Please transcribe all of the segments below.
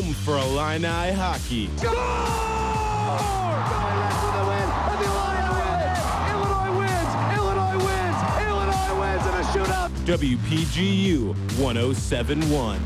home for Illini hockey. WPGU 107.1.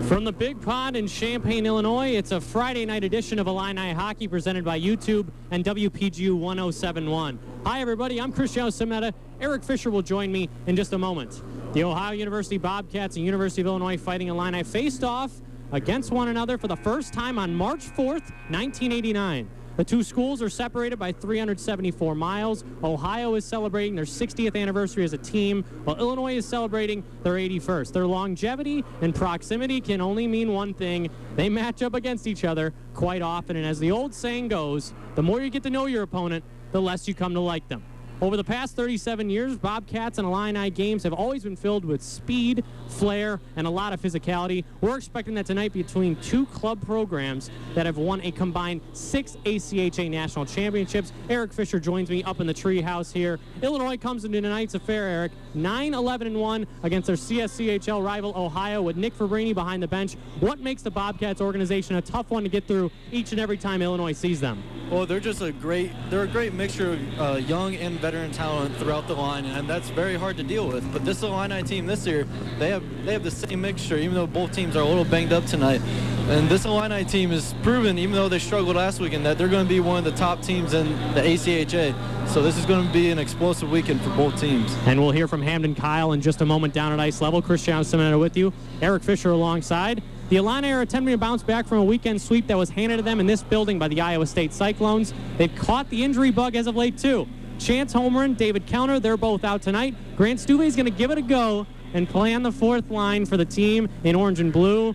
From the Big Pond in Champaign, Illinois, it's a Friday night edition of Illini Hockey presented by YouTube and WPGU 107.1. Hi, everybody. I'm Cristiano Simetta. Eric Fisher will join me in just a moment. The Ohio University Bobcats and University of Illinois Fighting Illini faced off against one another for the first time on March 4th, 1989. The two schools are separated by 374 miles. Ohio is celebrating their 60th anniversary as a team, while Illinois is celebrating their 81st. Their longevity and proximity can only mean one thing. They match up against each other quite often, and as the old saying goes, the more you get to know your opponent, the less you come to like them. Over the past 37 years, Bobcats and Illini games have always been filled with speed, flair, and a lot of physicality. We're expecting that tonight between two club programs that have won a combined 6 ACHA national championships. Eric Fisher joins me up in the treehouse here. Illinois comes into tonight's affair, Eric, 9-11-1 against their CSCHL rival Ohio with Nick Fabrini behind the bench. What makes the Bobcats organization a tough one to get through each and every time Illinois sees them? Well, they're a great mixture of young and veteran talent throughout the line, and that's very hard to deal with. But this Illini team this year, they have the same mixture, even though both teams are a little banged up tonight. And this Illini team has proven, even though they struggled last weekend, that they're going to be one of the top teams in the ACHA. So this is going to be an explosive weekend for both teams. And we'll hear from Hamden Kyle in just a moment down at ice level. Cristiano Simetta with you. Eric Fisher alongside. The Illini are attempting to bounce back from a weekend sweep that was handed to them in this building by the Iowa State Cyclones. They've caught the injury bug as of late, too. Chance Homerin, David Kellner, they're both out tonight. Grant Stuve is going to give it a go and play on the fourth line for the team in orange and blue.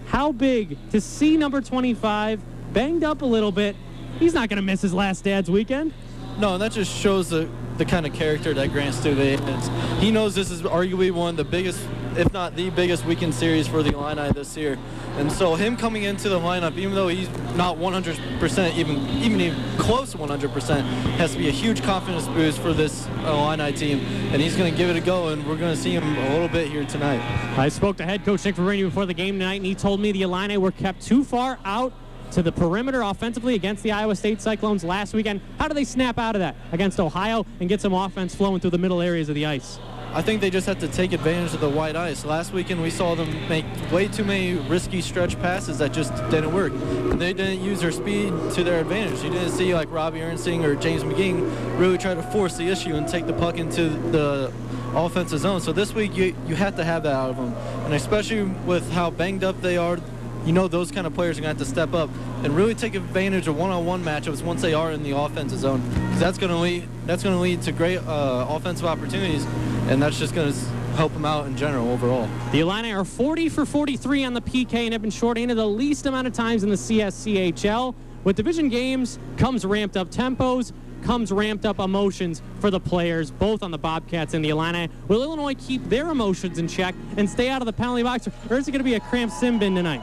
How big to see number 25 banged up a little bit. He's not going to miss his last dad's weekend. No, and that just shows the kind of character that Grant Stuve is. He knows this is arguably one of the biggest, if not the biggest weekend series for the Illini this year. And so him coming into the lineup, even though he's not 100%, even close to 100%, has to be a huge confidence boost for this Illini team. And he's going to give it a go, and we're going to see him a little bit here tonight. I spoke to head coach Nick Fabrini before the game tonight, and he told me the Illini were kept too far out to the perimeter offensively against the Iowa State Cyclones last weekend. How do they snap out of that against Ohio and get some offense flowing through the middle areas of the ice? I think they just have to take advantage of the white ice. Last weekend we saw them make way too many risky stretch passes that just didn't work. And they didn't use their speed to their advantage. You didn't see like Robbie Ernstine or James McGee really try to force the issue and take the puck into the offensive zone. So this week you have to have that out of them. And especially with how banged up they are, you know those kind of players are going to have to step up and really take advantage of one-on-one matchups once they are in the offensive zone. Because that's going to lead to great offensive opportunities, and that's just going to help them out in general overall. The Illini are 40 for 43 on the PK and have been shorthanded the least amount of times in the CSCHL. With division games comes ramped up tempos, comes ramped up emotions for the players, both on the Bobcats and the Illini. Will Illinois keep their emotions in check and stay out of the penalty box, or is it going to be a cramped sim bin tonight?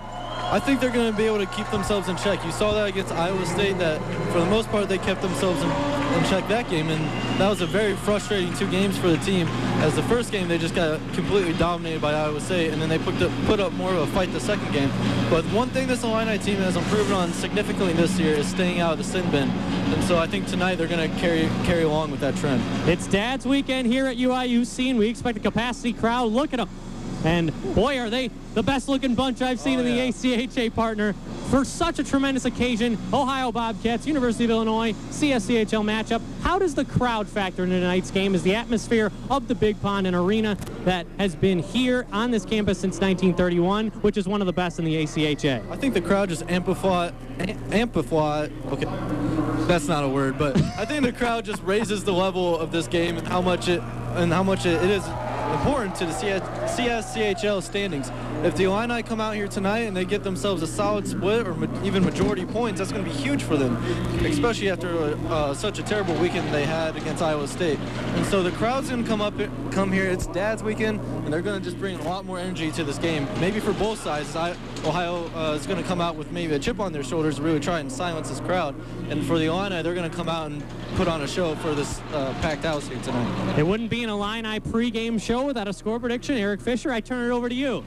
I think they're going to be able to keep themselves in check. You saw that against Iowa State, that for the most part they kept themselves in check that game, and that was a very frustrating 2 games for the team. As the first game they just got completely dominated by Iowa State, and then they put up more of a fight the second game. But one thing this Illini team has improved on significantly this year is staying out of the sin bin, and so I think tonight they're going to carry along with that trend. It's Dad's weekend here at UIUC, and we expect a capacity crowd. Look at them. And boy, are they the best-looking bunch I've seen in the ACHA partner for such a tremendous occasion. Ohio Bobcats, University of Illinois, CSCHL matchup. How does the crowd factor into tonight's game? Is the atmosphere of the Big Pond, an arena that has been here on this campus since 1931, which is one of the best in the ACHA? I think the crowd just amplify. Okay, that's not a word, but I think the crowd just raises the level of this game and how much it is important to the CSCHL standings. If the Illini come out here tonight and they get themselves a solid split or even majority points, that's going to be huge for them, especially after such a terrible weekend they had against Iowa State. And so the crowd's going to come here. It's Dad's weekend, and they're going to just bring a lot more energy to this game. Maybe for both sides, Ohio is going to come out with maybe a chip on their shoulders to really try and silence this crowd. And for the Illini, they're going to come out and put on a show for this packed house here tonight. It wouldn't be an Illini pregame show without a score prediction. Eric Fisher, I turn it over to you.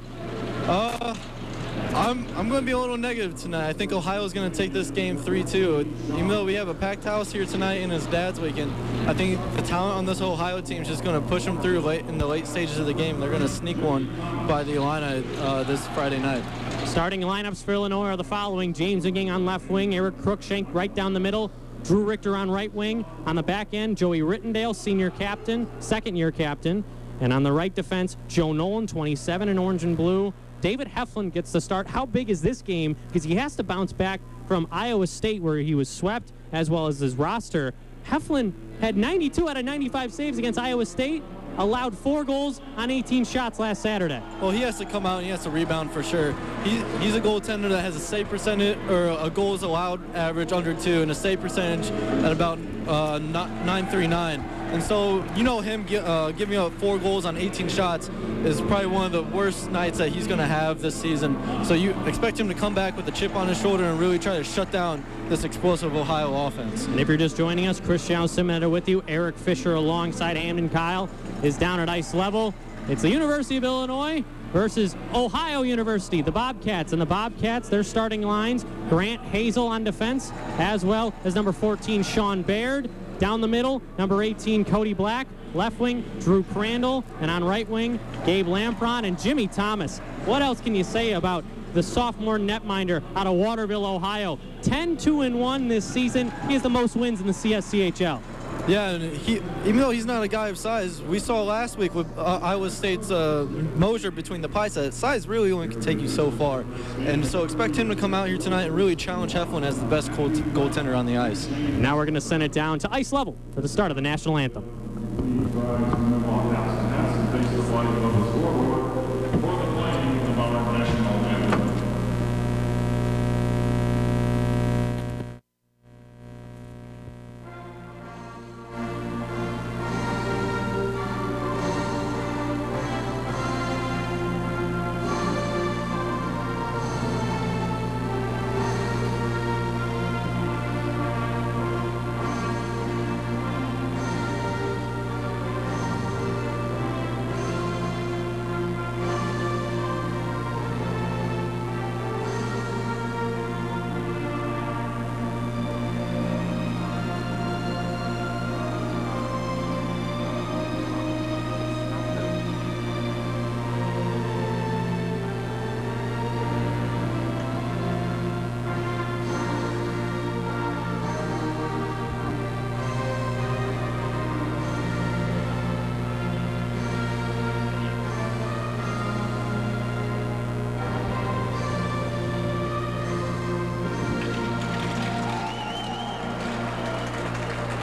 I'm going to be a little negative tonight. I think Ohio's going to take this game 3-2. Even though we have a packed house here tonight and it's Dad's weekend, I think the talent on this Ohio team is just going to push them through in the late stages of the game. They're going to sneak one by the Illini this Friday night. Starting lineups for Illinois are the following: James Ingang on left wing, Eric Cruikshank right down the middle, Drew Richter on right wing. On the back end, Joey Rittendale, senior captain, second-year captain. And on the right defense, Joe Nolan, 27 in orange and blue. David Heflin gets the start. How big is this game? Because he has to bounce back from Iowa State, where he was swept, as well as his roster. Heflin had 92 out of 95 saves against Iowa State, allowed 4 goals on 18 shots last Saturday. Well, he has to come out and he has to rebound for sure. He's a goaltender that has a save percentage, or a goals allowed average under 2, and a save percentage at about 939. And so, you know, him giving up 4 goals on 18 shots is probably one of the worst nights that he's going to have this season. So you expect him to come back with a chip on his shoulder and really try to shut down this explosive Ohio offense. And if you're just joining us, Cristiano Simeta with you. Eric Fisher alongside Hamden Kyle is down at ice level. It's the University of Illinois versus Ohio University, the Bobcats. And the Bobcats, their starting lines: Grant Hazel on defense, as well as number 14, Sean Baird. Down the middle, number 18, Cody Black. Left wing, Drew Crandall. And on right wing, Gabe Lampron and Jimmy Thomas. What else can you say about the sophomore netminder out of Waterville, Ohio? 10-2-1 this season. He has the most wins in the CSCHL. Yeah, and even though he's not a guy of size, we saw last week with Iowa State's Mosier between the pipes that size really only can take you so far. And so expect him to come out here tonight and really challenge Heflin as the best goaltender on the ice. Now we're going to send it down to ice level for the start of the national anthem.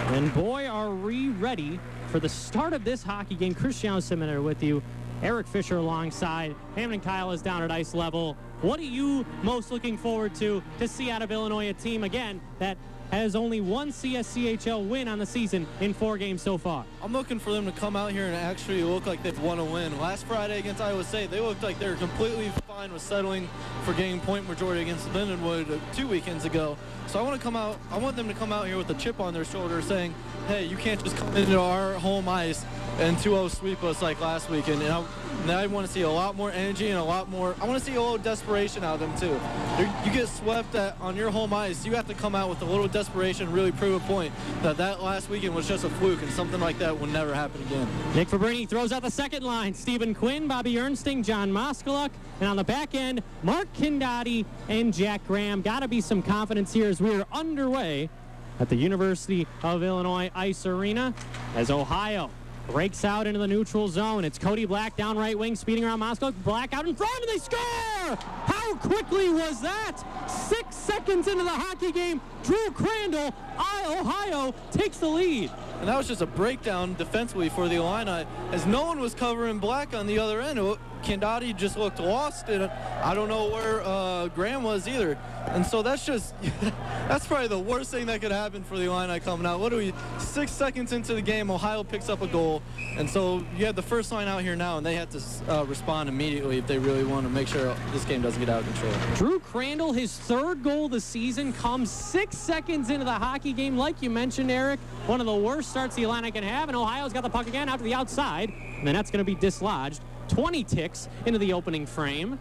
And boy, are we ready for the start of this hockey game. Cristiano Simiter with you. Eric Fisher alongside. Hamden Kyle is down at ice level. What are you most looking forward to see out of Illinois, a team, again, that has only one CSCHL win on the season in 4 games so far? I'm looking for them to come out here and actually look like they've won a win. Last Friday against Iowa State, they looked like they were completely fine with settling for getting point majority against Lindenwood 2 weekends ago. So I want them to come out here with a chip on their shoulder saying, hey, you can't just come into our home ice and 2-0 sweep us like last weekend. And I want to see a lot more energy and I want to see a little desperation out of them too. You get swept on your home ice, you have to come out with a little desperation and really prove a point that last weekend was just a fluke and something like that will never happen again. Nick Fabrini throws out the second line. Stephen Quinn, Bobby Ernsting, John Moskaluk, and on the back end, Mark Kindati and Jack Graham. Got to be some confidence here as we are underway at the University of Illinois Ice Arena as Ohio breaks out into the neutral zone. It's Cody Black down right wing, speeding around Moscow. Black out in front, and they score! How quickly was that? 6 seconds into the hockey game, Drew Crandall, Ohio takes the lead. And that was just a breakdown defensively for the Illini, as no one was covering Black on the other end. Kindati just looked lost, and I don't know where Graham was either. And so that's probably the worst thing that could happen for the Illini coming out. 6 seconds into the game, Ohio picks up a goal. And so you have the first line out here now, and they have to respond immediately if they really want to make sure this game doesn't get out of control. Drew Crandall, his 3rd goal of the season, comes 6 seconds into the hockey game. Like you mentioned, Eric, one of the worst starts the Illini can have, and Ohio's got the puck again out to the outside, and then that's going to be dislodged. 20 ticks into the opening frame.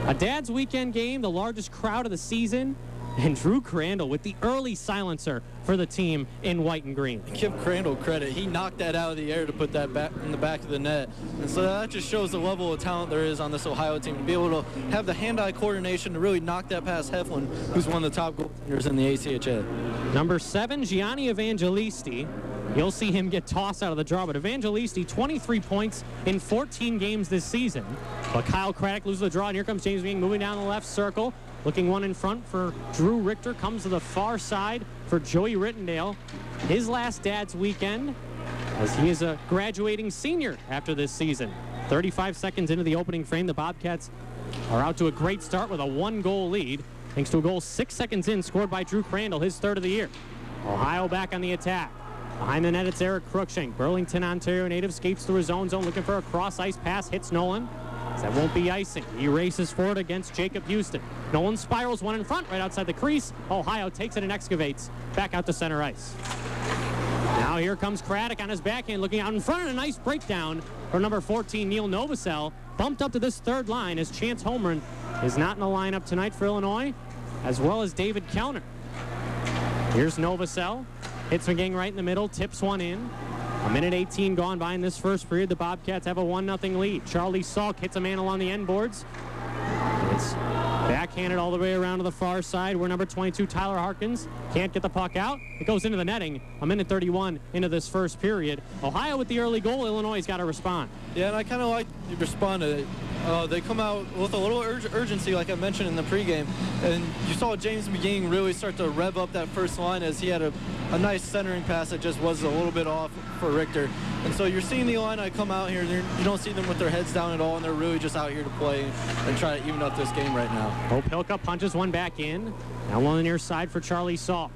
A Dad's Weekend game, the largest crowd of the season, and Drew Crandall with the early silencer for the team in white and green. Give Crandall credit. He knocked that out of the air to put that back in the back of the net. And so that just shows the level of talent there is on this Ohio team to be able to have the hand-eye coordination to really knock that past Heflin, who's one of the top goaltenders in the ACHA. Number 7, Gianni Evangelisti. You'll see him get tossed out of the draw, but Evangelisti, 23 points in 14 games this season. But Kyle Craddock loses the draw, and here comes James Being moving down the left circle. Looking one in front for Drew Richter, comes to the far side for Joey Rittendale. His last Dad's Weekend, as he is a graduating senior after this season. 35 seconds into the opening frame, the Bobcats are out to a great start with a 1-goal lead, thanks to a goal 6 seconds in, scored by Drew Crandall, his 3rd of the year. Ohio back on the attack. Behind the net, it's Eric Cruikshank. Burlington, Ontario native skates through his own zone, looking for a cross-ice pass, hits Nolan. That won't be icing. He races forward against Jacob Houston. Nolan spirals one in front, right outside the crease. Ohio takes it and excavates back out to center ice. Now here comes Craddock on his backhand, looking out in front, and a nice breakdown for number 14, Neil Novosel. Bumped up to this 3rd line as Chance Holmgren is not in the lineup tonight for Illinois, as well as David Kellner. Here's Novosel. Hits a gang right in the middle, tips one in. A minute 18 gone by in this first period. The Bobcats have a 1-0 lead. Charlie Salk hits a man along the end boards. It's backhanded all the way around to the far side where number 22, Tyler Harkins, can't get the puck out. It goes into the netting. A minute 31 into this first period. Ohio with the early goal. Illinois has got to respond. Yeah, and I kind of like to respond to it. They come out with a little urgency, like I mentioned in the pregame, and you saw James McGee really start to rev up that first line as he had a nice centering pass that just was a little bit off for Richter. And so you're seeing the Illini come out here, you don't see them with their heads down at all, and they're really just out here to play and try to even up this game right now. Opilka punches one back in. Now on the near side for Charlie Salk.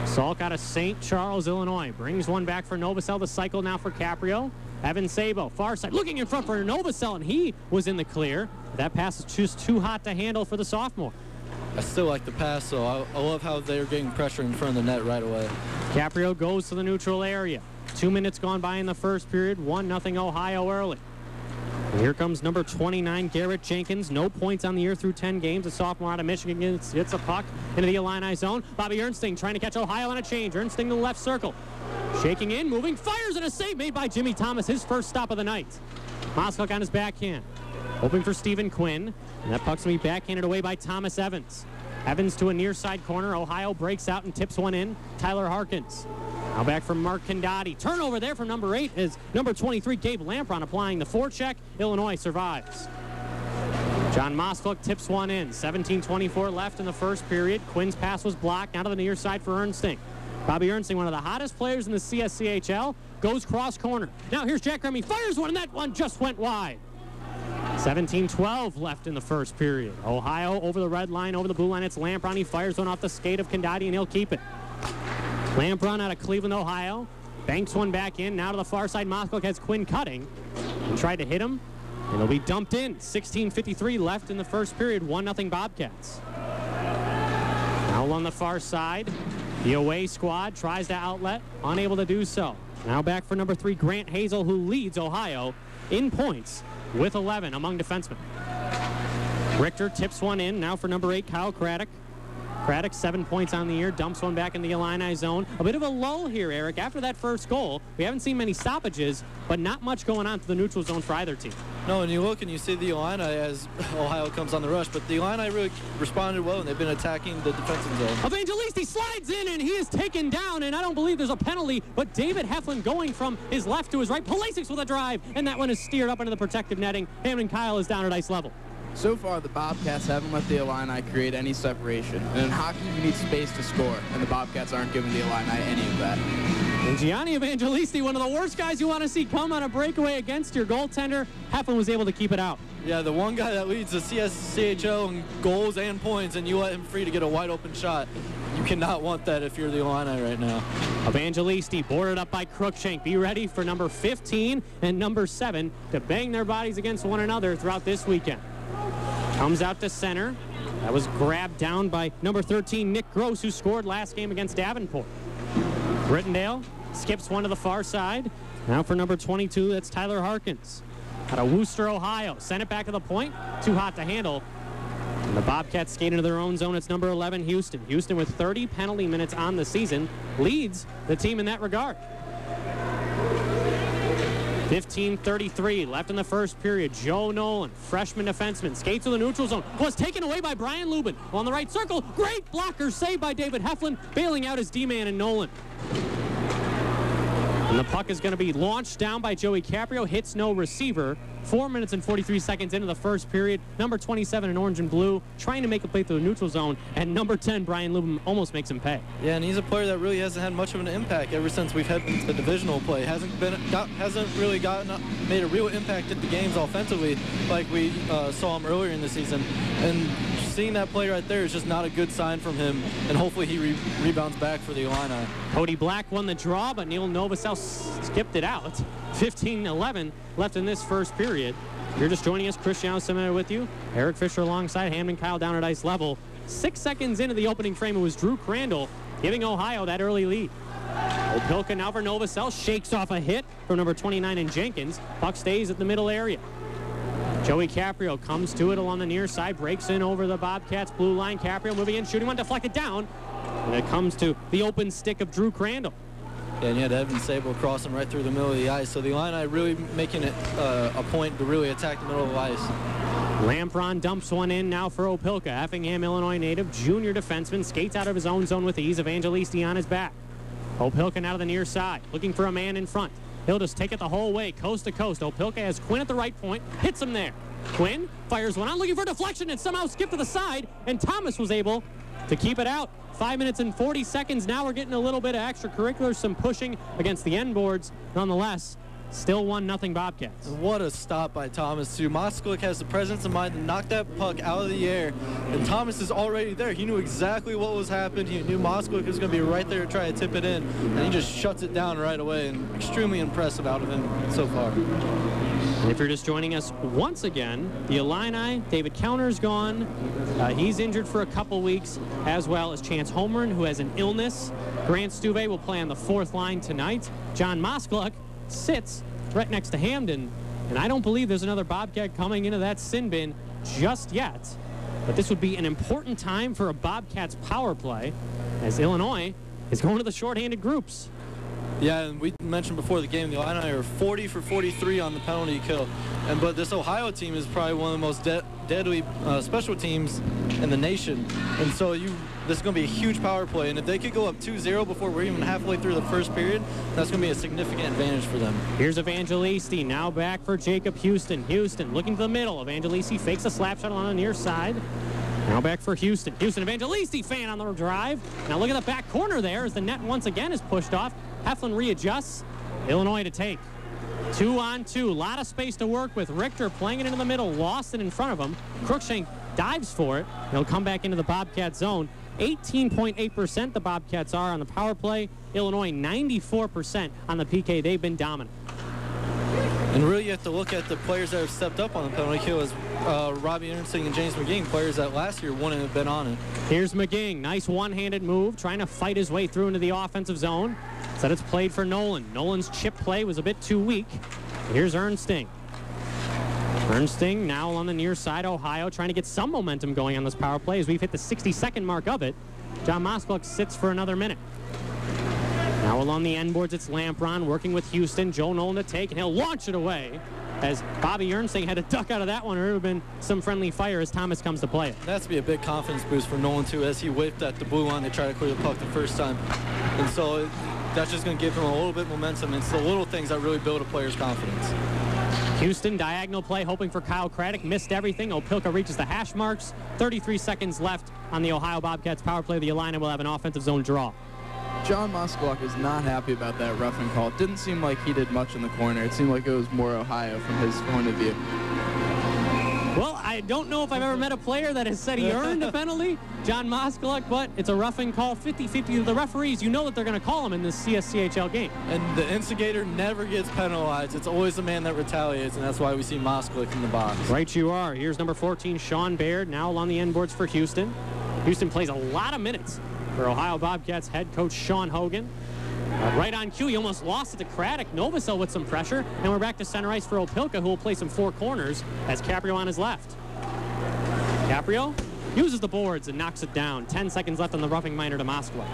Salk out of St. Charles, Illinois. Brings one back for Novosel. The cycle now for Caprio. Evan Sabo, far side, looking in front for Novosel, and he was in the clear. That pass is just too hot to handle for the sophomore. I still like the pass, so I love how they're getting pressure in front of the net right away. Caprio goes to the neutral area. 2 minutes gone by in the first period. 1-0 Ohio early. And here comes number 29, Garrett Jenkins. No points on the year through 10 games. A sophomore out of Michigan hits a puck into the Illini zone. Bobby Ernsting trying to catch Ohio on a change. Ernsting to the left circle. Shaking in, moving, fires, and a save made by Jimmy Thomas, his first stop of the night. Moskalik on his backhand. Hoping for Stephen Quinn. And that puck's going to be backhanded away by Thomas Evans. Evans to a near side corner. Ohio breaks out and tips one in. Tyler Harkins. Now back from Mark Condotti. Turnover there from number 8 is number 23, Gabe Lampron, applying the forecheck. Illinois survives. John Moskalik tips one in. 17:24 left in the first period. Quinn's pass was blocked. Now to the near side for Ernsting. Bobby Ernsting, one of the hottest players in the CSCHL, goes cross corner. Now here's Jack Remy, fires one, and that one just went wide. 17:12 left in the first period. Ohio over the red line, over the blue line. It's Lampron. He fires one off the skate of Condotti, and he'll keep it. Lampron out of Cleveland, Ohio. Banks one back in. Now to the far side. Moskalik has Quinn cutting and tried to hit him, and it'll be dumped in. 16:53 left in the first period. 1-0 Bobcats. Now on the far side. The away squad tries to outlet, unable to do so. Now back for number 3, Grant Hazel, who leads Ohio in points with 11 among defensemen. Richter tips one in. Now for number 8, Kyle Craddock. Craddock, 7 points on the year, dumps one back in the Illini zone. A bit of a lull here, Eric. After that first goal, we haven't seen many stoppages, but not much going on to the neutral zone for either team. No, and you look and you see the Illini as Ohio comes on the rush, but the Illini really responded well, and they've been attacking the defensive zone. Evangelisti slides in, and he is taken down, and I don't believe there's a penalty, but David Heflin going from his left to his right. Pulisic with a drive, and that one is steered up into the protective netting. Hammond Kyle is down at ice level. So far, the Bobcats haven't let the Illini create any separation. And in hockey, you need space to score, and the Bobcats aren't giving the Illini any of that. And Gianni Evangelisti, one of the worst guys you want to see come on a breakaway against your goaltender. Heflin was able to keep it out. Yeah, the one guy that leads the CSCHL in goals and points, and you let him free to get a wide open shot. You cannot want that if you're the Illini right now. Evangelisti boarded up by Cruikshank. Be ready for number 15 and number 7 to bang their bodies against one another throughout this weekend. Comes out to center. That was grabbed down by number 13, Nick Gross, who scored last game against Davenport. Rittendale skips one to the far side. Now for number 22, that's Tyler Harkins. out of Wooster, Ohio. Sent it back to the point. Too hot to handle. And the Bobcats skate into their own zone. It's number 11, Houston. Houston with 30 penalty minutes on the season leads the team in that regard. 15:33 left in the first period. Joe Nolan, freshman defenseman, skates to the neutral zone. Was taken away by Brian Lubin. On the right circle, great blocker saved by David Heflin, bailing out his D-man and Nolan. And the puck is going to be launched down by Joey Caprio. Hits no receiver. 4 minutes and 43 seconds into the first period. Number 27 in orange and blue trying to make a play through the neutral zone. And number 10, Brian Lubin, almost makes him pay. Yeah, and he's a player that really hasn't had much of an impact ever since we've had the divisional play. Hasn't really made a real impact at the games offensively like we saw him earlier in the season. And seeing that play right there is just not a good sign from him. And hopefully he rebounds back for the Illini. Cody Black won the draw, but Neil Novosel skipped it out. 15-11 left in this first period. If you're just joining us, Cristiano Semena with you. Eric Fisher alongside Hamden Kyle down at ice level. 6 seconds into the opening frame, it was Drew Crandall giving Ohio that early lead. Opilka now for Novosel, shakes off a hit from number 29 in Jenkins. Puck stays at the middle area. Joey Caprio comes to it along the near side, breaks in over the Bobcats blue line. Caprio moving in, shooting one, deflected down. And it comes to the open stick of Drew Crandall. Yeah, and you had Evan Sable crossing right through the middle of the ice. So the Illini really making it a point to really attack the middle of the ice. Lampron dumps one in now for Opilka. Effingham, Illinois native, junior defenseman, skates out of his own zone with ease. Evangelisti on his back. Opilka now to the near side, looking for a man in front. He'll just take it the whole way, coast to coast. Opilka has Quinn at the right point, hits him there. Quinn fires one on, looking for a deflection, and somehow skipped to the side, and Thomas was able to keep it out. 5 minutes and 40 seconds. Now we're getting a little bit of extracurriculars, some pushing against the end boards. Nonetheless, still 1-0 Bobcats. What a stop by Thomas, too. Moskalik has the presence of mind to knock that puck out of the air, and Thomas is already there. He knew exactly what was happening. He knew Moskalik was going to be right there to try to tip it in, and he just shuts it down right away, and extremely impressive out of him so far. And if you're just joining us once again, the Illini, David Counter's gone. He's injured for a couple weeks, as well as Chance Holmgren, who has an illness. Grant Stuve will play on the fourth line tonight. John Moskalik sits right next to Hamden, and I don't believe there's another Bobcat coming into that sin bin just yet. But this would be an important time for a Bobcats power play, as Illinois is going to the shorthanded groups. Yeah, and we mentioned before the game, the Illini are 40 for 43 on the penalty kill. But this Ohio team is probably one of the most deadly special teams in the nation. And so this is going to be a huge power play. And if they could go up 2-0 before we're even halfway through the first period, that's going to be a significant advantage for them. Here's Evangelisti, now back for Jacob Houston. Houston looking to the middle. Evangelisti fakes a slap shot on the near side. Now back for Houston. Houston, Evangelisti fan on the drive. Now look at the back corner there as the net once again is pushed off. Heflin readjusts. Illinois to take. 2-on-2. A lot of space to work with. Richter playing it into the middle. Lost it in front of him. Crookshank dives for it. He'll come back into the Bobcat zone. 18.8% the Bobcats are on the power play. Illinois 94% on the PK. They've been dominant. And really you have to look at the players that have stepped up on the penalty kill as Robbie Ernstine and James McGing, players that last year wouldn't have been on it. Here's McGing. Nice one-handed move, trying to fight his way through into the offensive zone. Said it's played for Nolan. Nolan's chip play was a bit too weak. Here's Ernstine. Ernstine now on the near side, Ohio, trying to get some momentum going on this power play as we've hit the 60-second mark of it. John Moskalik sits for another minute. Now along the end boards, it's Lampron working with Houston. Joe Nolan to take, and he'll launch it away as Bobby Ernstine had to duck out of that one, or it would have been some friendly fire as Thomas comes to play it. That's to be a big confidence boost for Nolan, too, as he whipped at the blue line to try to clear the puck the first time. And so that's just going to give him a little bit of momentum. It's the little things that really build a player's confidence. Houston, diagonal play, hoping for Kyle Craddock. Missed everything. Opilka reaches the hash marks. 33 seconds left on the Ohio Bobcats power play. The Illini will have an offensive zone draw. John Moskalik is not happy about that roughing call. It didn't seem like he did much in the corner. It seemed like it was more Ohio from his point of view. Well, I don't know if I've ever met a player that has said he earned a penalty, John Moskalik, but it's a roughing call, 50-50. The referees, you know that they're going to call him in this CSCHL game. And the instigator never gets penalized. It's always the man that retaliates, and that's why we see Moskalik in the box. Right you are. Here's number 14, Sean Baird, now along the end boards for Houston. Houston plays a lot of minutes for Ohio Bobcats head coach Sean Hogan. Right on cue, he almost lost it to Craddock. Novosel with some pressure, and we're back to center ice for Opelka, who will play some four corners as Caprio on his left. Caprio uses the boards and knocks it down. 10 seconds left on the roughing minor to Moskwa.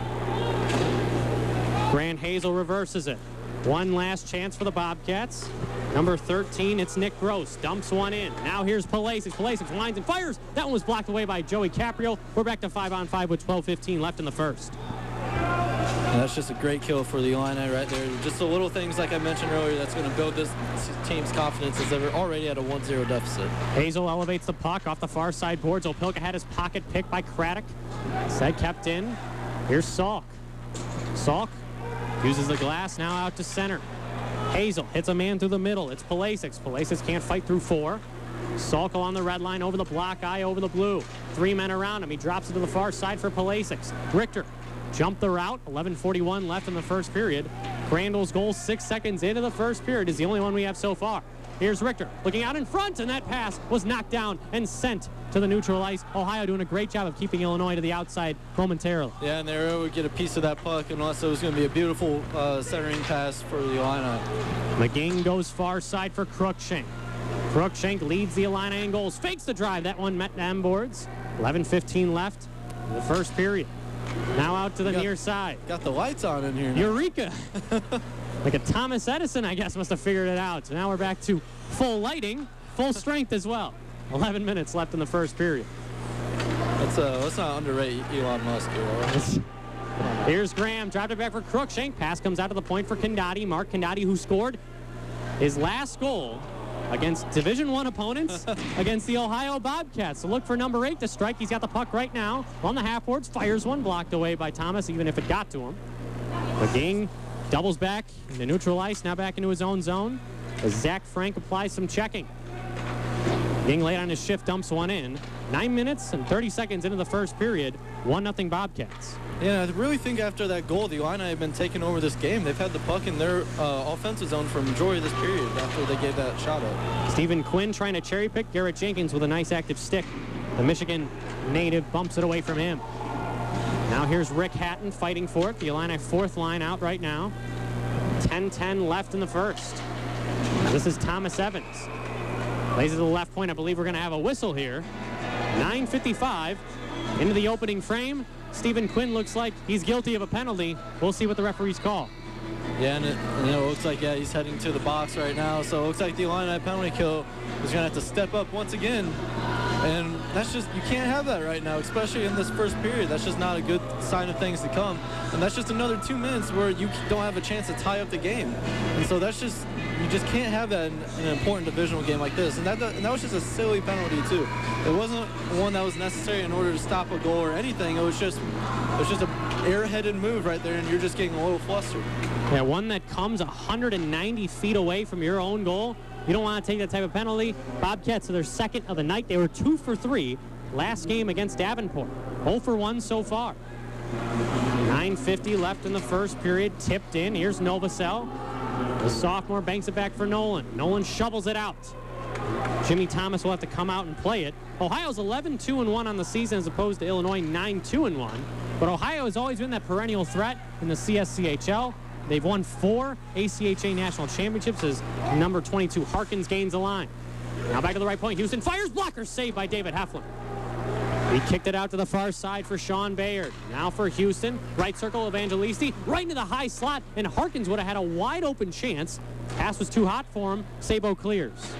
Grant Hazel reverses it. One last chance for the Bobcats. Number 13, it's Nick Gross. Dumps one in. Now here's Palasic. Palasic lines and fires. That one was blocked away by Joey Caprio. We're back to 5-on-5 with 12:15 left in the first. And that's just a great kill for the Illini right there. Just the little things, like I mentioned earlier, that's going to build this team's confidence as they're already at a 1-0 deficit. Hazel elevates the puck off the far side boards. Opelka had his pocket picked by Craddock. Said kept in. Here's Salk. Salk uses the glass, now out to center. Hazel hits a man through the middle. It's Palasic. Palasic can't fight through four. Salk on the red line over the block, eye over the blue. Three men around him. He drops it to the far side for Palasic. Richter jumped the route. 11:41 left in the first period. Crandall's goal 6 seconds into the first period is the only one we have so far. Here's Richter looking out in front, and that pass was knocked down and sent to the neutral ice. Ohio doing a great job of keeping Illinois to the outside momentarily. Yeah, and they were able to get a piece of that puck, and also it was going to be a beautiful centering pass for the Illini. McGing goes far side for Cruikshank. Cruikshank leads the Illini in goals. Fakes the drive. That one met them boards. 11:15 left in the first period. Now out to the near side. Got the lights on in here now. Eureka! Like a Thomas Edison, I guess, must have figured it out. So now we're back to full lighting, full strength as well. 11 minutes left in the first period. Let's not underrate Elon Musk here, all right? Here's Graham, dropped it back for Cruikshank. Pass comes out to the point for Condotti. Mark Condotti, who scored his last goal against Division I opponents against the Ohio Bobcats. So look for number 8 to strike. He's got the puck right now on the half boards. Fires one, blocked away by Thomas, even if it got to him. McGing doubles back into neutral ice, now back into his own zone as Zach Frank applies some checking. McGing late on his shift, dumps one in. 9 minutes and 30 seconds into the first period, 1-0 Bobcats. Yeah, I really think after that goal, the Illini have been taking over this game. They've had the puck in their offensive zone for a majority of this period after they gave that shot up. Stephen Quinn trying to cherry pick Garrett Jenkins with a nice active stick. The Michigan native bumps it away from him. Now here's Rick Hatton fighting for it. The Illini fourth line out right now. 10-10 left in the first. This is Thomas Evans. Lays it to the left point. I believe we're going to have a whistle here. 9:55 into the opening frame. Stephen Quinn looks like he's guilty of a penalty. We'll see what the referees call. Yeah, and it looks like, he's heading to the box right now. So it looks like the Illini penalty kill is going to have to step up once again. And that's just, you can't have that right now, especially in this first period. That's just not a good sign of things to come. And that's just another 2 minutes where you don't have a chance to tie up the game. And so that's just, you just can't have that in an important divisional game like this. And that was just a silly penalty too. It wasn't one that was necessary in order to stop a goal or anything. It was just a airheaded move right there, and you're just getting a little flustered. Yeah, one that comes 190 feet away from your own goal. You don't want to take that type of penalty. Bobcats are their second of the night. They were 2 for 3 last game against Davenport. 0 for 1 so far. 9:50 left in the first period. Tipped in. Here's Novosel. The sophomore banks it back for Nolan. Nolan shovels it out. Jimmy Thomas will have to come out and play it. Ohio's 11-2-1 on the season as opposed to Illinois 9-2-1. But Ohio has always been that perennial threat in the CSCHL. They've won 4 ACHA national championships as number 22 Harkins gains the line. Now back to the right point. Houston fires. Blocker saved by David Heflin. He kicked it out to the far side for Sean Bayard. Now for Houston. Right circle, Evangelisti. Right into the high slot. And Harkins would have had a wide open chance. Pass was too hot for him. Sabo clears.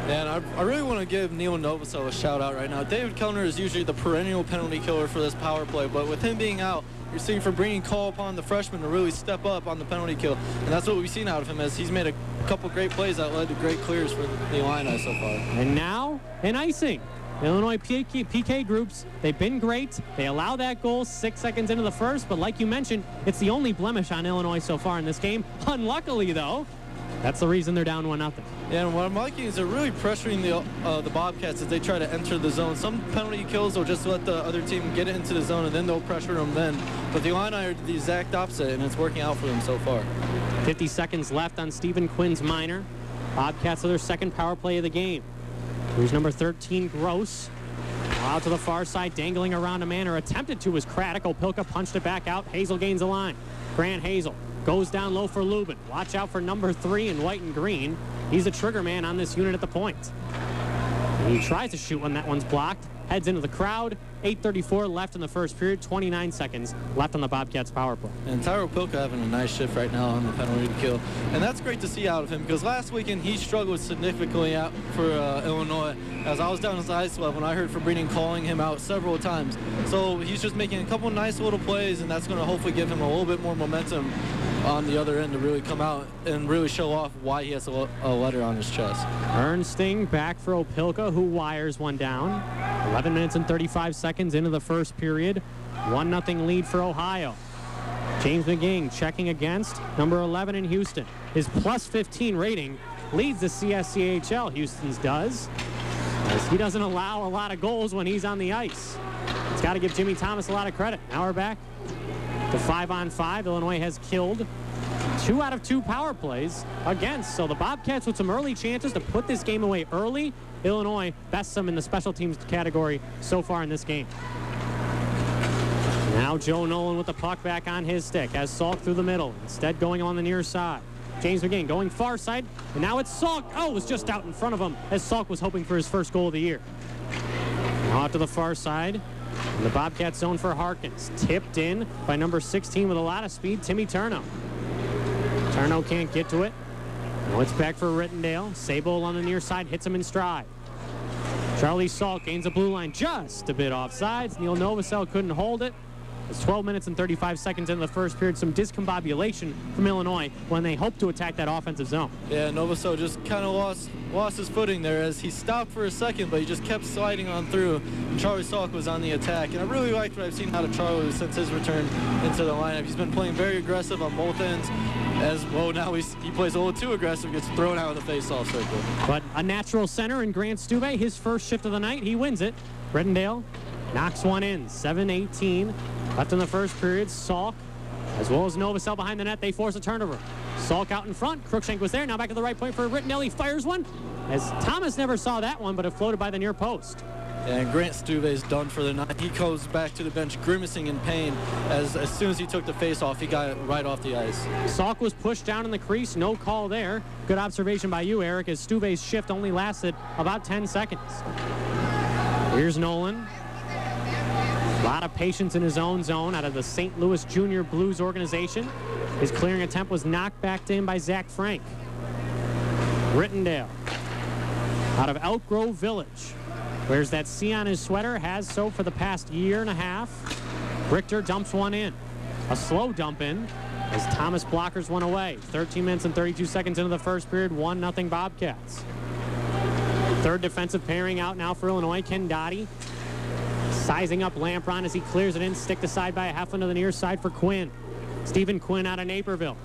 And I really want to give Neil Novosel a shout out right now. David Kellner is usually the perennial penalty killer for this power play. But with him being out, you're seeing for bringing call upon the freshman to really step up on the penalty kill. And that's what we've seen out of him, as he's made a couple great plays that led to great clears for the Illini so far. And now an icing. The Illinois PK groups, they've been great. They allow that goal 6 seconds into the first, but like you mentioned, it's the only blemish on Illinois so far in this game. Unluckily, though, that's the reason they're down 1-0. Yeah, and what I'm liking is they're really pressuring the Bobcats as they try to enter the zone. Some penalty kills will just let the other team get into the zone, and then they'll pressure them then. But the Illini are the exact opposite, and it's working out for them so far. 50 seconds left on Stephen Quinn's minor. Bobcats are their second power play of the game. Here's number 13, Gross. Out to the far side, dangling around a man, or attempted to, was Craddock. Opelka punched it back out. Hazel gains the line. Grant Hazel goes down low for Lubin. Watch out for number 3 in white and green. He's a trigger man on this unit at the point. And he tries to shoot when that one's blocked. Heads into the crowd. 8:34 left in the first period. 29 seconds left on the Bobcats power play. And Tyro Pilka having a nice shift right now on the penalty to kill. And that's great to see out of him, because last weekend he struggled significantly out for Illinois. As I was down his ice level, and I heard Fabrini calling him out several times. So he's just making a couple nice little plays, and that's going to hopefully give him a little bit more momentum on the other end to really come out and really show off why he has a letter on his chest. Ernsting back for Opilka, who wires one down. 11 minutes and 35 seconds into the first period. 1-0 lead for Ohio. James McGing checking against number 11 in Houston. His plus 15 rating leads the CSCHL. Houston's does, as he doesn't allow a lot of goals when he's on the ice. It's got to give Jimmy Thomas a lot of credit. Now we're back to 5-on-5. Illinois has killed 2 out of 2 power plays against. So the Bobcats with some early chances to put this game away early. Illinois bests them in the special teams category so far in this game. Now Joe Nolan with the puck back on his stick. Has Salk through the middle. Instead going on the near side. James McGing going far side. And now it's Salk. Oh, it was just out in front of him as Salk was hoping for his first goal of the year. Now out to the far side. In the Bobcat zone for Harkins. Tipped in by number 16 with a lot of speed, Timmy Turno. Turno can't get to it. Now it's back for Rittendale. Sable on the near side hits him in stride. Charlie Salk gains the blue line just a bit offsides. Neil Novosel couldn't hold it. It's 12 minutes and 35 seconds into the first period. Some discombobulation from Illinois when they hope to attack that offensive zone. Yeah, Novosel just kind of lost his footing there as he stopped for a second, but he just kept sliding on through. And Charlie Salk was on the attack. And I really liked what I've seen out of Charlie since his return into the lineup. He's been playing very aggressive on both ends. As well, now he plays a little too aggressive, gets thrown out of the face-off circle. But a natural center in Grant Stuve, his first shift of the night, he wins it. Rittendale knocks one in. 7:18 left in the first period. Salk, as well as Novosel behind the net, they force a turnover. Salk out in front. Cruikshank was there. Now back to the right point for Rittendale. He fires one. As Thomas never saw that one, but it floated by the near post. And Grant Stuve is done for the night. He goes back to the bench grimacing in pain as soon as he took the face off, he got it right off the ice. Salk was pushed down in the crease. No call there. Good observation by you, Eric, as Stuve's shift only lasted about 10 seconds. Here's Nolan. A lot of patience in his own zone out of the St. Louis Junior Blues organization. His clearing attempt was knocked back to him by Zach Frank. Rittendale out of Elk Grove Village. Wears that C on his sweater, has so for the past year and a half. Richter dumps one in. A slow dump in as Thomas blockers one away. 13 minutes and 32 seconds into the first period, 1-0 Bobcats. Third defensive pairing out now for Illinois. Ken Dottie sizing up Lampron as he clears it in, sticked aside by a half into the near side for Quinn. Stephen Quinn out of Naperville.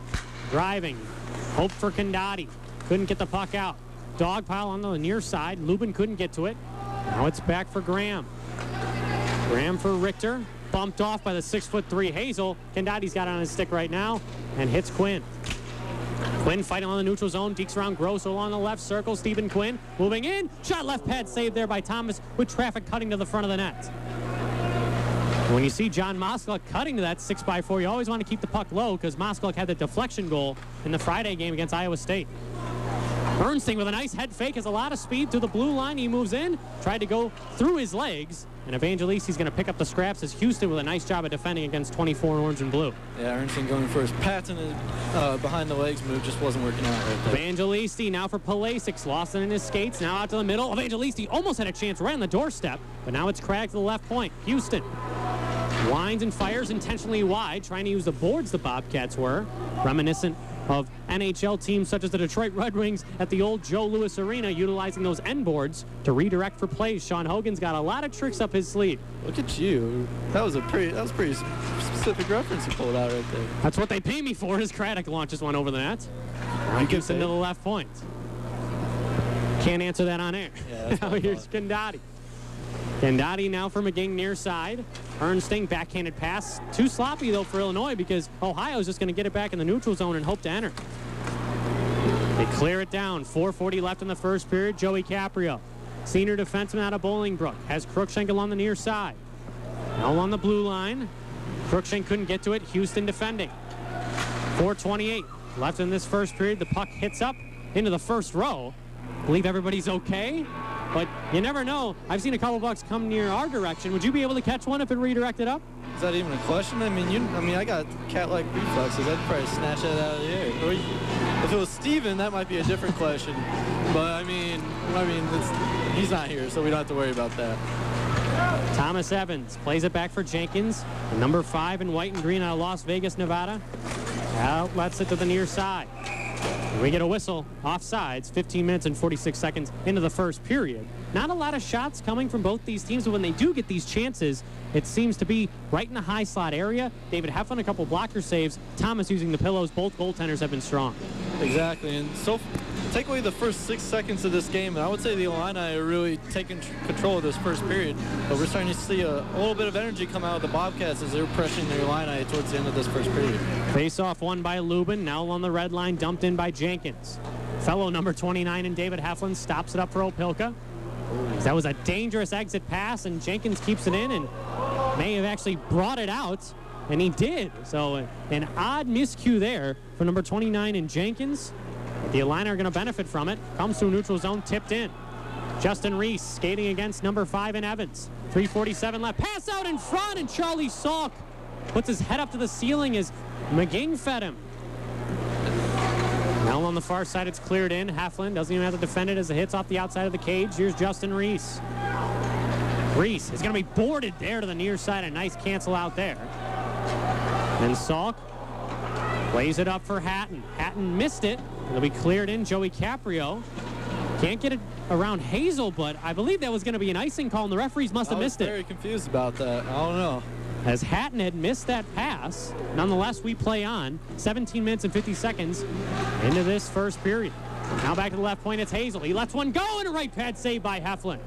Driving. Hope for Kendati. Couldn't get the puck out. Dogpile on the near side. Lubin couldn't get to it. Now it's back for Graham. Graham for Richter. Bumped off by the 6'3" Hazel. Kendati's got it on his stick right now and hits Quinn. Quinn fighting on the neutral zone. Dekes around Grosso along the left circle. Stephen Quinn moving in. Shot left pad saved there by Thomas with traffic cutting to the front of the net. When you see John Moskalik cutting to that 6x4, you always want to keep the puck low because Moskalik had the deflection goal in the Friday game against Iowa State. Bernstein with a nice head fake, has a lot of speed to the blue line. He moves in, tried to go through his legs, and Evangelisi's going to pick up the scraps as Houston with a nice job of defending against 24 in orange and blue. Yeah, Bernstein going for his pats and his behind the legs move just wasn't working out right there. Evangelisi now for Palasic, lost it in his skates, now out to the middle. Evangelisi almost had a chance right on the doorstep, but now it's Cragg to the left point. Houston winds and fires intentionally wide, trying to use the boards the Bobcats were, reminiscent of NHL teams such as the Detroit Red Wings at the old Joe Louis Arena, utilizing those end boards to redirect for plays. Sean Hogan's got a lot of tricks up his sleeve. Look at you. That was pretty specific reference you pulled out right there. That's what they pay me for. His Craddock launches one over the net. He gives into the left point. Can't answer that on air. Yeah, now here's Kendati. Kendati now for McGing near side. Ernsting backhanded pass. Too sloppy though for Illinois because Ohio's just going to get it back in the neutral zone and hope to enter. They clear it down. 4:40 left in the first period. Joey Caprio, senior defenseman out of Bolingbrook, has Cruikshank along the near side. Now along the blue line. Cruikshank couldn't get to it. Houston defending. 4:28 left in this first period. The puck hits up into the first row. Believe everybody's okay, but you never know. I've seen a couple bucks come near our direction. Would you be able to catch one if it redirected up? Is that even a question? I mean, I got cat-like reflexes. I'd probably snatch that out of the air. Or if it was Steven, that might be a different question. But I mean, he's not here, so we don't have to worry about that. Thomas Evans plays it back for Jenkins, number 5 in white and green out of Las Vegas, Nevada. Outlets it to the near side. We get a whistle, offsides, 15 minutes and 46 seconds into the first period. Not a lot of shots coming from both these teams, but when they do get these chances, it seems to be right in the high slot area. David Heflin, a couple blocker saves. Thomas using the pillows. Both goaltenders have been strong. Exactly, and so take away the first 6 seconds of this game, and I would say the Illini are really taking control of this first period. But we're starting to see a little bit of energy come out of the Bobcats as they're pressuring the Illini towards the end of this first period. Face-off won by Lubin, now on the red line, dumped in by Jenkins. Fellow number 29 in David Heflin stops it up for Opelka. That was a dangerous exit pass, and Jenkins keeps it in and may have actually brought it out, and he did. So an odd miscue there for number 29 in Jenkins. But the Illini are going to benefit from it. Comes through neutral zone, tipped in. Justin Reese skating against number 5 in Evans. 3:47 left. Pass out in front, and Charlie Salk puts his head up to the ceiling as McGing fed him. Now on the far side, it's cleared in. Heflin doesn't even have to defend it as it hits off the outside of the cage. Here's Justin Reese. Reese is going to be boarded there to the near side. A nice cancel out there. And Salk plays it up for Hatton. Hatton missed it. It'll be cleared in. Joey Caprio can't get it around Hazel, but I believe that was going to be an icing call, and the referees must have missed it. I was very confused about that. I don't know. As Hatton had missed that pass, nonetheless, we play on. 17 minutes and 50 seconds into this first period. Now back to the left point, it's Hazel. He lets one go, and a right pad save by Heflin.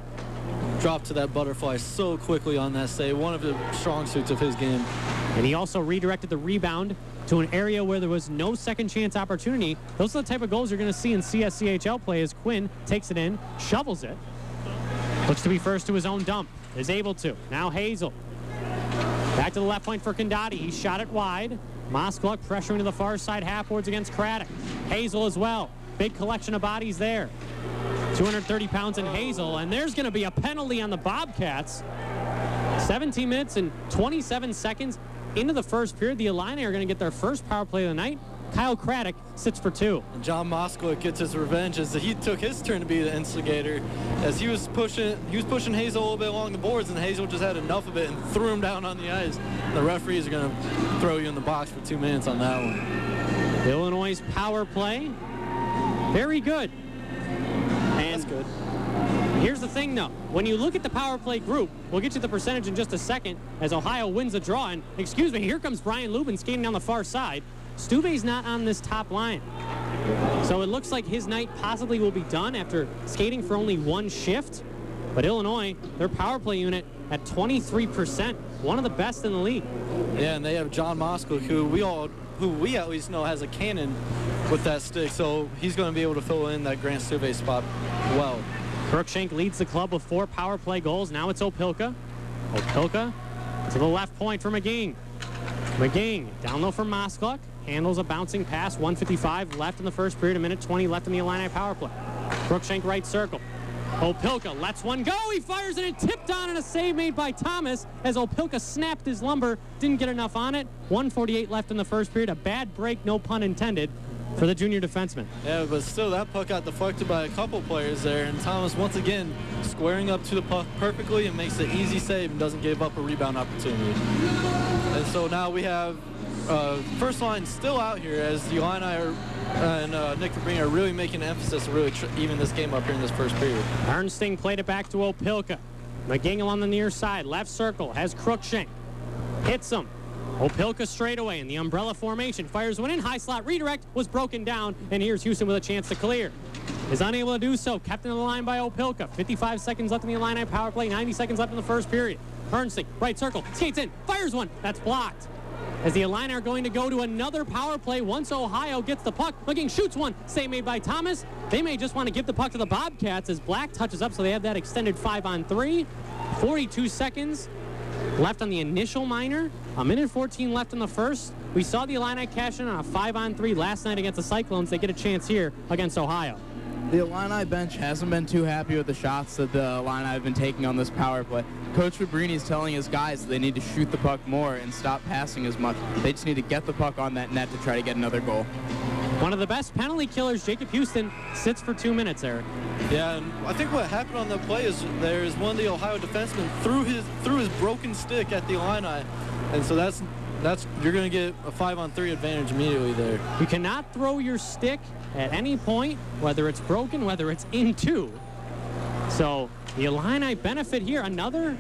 Dropped to that butterfly so quickly on that save. One of the strong suits of his game. And he also redirected the rebound to an area where there was no second chance opportunity. Those are the type of goals you're going to see in CSCHL play as Quinn takes it in, shovels it. Looks to be first to his own dump. Is able to. Now Hazel. Back to the left point for Condotti. He shot it wide. Moskluk pressuring to the far side half-boards against Craddock. Hazel as well. Big collection of bodies there. 230 pounds in Hazel, and there's going to be a penalty on the Bobcats. 17 minutes and 27 seconds into the first period. The Illini are going to get their first power play of the night. Kyle Craddock sits for 2. And John Moskowitz gets his revenge as he took his turn to be the instigator, as he was pushing Hazel a little bit along the boards, and Hazel just had enough of it and threw him down on the ice. The referees are going to throw you in the box for 2 minutes on that one. Illinois' power play, very good. And that's good. Here's the thing, though. When you look at the power play group, we'll get you the percentage in just a second as Ohio wins the draw. And, excuse me, here comes Brian Lubin skating down the far side. Stuve's not on this top line. So it looks like his night possibly will be done after skating for only 1 shift. But Illinois, their power play unit at 23%, one of the best in the league. Yeah, and they have John Moskowitz, who we at least know has a cannon with that stick. So he's going to be able to fill in that Grant Stuve spot well. Crookshank leads the club with 4 power play goals. Now it's Opelka. Opelka to the left point for McGing. McGing down low for Moskluk. Handles a bouncing pass. 1:55 left in the first period. 1:20 left in the Illini power play. Crookshank right circle. Opelka lets one go. He fires it and tipped on, and a save made by Thomas as Opelka snapped his lumber. Didn't get enough on it. 1:48 left in the first period. A bad break, no pun intended, for the junior defenseman. Yeah, but still that puck got deflected by a couple players there, and Thomas once again squaring up to the puck perfectly and makes an easy save and doesn't give up a rebound opportunity. And so now we have first line still out here as the Illini and Nick Fabrini are really making an emphasis to really even this game up here in this first period. Ernsting played it back to Opelka. McGingle on the near side, left circle, has Crookshank. Hits him. Opelka straight away in the umbrella formation. Fires one in, high slot redirect, was broken down, and here's Houston with a chance to clear. Is unable to do so, kept in the line by Opelka. 55 seconds left in the Illini power play, 90 seconds left in the first period. Ernsting, right circle, skates in, fires one, that's blocked. As the Illini are going to go to another power play once Ohio gets the puck. McGing shoots one, save made by Thomas. They may just want to give the puck to the Bobcats as Black touches up, so they have that extended 5-on-3. 42 seconds left on the initial minor. A minute 14 left in the first. We saw the Illini cash in on a 5-on-3 last night against the Cyclones. They get a chance here against Ohio. The Illini bench hasn't been too happy with the shots that the Illini have been taking on this power play. Coach Fabrini is telling his guys that they need to shoot the puck more and stop passing as much. They just need to get the puck on that net to try to get another goal. One of the best penalty killers, Jacob Houston, sits for 2 minutes, Eric. Yeah, and I think what happened on that play is there's one of the Ohio defensemen threw his broken stick at the Illini, and so that's you're going to get a 5-on-3 advantage immediately there. You cannot throw your stick at any point, whether it's broken, whether it's in two. So the Illini benefit here. Another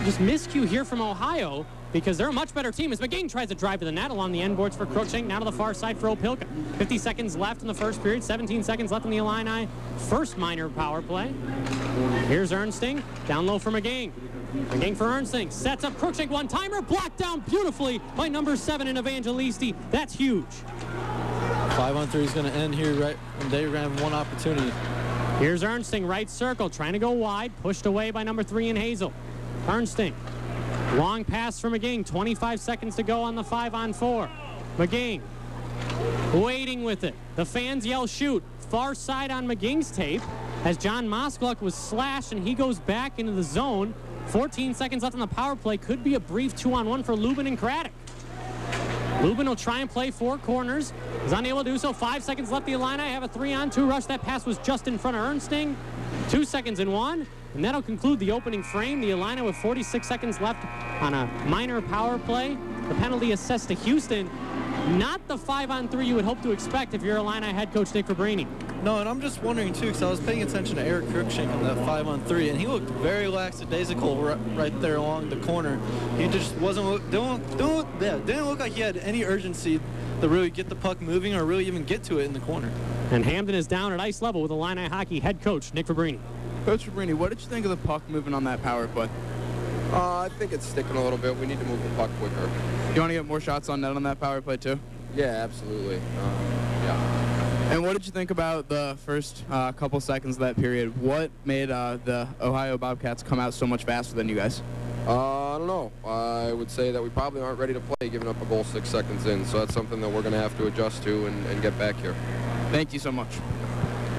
just miscue here from Ohio, because they're a much better team as McGinn tries to drive to the net along the end boards for Cruikshank. Now to the far side for Opilka. 50 seconds left in the first period, 17 seconds left in the Illini first minor power play. Here's Ernsting, down low for McGinn. McGinn for Ernsting, sets up Cruikshank, one-timer, blocked down beautifully by number 7 in Evangelisti. That's huge. 5-on-3 is going to end here, right? And they're going to have one opportunity. Here's Ernsting, right circle, trying to go wide, pushed away by number 3 in Hazel. Ernsting, long pass for McGinn, 25 seconds to go on the 5-on-4. McGinn waiting with it. The fans yell shoot. Far side on McGinn's tape as John Moskluck was slashed and he goes back into the zone. 14 seconds left on the power play. Could be a brief 2-on-1 for Lubin and Craddock. Lubin will try and play 4 corners. Is unable to do so. 5 seconds left. The Illini have a 3-on-2 rush. That pass was just in front of Ernsting. 2 seconds and 1. And that'll conclude the opening frame. The Illini with 46 seconds left on a minor power play. The penalty assessed to Houston. Not the 5-on-3 you would hope to expect if you're Illini head coach Nick Fabrini. No, and I'm just wondering, too, because I was paying attention to Eric Cruikshank on that 5-on-3, and he looked very lackadaisical right there along the corner. He just didn't look like he had any urgency to really get the puck moving or really even get to it in the corner. And Hamden is down at ice level with Illini hockey head coach Nick Fabrini. Coach Fabrini, what did you think of the puck moving on that power play? I think it's sticking a little bit. We need to move the puck quicker. You want to get more shots on net on that power play, too? Yeah, absolutely. Yeah. And what did you think about the first couple seconds of that period? What made the Ohio Bobcats come out so much faster than you guys? I don't know. I would say that we probably aren't ready to play giving up a goal 6 seconds in, so that's something that we're going to have to adjust to and get back here. Thank you so much.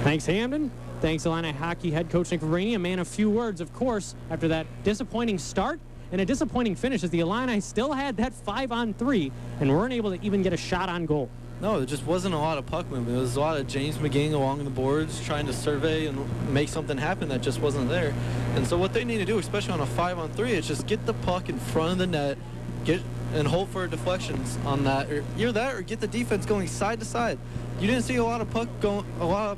Thanks, Hamden. Thanks, Illini hockey head coach Nick Fabrini, a man of few words, of course, after that disappointing start and a disappointing finish as the Illini still had that 5-on-3 and weren't able to even get a shot on goal. No, there just wasn't a lot of puck movement. There was a lot of James McGinn along the boards trying to survey and make something happen that just wasn't there. And so what they need to do, especially on a 5-on-3, is just get the puck in front of the net, and hold for deflections on that, or either that or get the defense going side to side. You didn't see a lot of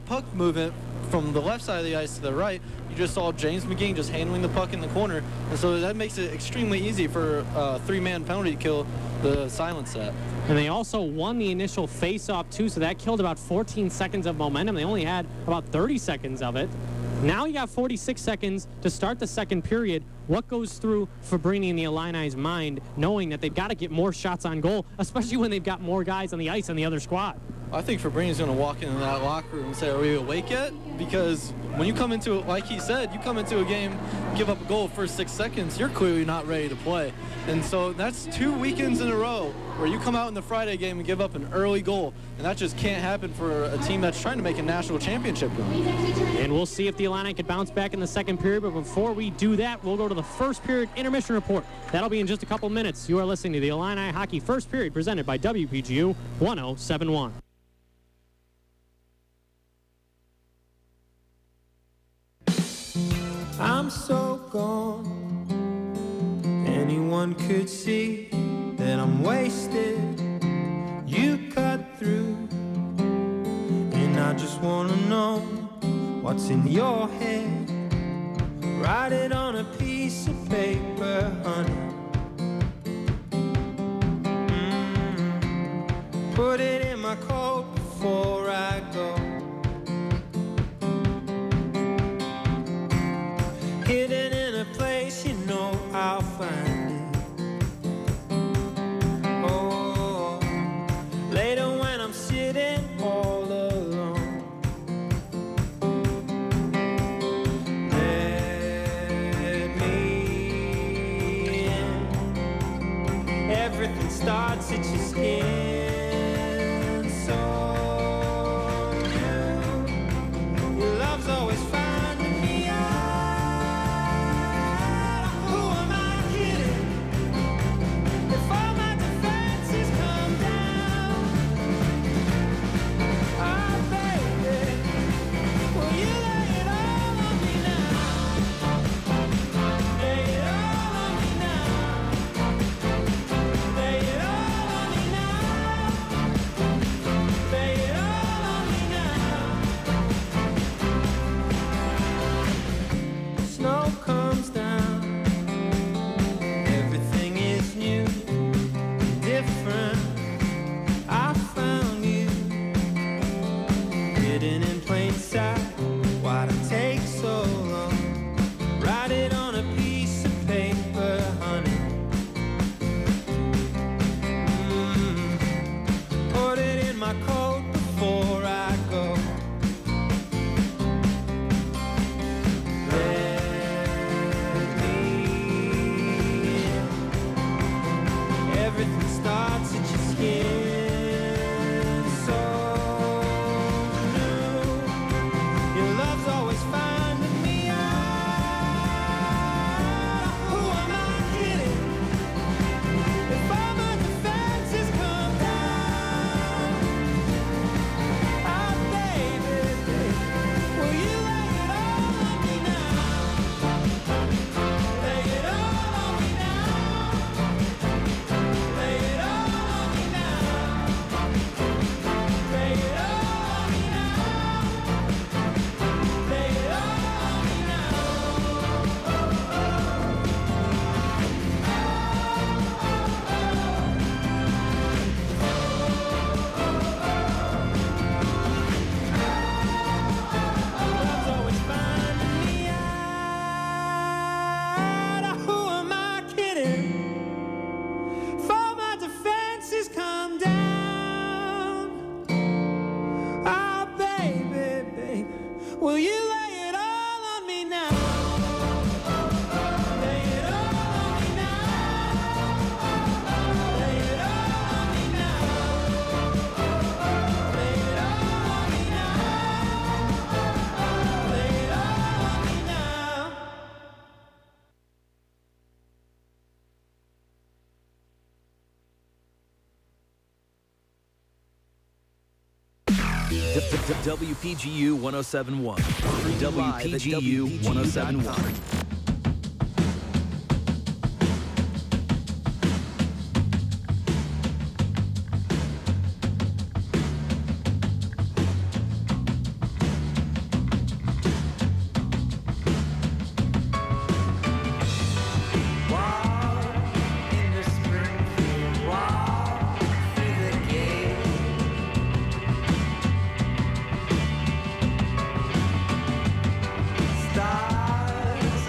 puck movement from the left side of the ice to the right. You just saw James McGinn just handling the puck in the corner, and so that makes it extremely easy for a 3-man penalty kill to silence that. And they also won the initial face-off too, so that killed about 14 seconds of momentum. They only had about 30 seconds of it. Now you got 46 seconds to start the second period. What goes through Fabrini and the Illini's mind, knowing that they've got to get more shots on goal, especially when they've got more guys on the ice on the other squad? I think Fabrini's going to walk into that locker room and say, are we awake yet? Because when you come into it, like he said, you come into a game, give up a goal first 6 seconds, you're clearly not ready to play. And so that's 2 weekends in a row where you come out in the Friday game and give up an early goal. And that just can't happen for a team that's trying to make a national championship run. And we'll see if the Illini can bounce back in the second period. But before we do that, we'll go to the first period intermission report. That'll be in just a couple minutes. You are listening to the Illini Hockey First Period presented by WPGU 1071. I'm so gone. Anyone could see that I'm wasted. You cut through, and I just wanna know what's in your head. Write it on a piece of paper, honey. Put it in my coat before I go. Hidden in a place you know I'll find it. Oh, later when I'm sitting all alone, let me Everything starts at your skin. So your love's always finding me out. Who am I kidding? If all my defenses come down, oh baby, will you lay it all on me now? Lay it all on me now. Lay it all on me now. Lay it all on me now. Snow comes down. Everything is new and different. I found you hidden in plain sight. Why'd it take so long? Write it on a piece of paper, honey. Put it in my coat before I go. Let me in. Everything starts at your skin. So new. Your love's always finding me out. Who am I kidding? If all my defenses come down, oh baby, will you lay it all on me now? Lay it all on me now. Lay it all on me now. Lay it all on me now. Lay it all on me now. Love's always finding me out. Who am I kidding? If all my defenses come down, oh baby, baby, will you lay it all on me now? Lay it all on me now. Lay it all on me now. Lay it all on me now. Lay it all on me now. WPGU 1071. WPGU 1071. In the Springfield walk through the gate. Stars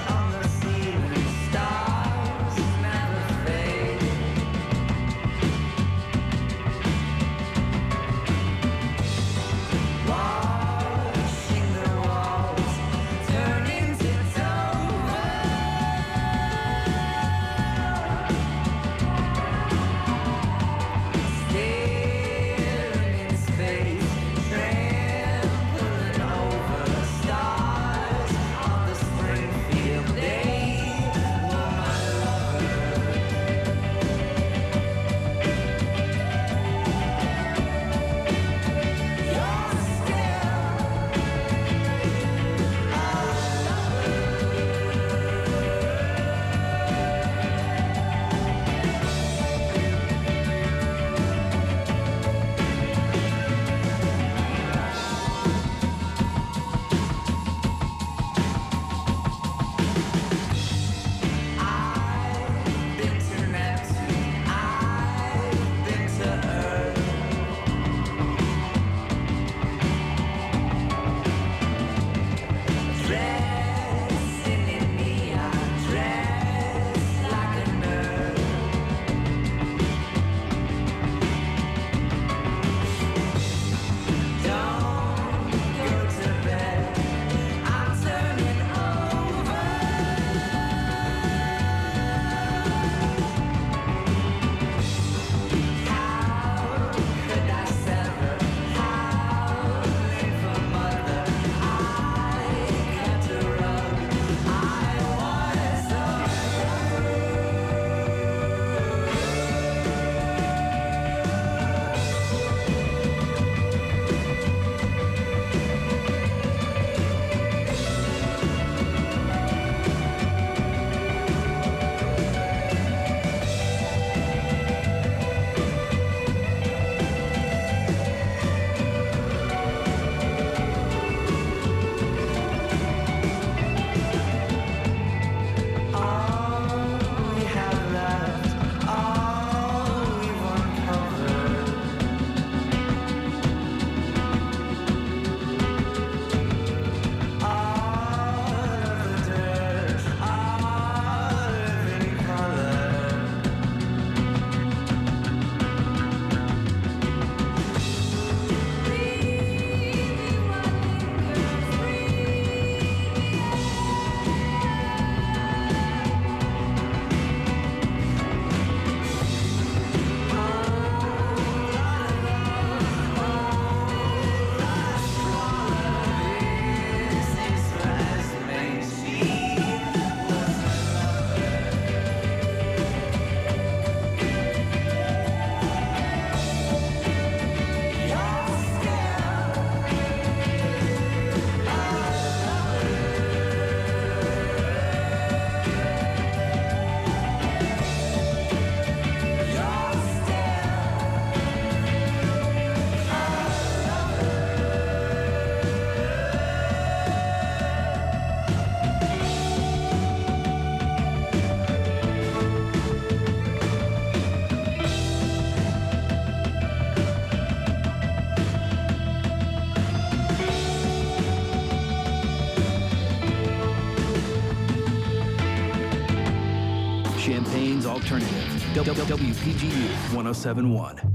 Champaign's alternative. WPGU 107.1.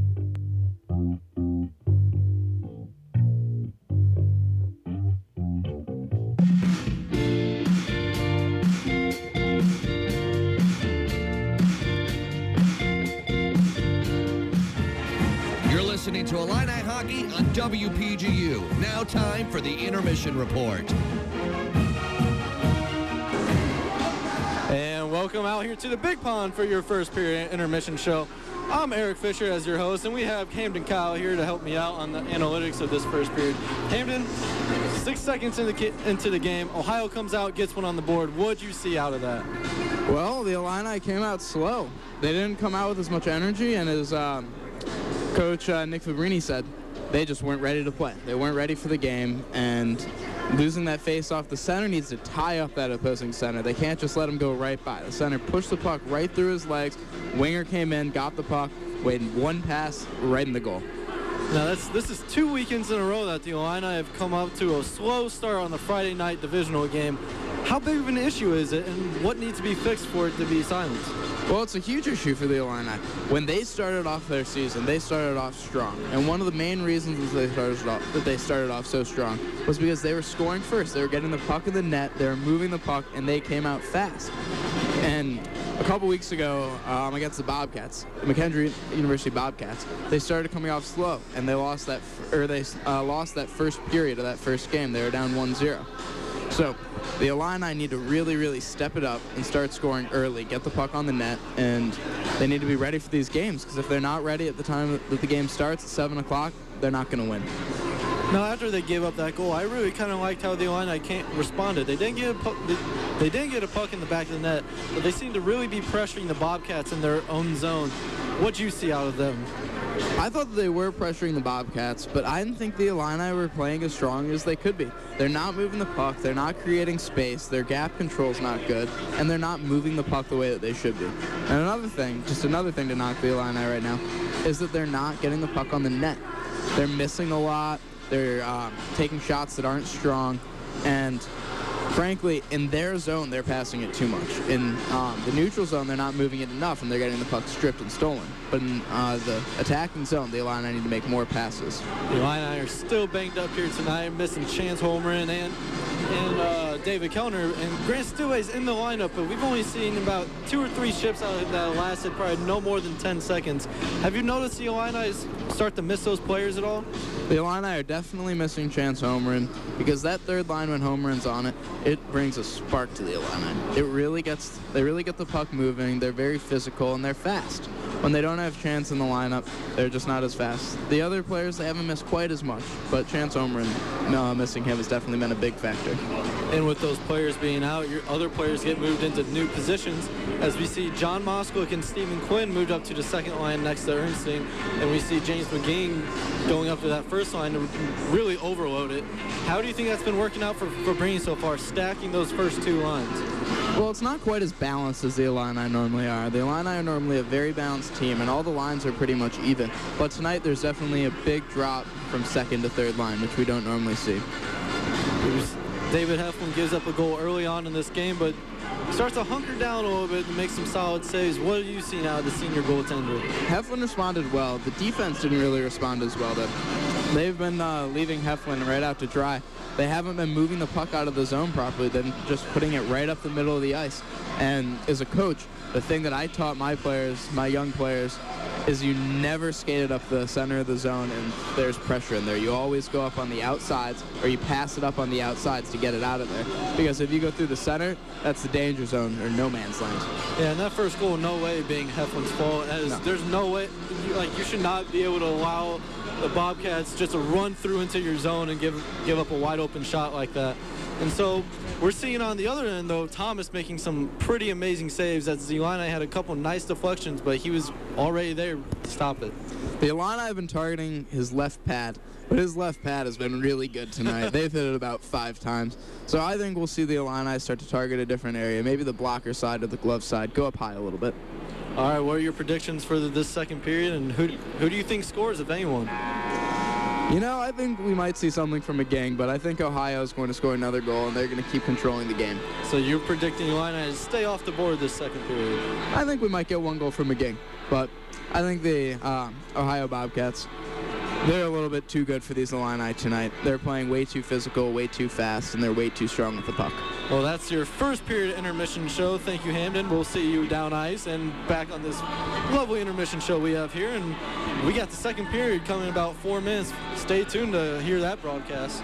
Listening to Illini Hockey on WPGU. Now time for the intermission report. And welcome out here to the Big Pond for your first period intermission show. I'm Eric Fisher as your host, and we have Camden Kyle here to help me out on the analytics of this first period. Camden, 6 seconds into the game, Ohio comes out, gets one on the board. What'd you see out of that? Well, the Illini came out slow. They didn't come out with as much energy, and as Coach Nick Fabrini said, they just weren't ready to play. They weren't ready for the game, and losing that face-off, the center needs to tie up that opposing center. They can't just let him go right by. The center pushed the puck right through his legs. Winger came in, got the puck, waited one pass, right in the goal. Now, this is 2 weekends in a row that the Illini have come up to a slow start on the Friday night divisional game. How big of an issue is it, and what needs to be fixed for it to be silenced? Well, it's a huge issue for the Illini. When they started off their season, they started off strong. And one of the main reasons that they started off so strong was because they were scoring first. They were getting the puck in the net, they were moving the puck, and they came out fast. And a couple weeks ago, against the Bobcats, the McKendree University Bobcats, they started coming off slow, and they lost that first period of that first game. They were down 1-0. So the Illini need to really, really step it up and start scoring early, get the puck on the net, and they need to be ready for these games, because if they're not ready at the time that the game starts at 7 o'clock, they're not going to win. Now, after they gave up that goal, I really kind of liked how the Illini responded. They didn't get a puck in the back of the net, but they seemed to really be pressuring the Bobcats in their own zone. What'd you see out of them? I thought that they were pressuring the Bobcats, but I didn't think the Illini were playing as strong as they could be. They're not moving the puck, they're not creating space, their gap control's not good, and they're not moving the puck the way that they should be. And another thing to knock the Illini right now, is that they're not getting the puck on the net. They're missing a lot, they're taking shots that aren't strong, and frankly, in their zone, they're passing it too much. In the neutral zone, they're not moving it enough, and they're getting the puck stripped and stolen. But in the attacking zone, the Illini need to make more passes. The Illini are still banged up here tonight, missing Chance Holmgren and David Kellner. And Grant Stillway's in the lineup, but we've only seen about 2 or 3 shifts out of that lasted probably no more than 10 seconds. Have you noticed the Illini start to miss those players at all? The Illini are definitely missing Chance Holmgren, because that third line, when Holmgren's on it, it brings a spark to the Illini. They really get the puck moving, they're very physical, and they're fast. When they don't have Chance in the lineup, they're just not as fast. The other players, they haven't missed quite as much, but Chance Holmgren, missing him has definitely been a big factor. And with those players being out, your other players get moved into new positions, as we see John Moskowitz and Stephen Quinn moved up to the second line next to Ernstine, and we see James McGee going up to that first line to really overload it. How do you think that's been working out for Breen so far, stacking those first 2 lines? Well, it's not quite as balanced as the Illini normally are. The Illini are normally a very balanced team, and all the lines are pretty much even. But tonight, there's definitely a big drop from second to third line, which we don't normally see. David Heflin gives up a goal early on in this game, but starts to hunker down a little bit and make some solid saves. What have you seen out of the senior goaltender? Heflin responded well. The defense didn't really respond as well, though. They've been leaving Heflin right out to dry. They haven't been moving the puck out of the zone properly, then just putting it right up the middle of the ice. And as a coach, the thing that I taught my players, my young players, is you never skate it up the center of the zone and there's pressure in there. You always go up on the outsides, or you pass it up on the outsides to get it out of there. Because if you go through the center, that's the danger zone, or no man's land. Yeah, and that first goal, no way being Heflin's fault. There's no way, you should not be able to allow the Bobcats just to run through into your zone and give up a wide open shot like that. And so we're seeing on the other end, though, Thomas making some pretty amazing saves, as the Illini had a couple nice deflections, but he was already there to stop it. The Illini have been targeting his left pad, but his left pad has been really good tonight. They've hit it about 5 times. So I think we'll see the Illini start to target a different area, maybe the blocker side or the glove side, go up high a little bit. All right, what are your predictions for this second period, and who do you think scores, if anyone? You know, I think we might see something from McGing, but I think Ohio is going to score another goal, and they're going to keep controlling the game. So you're predicting Illini to stay off the board this second period? I think we might get one goal from McGing, but I think the Ohio Bobcats, they're a little bit too good for these Illini tonight. They're playing way too physical, way too fast, and they're way too strong with the puck. Well, that's your first period intermission show. Thank you, Hamden. We'll see you down ice and back on this lovely intermission show we have here. And we got the second period coming in about 4 minutes. Stay tuned to hear that broadcast.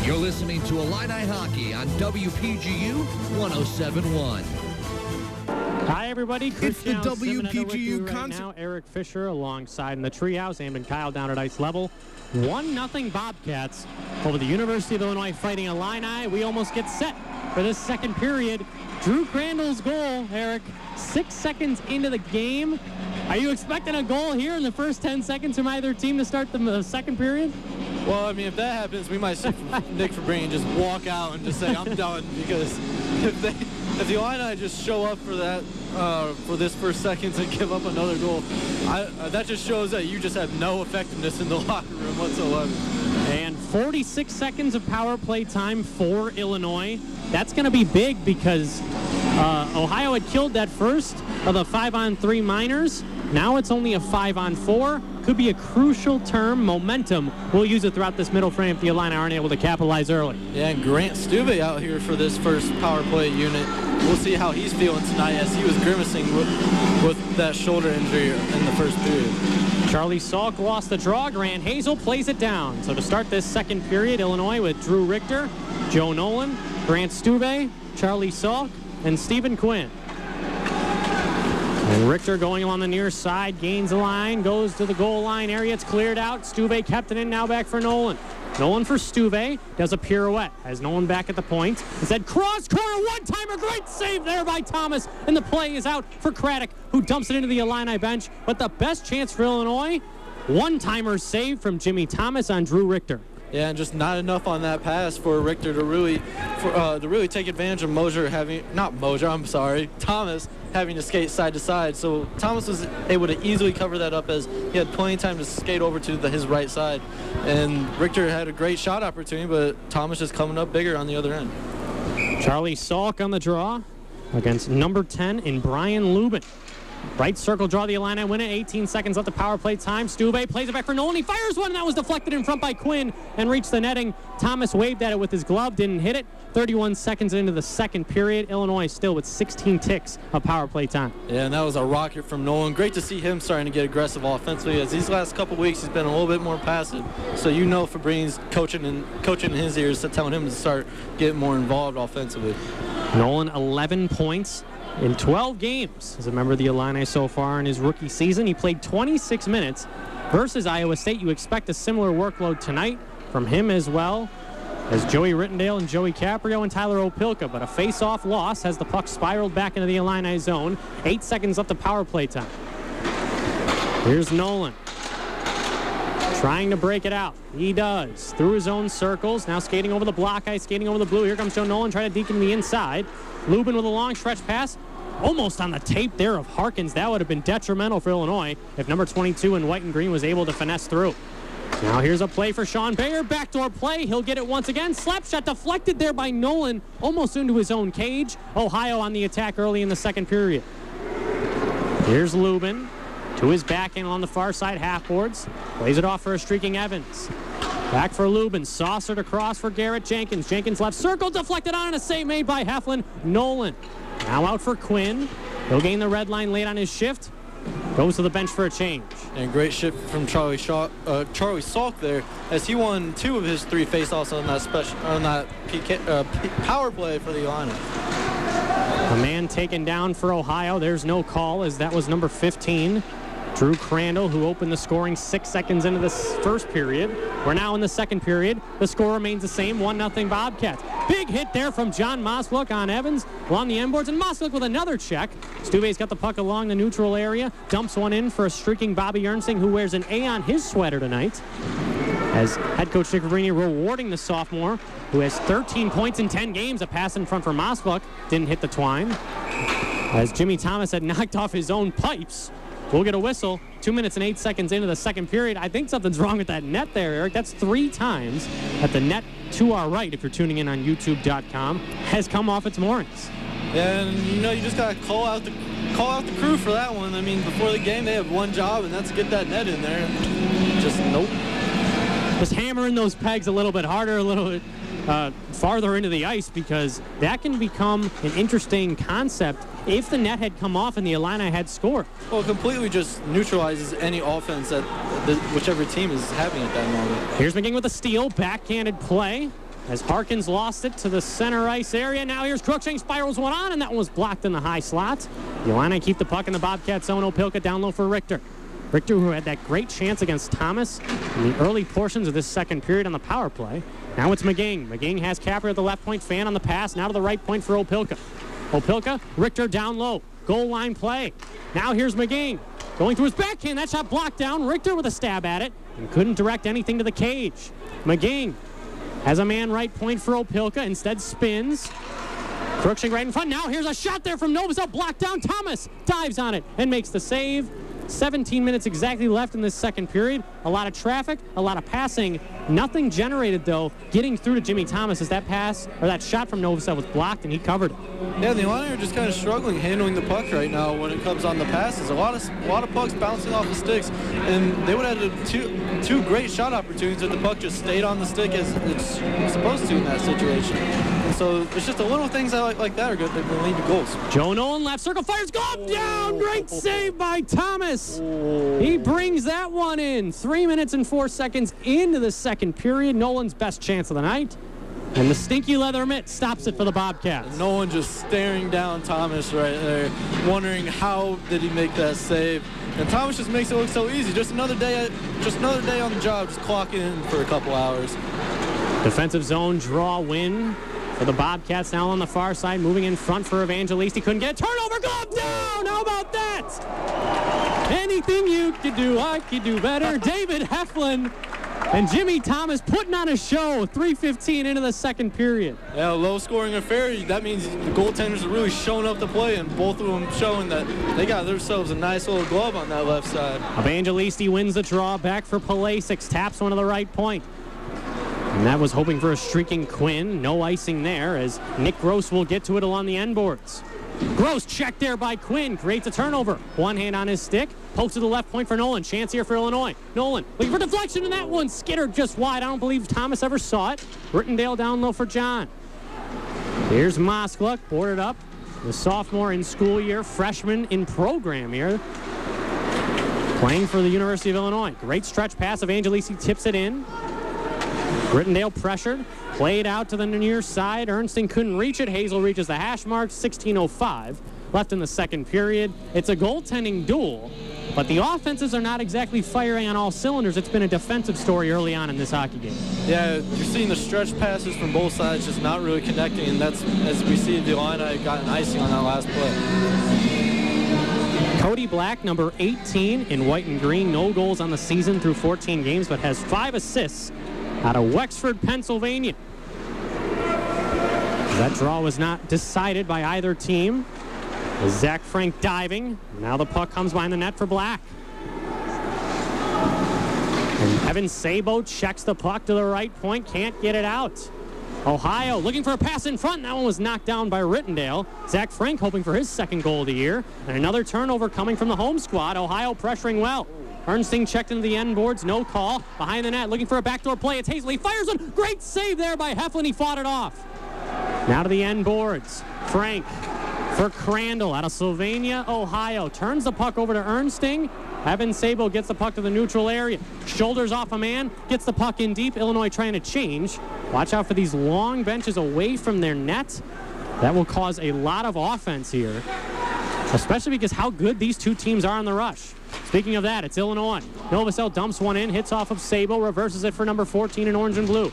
You're listening to Illini Hockey on WPGU 107.1. Hi, everybody. It's the WPGU WPGU right now. Eric Fisher alongside in the treehouse. Am and Kyle down at ice level. 1-0 Bobcats over the University of Illinois Fighting Illini. We almost get set for this second period. Drew Crandall's goal, Eric, 6 seconds into the game. Are you expecting a goal here in the first 10 seconds from either team to start the second period? Well, I mean, if that happens, we might see Nick Fabrini just walk out and just say, I'm done, because if the Illini just show up for that, for this first seconds and give up another goal, that just shows that you just have no effectiveness in the locker room whatsoever. And 46 seconds of power play time for Illinois. That's going to be big because Ohio had killed that first of the 5-on-3 minors. Now it's only a 5-on-4. Could be a crucial term, momentum. We'll use it throughout this middle frame if the Illini aren't able to capitalize early. Yeah, and Grant Stuve out here for this first power play unit. We'll see how he's feeling tonight as he was grimacing with that shoulder injury in the first period. Charlie Salk lost the draw. Grant Hazel plays it down. So to start this second period, Illinois with Drew Richter, Joe Nolan, Grant Stuve, Charlie Salk, and Stephen Quinn. And Richter going along the near side, gains the line, goes to the goal line area. It's cleared out. Stuve kept it in, now back for Nolan. Nolan for Stuve, does a pirouette. Has Nolan back at the point. Instead, cross corner, one-timer, great save there by Thomas. And the play is out for Craddock, who dumps it into the Illini bench. But the best chance for Illinois, one-timer save from Jimmy Thomas on Drew Richter. Yeah, and just not enough on that pass for Richter to really take advantage of Thomas having to skate side to side. So Thomas was able to easily cover that up as he had plenty of time to skate over to his right side. And Richter had a great shot opportunity, but Thomas just coming up bigger on the other end. Charlie Salk on the draw against number 10 in Brian Lubin. Right circle draw, the Illini win it. 18 seconds left of power play time. Stuve plays it back for Nolan. He fires one, and that was deflected in front by Quinn and reached the netting. Thomas waved at it with his glove, didn't hit it. 31 seconds into the second period. Illinois still with 16 ticks of power play time. Yeah, and that was a rocket from Nolan. Great to see him starting to get aggressive offensively, as these last couple weeks he's been a little bit more passive. So you know Fabrini's coaching in his ears, telling him to start getting more involved offensively. Nolan 11 points in 12 games as a member of the Illini so far in his rookie season. He played 26 minutes versus Iowa State. You expect a similar workload tonight from him as well as Joey Rittendale and Joey Caprio and Tyler Opilka. But a face-off loss has the puck spiraled back into the Illini zone. 8 seconds left of power play time. Here's Nolan trying to break it out. He does. Through his own circles. Now skating over the block ice, skating over the blue. Here comes Joe Nolan trying to deke in the inside. Lubin with a long stretch pass. Almost on the tape there of Harkins. That would have been detrimental for Illinois if number 22 in white and green was able to finesse through. Now here's a play for Sean Bayer. Backdoor play. He'll get it once again. Slap shot deflected there by Nolan. Almost into his own cage. Ohio on the attack early in the second period. Here's Lubin to his backhand on the far side half boards. Plays it off for a streaking Evans. Back for Lubin. Saucered across for Garrett Jenkins. Jenkins left circle. Deflected on and a save made by Heflin. Nolan now out for Quinn. He'll gain the red line late on his shift. Goes to the bench for a change. And great shift from Charlie Salk there, as he won 2 of his 3 faceoffs on that power play for the Illini. A man taken down for Ohio. There's no call, as that was number 15, Drew Crandall, who opened the scoring 6 seconds into this first period. We're now in the second period. The score remains the same, 1-0 Bobcats. Big hit there from John Mosluk on Evans along the end boards, and Mosluk with another check. Stuve's got the puck along the neutral area, dumps one in for a streaking Bobby Ernsting, who wears an A on his sweater tonight, as head coach Dick Fabrini rewarding the sophomore, who has 13 points in 10 games. A pass in front for Mosluk didn't hit the twine, as Jimmy Thomas had knocked off his own pipes. We'll get a whistle 2 minutes and 8 seconds into the second period. I think something's wrong with that net there, Eric. That's 3 times that the net to our right, if you're tuning in on YouTube.com, has come off its moorings. And you just got to call out the crew for that one. I mean, before the game, they have one job, and that's to get that net in there. Just nope. Just hammering those pegs a little bit harder, a little bit farther into the ice, because that can become an interesting concept if the net had come off and the Illini had scored. Well, it completely just neutralizes any offense that whichever team is having at that moment. Here's McGing with a steal, backhanded play, as Harkins lost it to the center ice area. Now here's Cruikshank, spirals one on, and that one was blocked in the high slot. The Illini keep the puck in the Bobcat zone. Opilka down low for Richter. Richter, who had that great chance against Thomas in the early portions of this second period on the power play. Now it's McGing. McGing has Capper at the left point, Fan on the pass, now to the right point for Opilka. Opilka, Richter down low, goal line play. Now here's McGing, going through his backhand, that shot blocked down. Richter with a stab at it, and couldn't direct anything to the cage. McGing has a man right point for Opilka, instead spins. Cruikshank right in front. Now here's a shot there from Novosel, blocked down. Thomas dives on it and makes the save. 17 minutes exactly left in this second period. A lot of traffic, a lot of passing. Nothing generated, though, getting through to Jimmy Thomas as that pass, or that shot from Novosel was blocked, and he covered it. Yeah, the Illini are just kind of struggling handling the puck right now when it comes on the passes. A lot of pucks bouncing off the sticks, and they would have had two great shot opportunities if the puck just stayed on the stick as it's supposed to in that situation. And so it's just the little things like that are good that can lead to goals. Joe Nolan, left circle, fires, glove down! Great save by Thomas. He brings that one in. 3 minutes and 4 seconds into the second period. Nolan's best chance of the night. And the stinky leather mitt stops it for the Bobcats. And Nolan just staring down Thomas right there, wondering how did he make that save. And Thomas just makes it look so easy. Just another day on the job, just clocking in for a couple hours. Defensive zone draw win for the Bobcats now on the far side, moving in front for Evangelisti. Couldn't get it. Turnover, glove down! How about that? Anything you could do, I could do better. David Heflin and Jimmy Thomas putting on a show. 3:15 into the second period. Yeah, low-scoring affair. That means the goaltenders are really showing up to play, and both of them showing that they got themselves a nice little glove on that left side. Evangelisti wins the draw back for Palasic. Taps one to the right point. And that was hoping for a streaking Quinn. No icing there as Nick Gross will get to it along the end boards. Gross checked there by Quinn. Creates a turnover. One hand on his stick. Pokes to the left point for Nolan. Chance here for Illinois. Nolan looking for deflection in that one. Skittered just wide. I don't believe Thomas ever saw it. Rittendale down low for John. Here's Moskluk. Boarded up. The sophomore in school year. Freshman in program here. Playing for the University of Illinois. Great stretch pass. Evangelisti tips it in. Rittendale pressured, played out to the near side. Ernsting couldn't reach it. Hazel reaches the hash mark. 16:05 left in the second period. It's a goaltending duel, but the offenses are not exactly firing on all cylinders. It's been a defensive story early on in this hockey game. Yeah, you're seeing the stretch passes from both sides just not really connecting, and that's, as we see, the Illini got an icing on that last play. Cody Black, number 18 in white and green. No goals on the season through 14 games, but has 5 assists out of Wexford, Pennsylvania. That draw was not decided by either team. Zach Frank diving. Now the puck comes behind the net for Black. And Evan Sabo checks the puck to the right point. Can't get it out. Ohio looking for a pass in front. That one was knocked down by Rittendale. Zach Frank hoping for his second goal of the year. And another turnover coming from the home squad. Ohio pressuring well. Ernsting checked into the end boards, no call. Behind the net, looking for a backdoor play. It's Hazley, fires one. Great save there by Heflin. He fought it off. Now to the end boards. Frank for Crandall out of Sylvania, Ohio. Turns the puck over to Ernsting. Evan Sabo gets the puck to the neutral area. Shoulders off a man, gets the puck in deep. Illinois trying to change. Watch out for these long benches away from their net. That will cause a lot of offense here, especially because how good these two teams are on the rush. Speaking of that, it's Illinois. Novosel dumps one in, hits off of Sabo, reverses it for number 14 in orange and blue.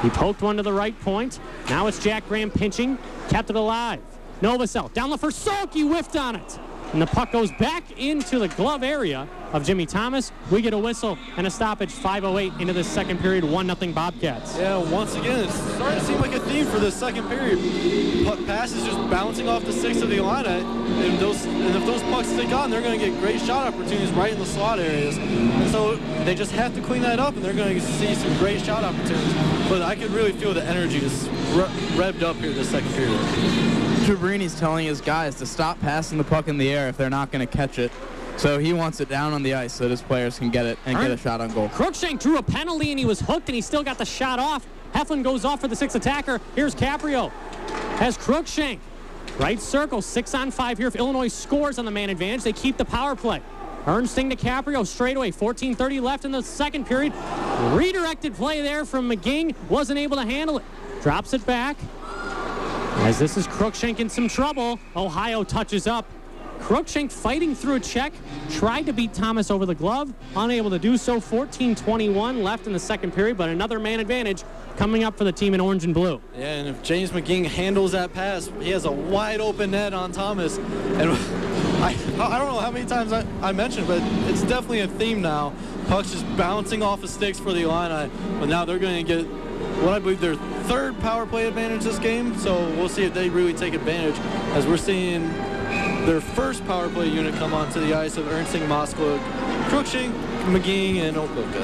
He poked one to the right point. Now it's Jack Graham pinching, kept it alive. Novosel down the first, Salk, he whiffed on it. And the puck goes back into the glove area of Jimmy Thomas. We get a whistle and a stoppage. 5:08 into the second period. 1-0 Bobcats. Yeah, once again, it's starting to seem like a theme for this second period. Puck passes just bouncing off the sticks of the Illini, and if those pucks stick on, they're going to get great shot opportunities right in the slot areas. And so they just have to clean that up, and they're going to see some great shot opportunities. But I could really feel the energy just revved up here this second period. Cabrini telling his guys to stop passing the puck in the air if they're not going to catch it. So he wants it down on the ice so that his players can get it and get a shot on goal. Cruikshank drew a penalty and he was hooked and he still got the shot off. Heflin goes off for the 6th attacker. Here's Caprio. Has Cruikshank. Right circle, 6-on-5 here. If Illinois scores on the man advantage, they keep the power play. Ernsting to Caprio straight away. 14:30 left in the second period. Redirected play there from McGing. Wasn't able to handle it. Drops it back. As this is Cruikshank in some trouble. Ohio touches up. Cruikshank fighting through a check. Tried to beat Thomas over the glove. Unable to do so. 14:21 left in the second period, but another man advantage coming up for the team in orange and blue. Yeah, and if James McGing handles that pass, he has a wide open net on Thomas. And I don't know how many times I mentioned, but it's definitely a theme now. Pucks just bouncing off the sticks for the Illini, but now they're going to get what I believe their 3rd power play advantage this game. So we'll see if they really take advantage, as we're seeing their first power play unit come onto the ice of Ernstine, Moskowitz, Cruikshank, McGee, and Opelka.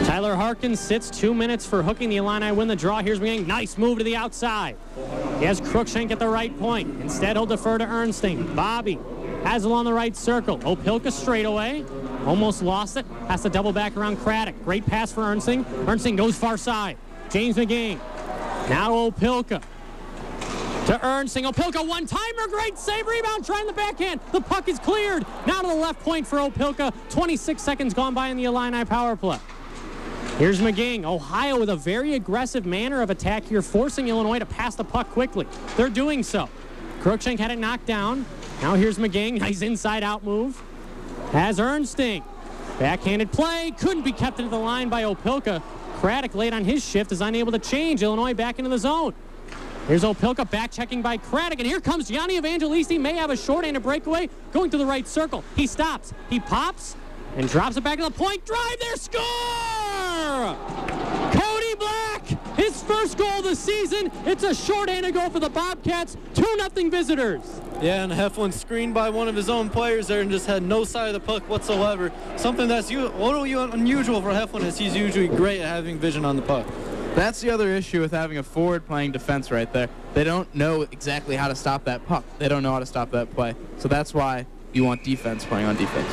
Tyler Harkins sits 2 minutes for hooking the Illini win the draw. Here's McGee. Nice move to the outside. He has Cruikshank at the right point. Instead, he'll defer to Ernstine. Bobby has along the right circle. Opelka straightaway. Almost lost it. Has to double back around Craddock. Great pass for Ernstine. Ernstine goes far side. James McGee. Now Opelka. To Ernstine. Opelka one-timer. Great save. Rebound. Trying the backhand. The puck is cleared. Now to the left point for Opelka. 26 seconds gone by in the Illini power play. Here's McGee. Ohio with a very aggressive manner of attack here, forcing Illinois to pass the puck quickly. They're doing so. Cruikshank had it knocked down. Now here's McGee. Nice inside-out move. Has Ernstine. Backhanded play. Couldn't be kept into the line by Opelka. Craddock late on his shift is unable to change. Illinois back into the zone. Here's Opelka back-checking by Craddock, and here comes Gianni Evangelisti. May have a short-handed breakaway. Going to the right circle. He stops. He pops. And drops it back to the point. Drive there. Score! Cody Black, his first goal of the season. It's a shorthanded goal for the Bobcats. 2-0 visitors. Yeah, and Heflin screened by one of his own players there and just had no side of the puck whatsoever. Something that's a little unusual for Heflin, as he's usually great at having vision on the puck. That's the other issue with having a forward playing defense right there. They don't know exactly how to stop that puck. They don't know how to stop that play. So that's why you want defense playing on defense.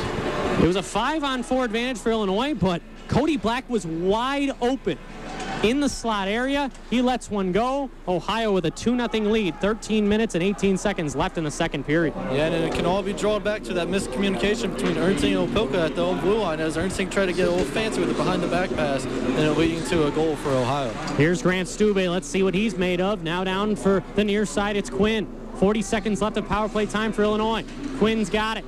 It was a 5-on-4 advantage for Illinois, but Cody Black was wide open in the slot area. He lets one go. Ohio with a 2-0 lead. 13 minutes and 18 seconds left in the second period. Yeah, and it can all be drawn back to that miscommunication between Ernstine and Opelka at the own blue line, as Ernstine tried to get a little fancy with it behind the back pass, and it leading to a goal for Ohio. Here's Grant Stube. Let's see what he's made of. Now down for the near side, it's Quinn. 40 seconds left of power play time for Illinois. Quinn's got it.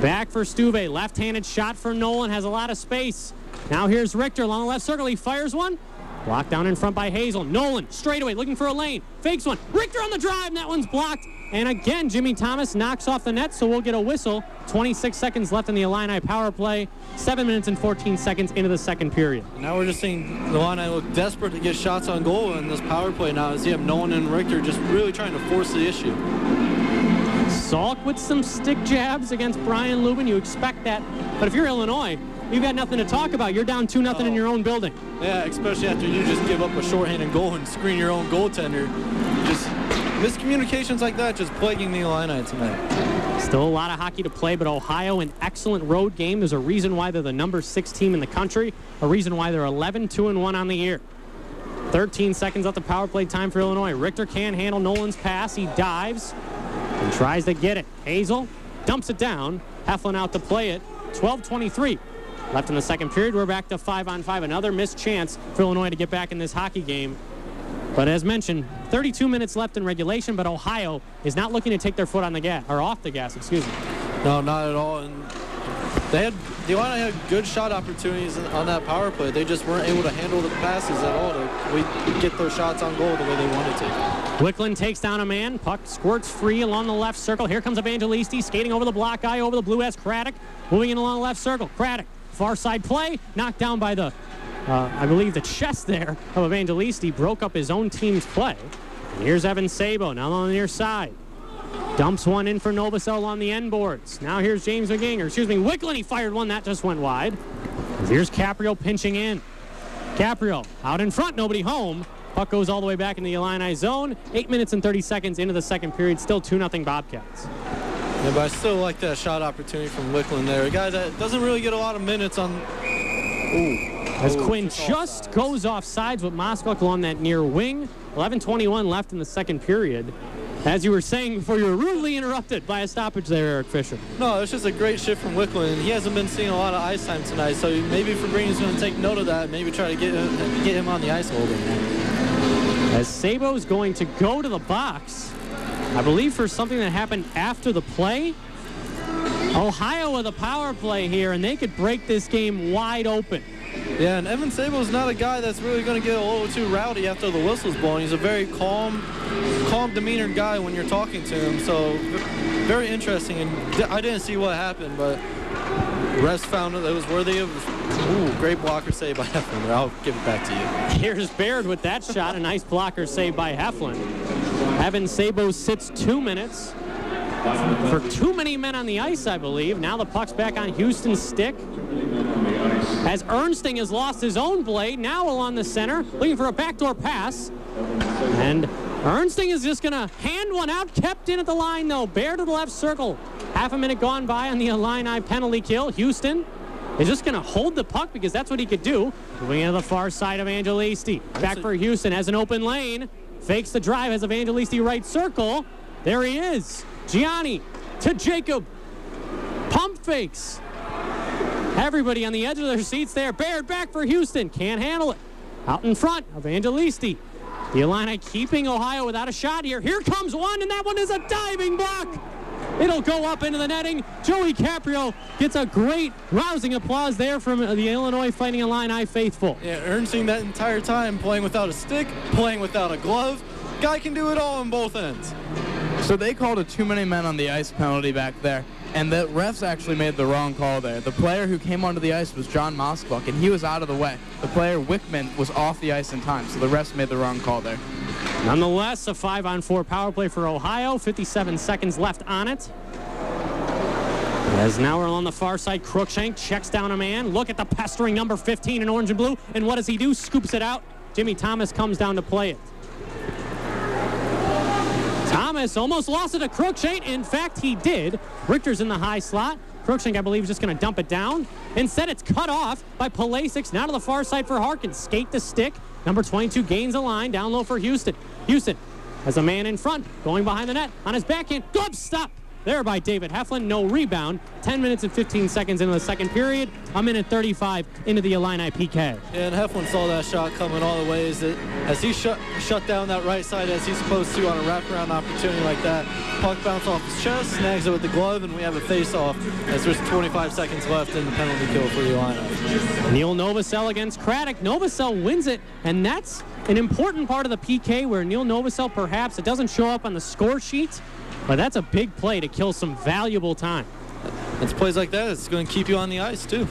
Back for Stube. Left-handed shot for Nolan. Has a lot of space. Now here's Richter along the left circle. He fires one. Blocked down in front by Hazel. Nolan straightaway looking for a lane. Fakes one. Richter on the drive, and that one's blocked. And again, Jimmy Thomas knocks off the net, so we'll get a whistle. 26 seconds left in the Illini power play. 7 minutes and 14 seconds into the second period. Now we're just seeing the Illini look desperate to get shots on goal in this power play now, as you have Nolan and Richter just really trying to force the issue. Salk with some stick jabs against Brian Lubin. You expect that. But if you're Illinois, you've got nothing to talk about. You're down 2-0 in your own building. Yeah, especially after you just give up a shorthanded goal and screen your own goaltender. Just miscommunications like that just plaguing the Illini tonight. Still a lot of hockey to play, but Ohio, an excellent road game. There's a reason why they're the number 6 team in the country, a reason why they're 11-2-1 on the year. 13 seconds left of power play time for Illinois. Richter can't handle Nolan's pass. He dives and tries to get it. Hazel dumps it down. Heflin out to play it. 12:23 left in the second period. We're back to 5-on-5. Another missed chance for Illinois to get back in this hockey game. But as mentioned, 32 minutes left in regulation, but Ohio is not looking to take their foot on the gas, or off the gas, excuse me. No, not at all. And the Illini had good shot opportunities on that power play. They just weren't able to handle the passes at all to get those shots on goal the way they wanted to. Wickland takes down a man. Puck squirts free along the left circle. Here comes Evangelisti skating over the block guy, over the blue S. Craddock, moving in along the left circle. Craddock, far side play, knocked down by the, I believe, the chest there of Evangelisti. Broke up his own team's play. And here's Evan Sabo, now on the near side. Dumps one in for Novosel on the end boards. Now here's James McGee, Wickland, he fired one, that just went wide. Here's Caprio pinching in. Caprio out in front, nobody home. Puck goes all the way back in the Illini zone. 8 minutes and 30 seconds into the second period, still 2-0 Bobcats. Yeah, but I still like that shot opportunity from Wickland there. A guy that doesn't really get a lot of minutes on. As Quinn just goes off sides with Moskowitz along that near wing. 11:21 left in the second period. As you were saying before, you were rudely interrupted by a stoppage there, Eric Fisher. No, it's just a great shift from Wickland. He hasn't been seeing a lot of ice time tonight, so maybe Fabrini's going to take note of that and maybe try to get him on the ice a little bit more. As Sabo's going to go to the box, I believe for something that happened after the play. Ohio with a power play here, and they could break this game wide open. Yeah, and Evan Sabo's not a guy that's really going to get a little too rowdy after the whistle's blowing. He's a very calm demeanor guy when you're talking to him, so very interesting. And I didn't see what happened, but the refs found that it was worthy of. Great blocker save by Heflin. I'll give it back to you. Here's Baird with that shot. A nice blocker save by Heflin. Evan Sabo sits 2 minutes. for too many men on the ice, I believe. Now the puck's back on Houston's stick. As Ernsting has lost his own blade, now along the center, looking for a backdoor pass. And Ernsting is just going to hand one out, kept in at the line, though. Bear to the left circle. Half a minute gone by on the Illini penalty kill. Houston is just going to hold the puck because that's what he could do. Moving into the far side of Evangelisti. Back for Houston, has an open lane. Fakes the drive, has Evangelisti right circle. There he is. Gianni to Jacob. Pump fakes. Everybody on the edge of their seats there. Baird back for Houston. Can't handle it. Out in front, Evangelisti. The Illini keeping Ohio without a shot here. Here comes one, and that one is a diving block. It'll go up into the netting. Joey Caprio gets a great rousing applause there from the Illinois Fighting Illini faithful. Yeah, Ernsting that entire time playing without a stick, playing without a glove. Guy can do it all on both ends. So they called a too many men on the ice penalty back there, and the refs actually made the wrong call there. The player who came onto the ice was John Moskvuk, and he was out of the way. The player, Wickman, was off the ice in time, so the refs made the wrong call there. Nonetheless, a 5-on-4 power play for Ohio. 57 seconds left on it. As now we're on the far side, Crookshank checks down a man. Look at the pestering number 15 in orange and blue, and what does he do? Scoops it out. Jimmy Thomas comes down to play it. Thomas almost lost it to Crookshank. In fact, he did. Richter's in the high slot. Crookshank, I believe, is just going to dump it down. Instead, it's cut off by Palasic. Now to the far side for Harkins. Skate the stick. Number 22 gains a line. Down low for Houston. Houston has a man in front. Going behind the net. On his backhand. Glove stop. There by David Heflin. No rebound. 10 minutes and 15 seconds into the second period. A minute 35 into the Illini PK. Yeah, and Heflin saw that shot coming all the way as he shut down that right side as he's supposed to on a wraparound opportunity like that. Puck bounced off his chest, snags it with the glove, and we have a face-off as there's 25 seconds left in the penalty kill for the Illini. Neil Novosel against Craddock. Novosel wins it, and that's an important part of the PK where Neil Novosel, perhaps, it doesn't show up on the score sheet, but that's a big play to kill some valuable time. It's plays like that. It's going to keep you on the ice, too.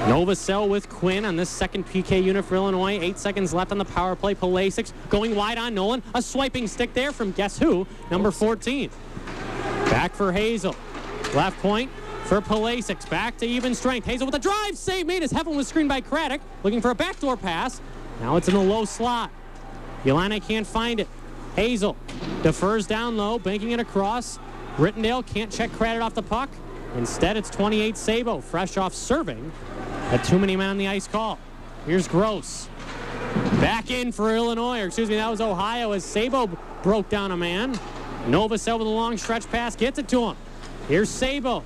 Novosel with Quinn on this second PK unit for Illinois. 8 seconds left on the power play. Palasic going wide on Nolan. A swiping stick there from guess who? Number 14. Back for Hazel. Left point for Palasic. Back to even strength. Hazel with a drive save made as Heflin was screened by Craddock. Looking for a backdoor pass. Now it's in the low slot. Illini can't find it. Hazel defers down low, banking it across. Rittendale can't check Craddock off the puck. Instead, it's 28 Sabo, fresh off serving. A too many men on the ice call. Here's Gross. Back in for Illinois, or excuse me, that was Ohio as Sabo broke down a man. Novosel with a long stretch pass, gets it to him. Here's Sabo.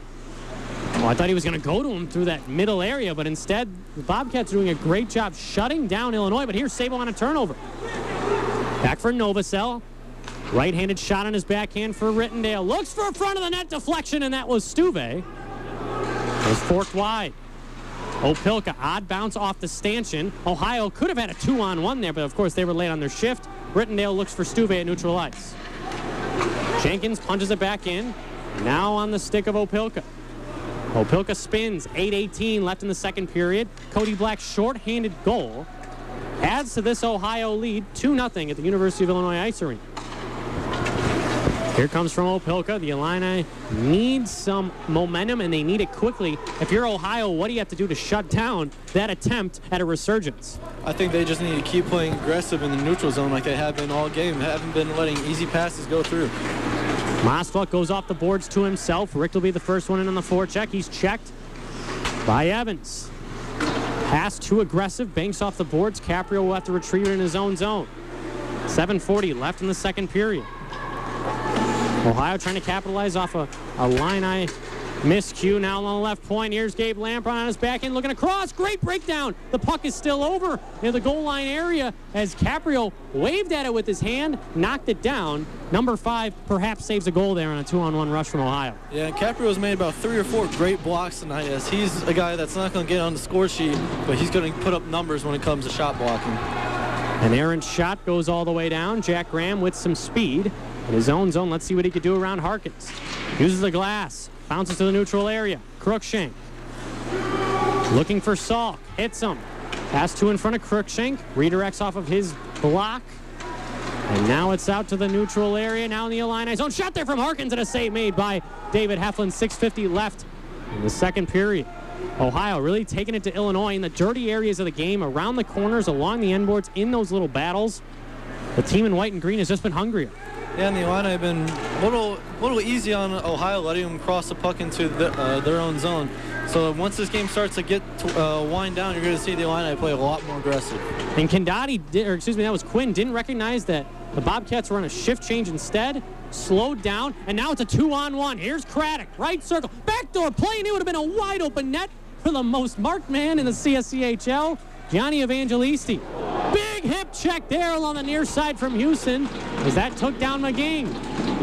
Oh, I thought he was going to go to him through that middle area, but instead, the Bobcats are doing a great job shutting down Illinois, but here's Sabo on a turnover. Back for Novosel. Right-handed shot on his backhand for Rittendale. Looks for a front of the net deflection, and that was Stuve. It was forked wide. Opilka, odd bounce off the stanchion. Ohio could have had a 2-on-1 there, but of course they were late on their shift. Rittendale looks for Stuve at neutral ice. Jenkins punches it back in. Now on the stick of Opilka. Opilka spins. 8:18 left in the second period. Cody Black's short-handed goal adds to this Ohio lead 2-0 at the University of Illinois Ice Arena. Here comes from Opilka. The Illini need some momentum, and they need it quickly. If you're Ohio, what do you have to do to shut down that attempt at a resurgence? I think they just need to keep playing aggressive in the neutral zone like they have been all game. Haven't been letting easy passes go through. Moskvuk goes off the boards to himself. Rick will be the first one in on the forecheck. He's checked by Evans. Pass too aggressive. Banks off the boards. Caprio will have to retrieve it in his own zone. 7:40 left in the second period. Ohio trying to capitalize off a Illini miscue. Now on the left point. Here's Gabe Lampron on his back end looking across. Great breakdown. The puck is still over near the goal line area as Caprio waved at it with his hand, knocked it down. Number 5 perhaps saves a goal there on a 2-on-1 rush from Ohio. Yeah, Caprio's made about 3 or 4 great blocks tonight as he's a guy that's not going to get on the score sheet, but he's going to put up numbers when it comes to shot blocking. An errant shot goes all the way down. Jack Graham with some speed in his own zone. Let's see what he could do around Harkins. Uses the glass. Bounces to the neutral area. Crookshank. Looking for Salk. Hits him. Pass 2 in front of Crookshank. Redirects off of his block. And now it's out to the neutral area, now in the Illini zone. Shot there from Harkins, and a save made by David Heflin. 6:50 left in the second period. Ohio really taking it to Illinois in the dirty areas of the game, around the corners, along the end boards, in those little battles. The team in white and green has just been hungrier. Yeah, and the Illini have been a little easy on Ohio, letting them cross the puck into their own zone. So once this game starts to get wind down, you're going to see the Illini play a lot more aggressive. And that was Quinn, didn't recognize that the Bobcats were on a shift change instead, slowed down, and now it's a 2-on-1. Here's Craddock, right circle, backdoor play, and it would have been a wide open net for the most marked man in the CSCHL, Gianni Evangelisti. Big hip check there along the near side from Houston, as that took down McGing.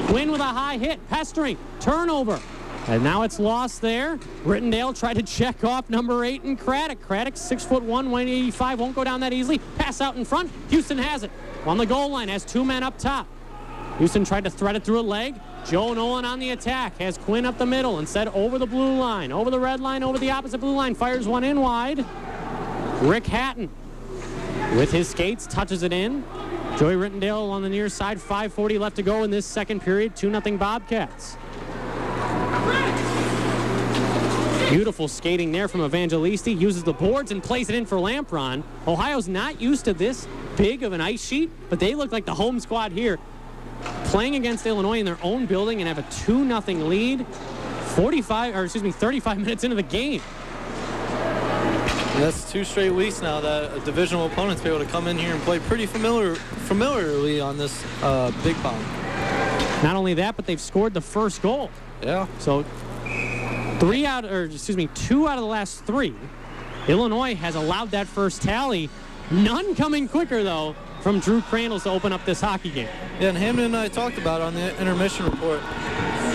Quinn with a high hit, pestering, turnover. And now it's lost there. Rittendale tried to check off number 8 in Craddock. Craddock, 6'1", 185, won't go down that easily. Pass out in front. Houston has it. On the goal line, has 2 men up top. Houston tried to thread it through a leg. Joe Nolan on the attack. Has Quinn up the middle. Instead, over the blue line, over the red line, over the opposite blue line. Fires one in wide. Rick Hatton with his skates, touches it in. Joey Rittendale on the near side. 5:40 left to go in this second period. 2-0 Bobcats. Beautiful skating there from Evangelisti. Uses the boards and plays it in for Lampron. Ohio's not used to this big of an ice sheet, but they look like the home squad here, playing against Illinois in their own building and have a 2-0 lead. 35 minutes into the game. And that's 2 straight weeks now that a divisional opponent's be able to come in here and play pretty familiarly on this big pond. Not only that, but they've scored the first goal. Yeah. So 2 out of the last 3, Illinois has allowed that first tally. None coming quicker, though, from Drew Crandall to open up this hockey game. Yeah, and Hamden and I talked about on the intermission report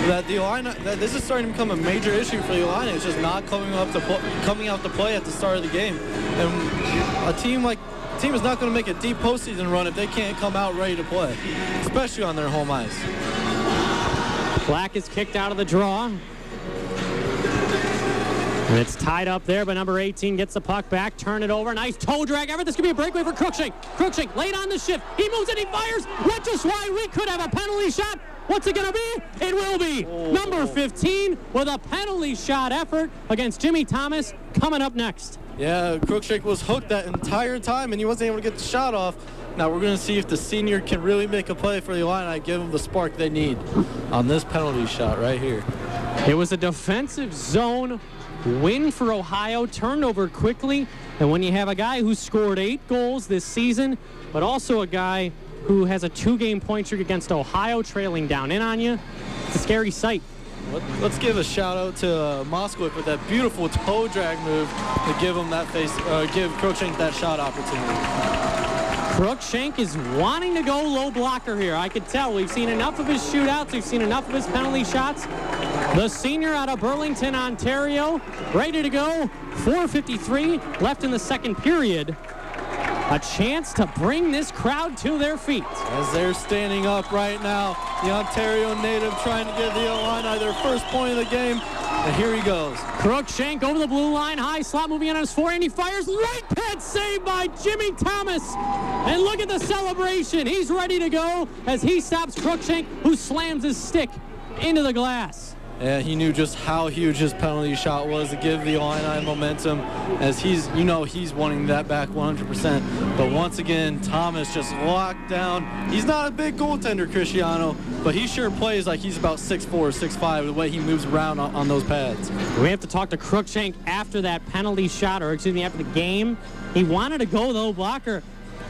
that this is starting to become a major issue for the Illini. It's just not coming out to play at the start of the game. And a team is not going to make a deep postseason run if they can't come out ready to play, especially on their home ice. Black is kicked out of the draw. And it's tied up there, but number 18 gets the puck back, turn it over, nice toe drag effort. This could be a breakaway for Cruikshank. Cruikshank late on the shift. He moves and he fires. That's just why we could have a penalty shot. What's it going to be? It will be number 15 with a penalty shot effort against Jimmy Thomas coming up next. Yeah, Cruikshank was hooked that entire time, and he wasn't able to get the shot off. Now we're going to see if the senior can really make a play for the Illini, give them the spark they need on this penalty shot right here. It was a defensive zone win for Ohio, turned over quickly, and when you have a guy who scored 8 goals this season, but also a guy who has a 2-game point streak against Ohio trailing down in on you, it's a scary sight. Let's give a shout out to Moskowitz with that beautiful toe drag move to give him give Cruikshank that shot opportunity. Cruikshank is wanting to go low blocker here. I could tell. We've seen enough of his shootouts. We've seen enough of his penalty shots. The senior out of Burlington, Ontario, ready to go. 4:53 left in the second period. A chance to bring this crowd to their feet. As they're standing up right now, the Ontario native trying to give the Illini their first point of the game. And here he goes. Cruikshank over the blue line, high slot moving in on his forehand. He fires, right pad save by Jimmy Thomas. And look at the celebration. He's ready to go as he stops Cruikshank, who slams his stick into the glass. Yeah, he knew just how huge his penalty shot was to give the Illini momentum, as he's wanting that back 100%. But once again, Thomas just locked down. He's not a big goaltender, Cristiano, but he sure plays like he's about 6'4", 6'5", the way he moves around on those pads. We have to talk to Cruikshank after that penalty shot, or excuse me, after the game. He wanted to go low blocker.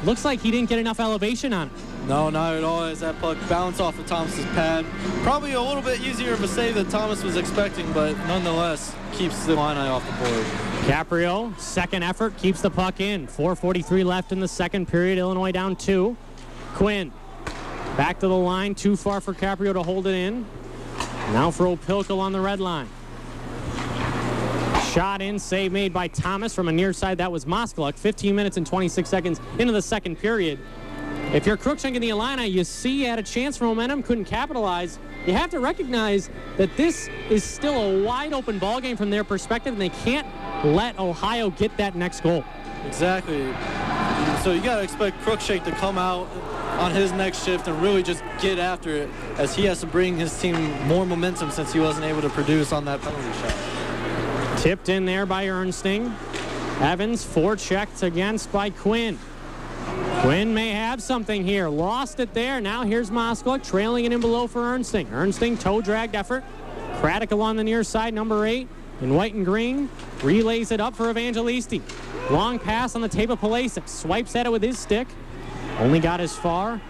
Looks like he didn't get enough elevation on it. No, not at all, as that puck bounced off of Thomas's pad. Probably a little bit easier of a save than Thomas was expecting, but nonetheless keeps the Illini off the board. Caprio, second effort, keeps the puck in. 4:43 left in the second period. Illinois down 2. Quinn back to the line, too far for Caprio to hold it in. Now for Opilkel on the red line. Shot in, save made by Thomas from a near side. That was Moskaluk. 15 minutes and 26 seconds into the second period. If you're Cruikshank in the Illini, you see you had a chance for momentum, couldn't capitalize. You have to recognize that this is still a wide open ball game from their perspective, and they can't let Ohio get that next goal. Exactly. So you got to expect Cruikshank to come out on his next shift and really just get after it, as he has to bring his team more momentum since he wasn't able to produce on that penalty shot. Tipped in there by Ernsting. Evans forechecked against by Quinn. Quinn may have something here. Lost it there. Now here's Moskalik trailing it in below for Ernsting. Ernsting toe dragged effort. Craddock along the near side, number 8 in white and green. Relays it up for Evangelisti. Long pass on the tape of Palasic. Swipes at it with his stick. Only got as far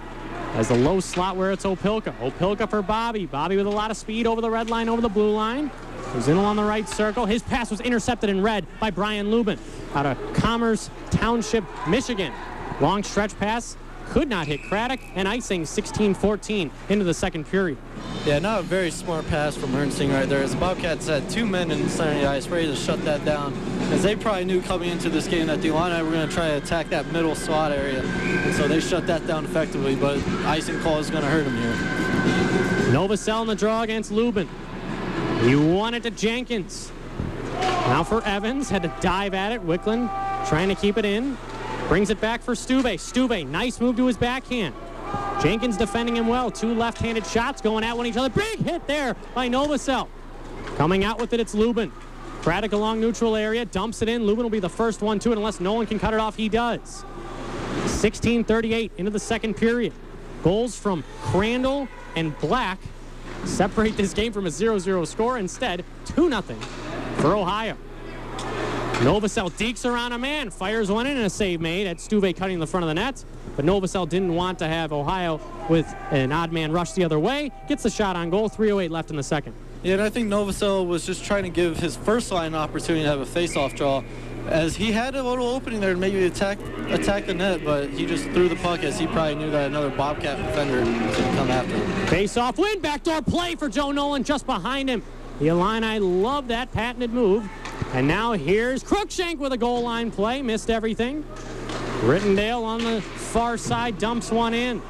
as the low slot where it's Opilka. Opilka for Bobby. Bobby with a lot of speed over the red line, over the blue line. Goes in along the right circle. His pass was intercepted in red by Brian Lubin out of Commerce Township, Michigan. Long stretch pass. Could not hit Craddock, and icing 16-14 into the second period. Yeah, not a very smart pass from Ernsting right there, as the Bobcats had 2 men in the center of the ice ready to shut that down, as they probably knew coming into this game that the Illini were going to try to attack that middle slot area, and so they shut that down effectively, but icing call is going to hurt them here. Novosel in the draw against Lubin. He won it to Jenkins. Now for Evans, had to dive at it. Wicklund trying to keep it in. Brings it back for Stube. Stube, nice move to his backhand. Jenkins defending him well. 2 left-handed shots going at one each other. Big hit there by Novosel. Coming out with it, it's Lubin. Craddock along neutral area, dumps it in. Lubin will be the first one to it, unless Nolan can cut it off. He does. 16:38 into the second period. Goals from Crandall and Black separate this game from a 0-0 score. Instead, 2-0 for Ohio. Novosel dekes around a man, fires one in, and a save made. At Stuve cutting the front of the net, but Novosel didn't want to have Ohio with an odd man rush the other way. Gets the shot on goal. 3:08 left in the second. Yeah, and I think Novosel was just trying to give his first line an opportunity to have a face-off draw, as he had a little opening there to maybe attack the net, but he just threw the puck as he probably knew that another Bobcat defender was going to come after him. Face-off win, backdoor play for Joe Nolan just behind him. The Illini love that patented move. And now here's Cruikshank with a goal line play. Missed everything. Rittendale on the far side dumps one in.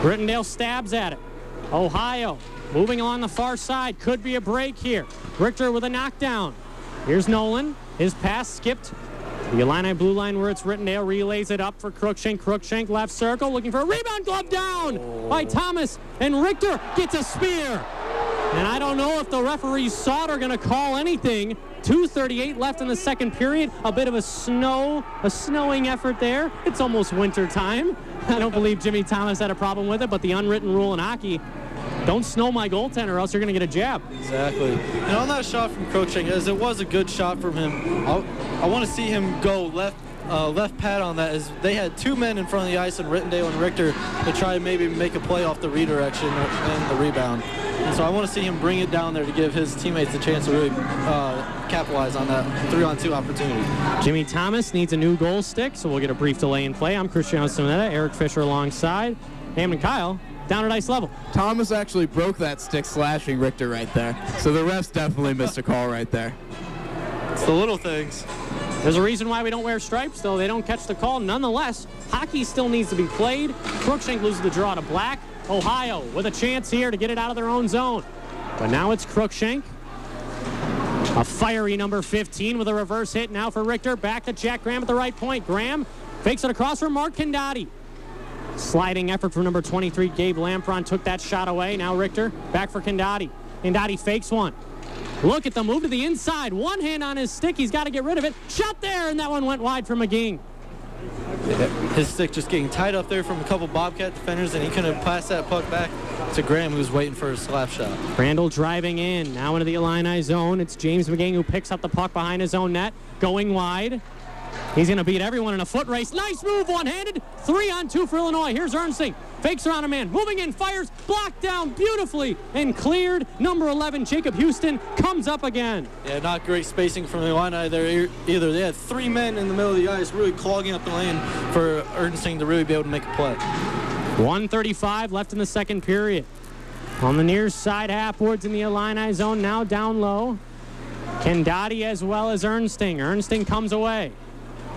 Rittendale stabs at it. Ohio moving along the far side. Could be a break here. Richter with a knockdown. Here's Nolan. His pass skipped. The Illini blue line where it's Rittendale relays it up for Cruikshank. Cruikshank left circle looking for a rebound. Glove down by Thomas. And Richter gets a spear. And I don't know if the referees saw it or going to call anything. 2:38 left in the second period. A bit of a snowing effort there. It's almost winter time. I don't believe Jimmy Thomas had a problem with it, but the unwritten rule in hockey, don't snow my goaltender or else you're going to get a jab. Exactly. And on that shot from Cruikshank, as it was a good shot from him, I want to see him go left pad on that, as they had 2 men in front of the ice, and Rittendale and Richter, to try and maybe make a play off the redirection and the rebound. And so I want to see him bring it down there to give his teammates a chance to really capitalize on that 3-on-2 opportunity. Jimmy Thomas needs a new goal stick, so we'll get a brief delay in play. I'm Cristiano Simonetta, Eric Fisher alongside. Hammond and Kyle down at ice level. Thomas actually broke that stick slashing Richter right there. So the refs definitely missed a call right there. It's the little things. There's a reason why we don't wear stripes, though. They don't catch the call. Nonetheless, hockey still needs to be played. Cruikshank loses the draw to Black. Ohio with a chance here to get it out of their own zone. But now it's Cruikshank. A fiery number 15 with a reverse hit now for Richter. Back to Jack Graham at the right point. Graham fakes it across for Mark Condotti. Sliding effort from number 23, Gabe Lampron took that shot away. Now Richter back for Condotti. Condotti fakes one. Look at the move to the inside. One hand on his stick. He's got to get rid of it. Shot there, and that one went wide for McGee. His stick just getting tied up there from a couple Bobcat defenders, and he couldn't pass that puck back to Graham, who's waiting for a slap shot. Crandall driving in. Now into the Illini zone. It's James McGee who picks up the puck behind his own net. Going wide. He's going to beat everyone in a foot race. Nice move, one-handed. 3-on-2 for Illinois. Here's Ernsting. Fakes around a man. Moving in, fires. Blocked down beautifully and cleared. Number 11, Jacob Houston, comes up again. Yeah, not great spacing from the Illini there either. They had 3 men in the middle of the ice really clogging up the lane for Ernsting to really be able to make a play. 1:35 left in the second period. On the near side, half-boards in the Illini zone. Now down low. Condotti as well as Ernsting. Ernsting comes away.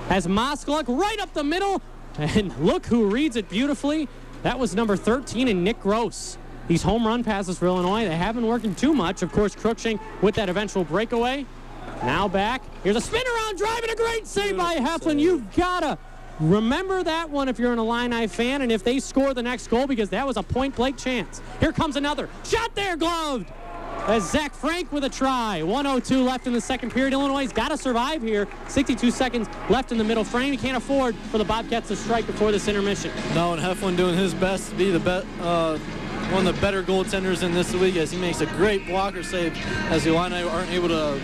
Has Moskalik right up the middle, and look who reads it beautifully. That was number 13 and Nick Gross. These home run passes for Illinois, they haven't been working too much. Of course, Cruikshank with that eventual breakaway. Now back. Here's a spin around drive and a great save by Heflin. You've gotta remember that one if you're an Illini fan, and if they score the next goal, because that was a point-blank chance. Here comes another. Shot there, gloved. As Zach Frank with a try. 1:02 left in the second period. Illinois has got to survive here. 62 seconds left in the middle frame. You can't afford for the Bobcats to strike before this intermission. No, and Heflin doing his best to be the one of the better goaltenders in this league, as he makes a great blocker save as the Illini aren't able to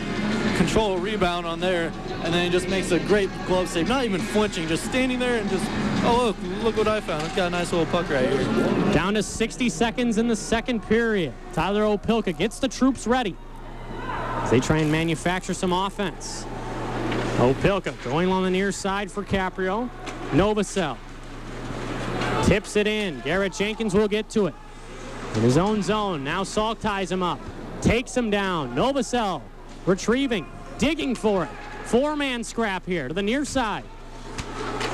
control a rebound on there, and then he just makes a great glove save, not even flinching, just standing there and just, oh, look what I found. It's got a nice little puck right here. Down to 60 seconds in the second period. Tyler Opilka gets the troops ready as they try and manufacture some offense. Opilka going along the near side for Caprio. Novosel tips it in. Garrett Jenkins will get to it. In his own zone, now Salk ties him up, takes him down. Novosel retrieving, digging for it. Four-man scrap here to the near side.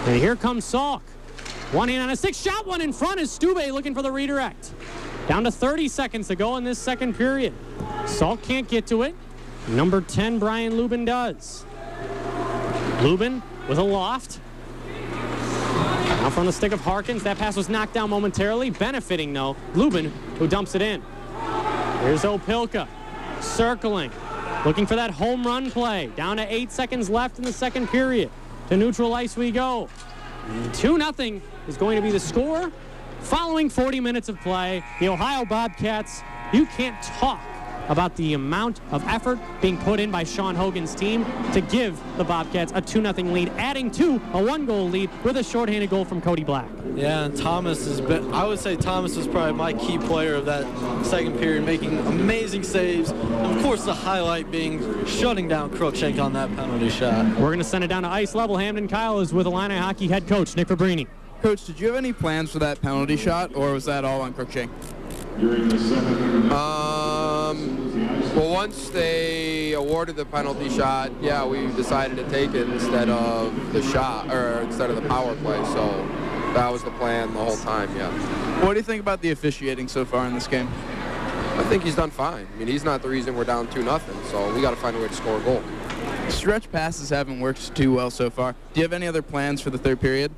And here comes Salk. One hand on a stick, shot one in front is Stube looking for the redirect. Down to 30 seconds to go in this second period. Salk can't get to it. Number 10, Brian Lubin does. Lubin with a loft. Now from the stick of Harkins, that pass was knocked down momentarily, benefiting, though, Lubin, who dumps it in. Here's Opilka, circling, looking for that home run play. Down to 8 seconds left in the second period. To neutral ice we go. 2-0 is going to be the score. Following 40 minutes of play, the Ohio Bobcats, you can't talk about the amount of effort being put in by Sean Hogan's team to give the Bobcats a 2-0 lead, adding to a 1-goal lead with a shorthanded goal from Cody Black. Yeah, and Thomas has been, I would say Thomas was probably my key player of that second period, making amazing saves. And of course, the highlight being shutting down Cruikshank on that penalty shot. We're going to send it down to ice level. Hamden Kyle is with Illini hockey head coach Nick Fabrini. Coach, did you have any plans for that penalty shot, or was that all on Cruikshank? Well, once they awarded the penalty shot, yeah, we decided to take it instead of the shot, or instead of the power play. So that was the plan the whole time, yeah. What do you think about the officiating so far in this game? I think he's done fine. I mean, he's not the reason we're down 2-0, so we got to find a way to score a goal. Stretch passes haven't worked too well so far. Do you have any other plans for the third period?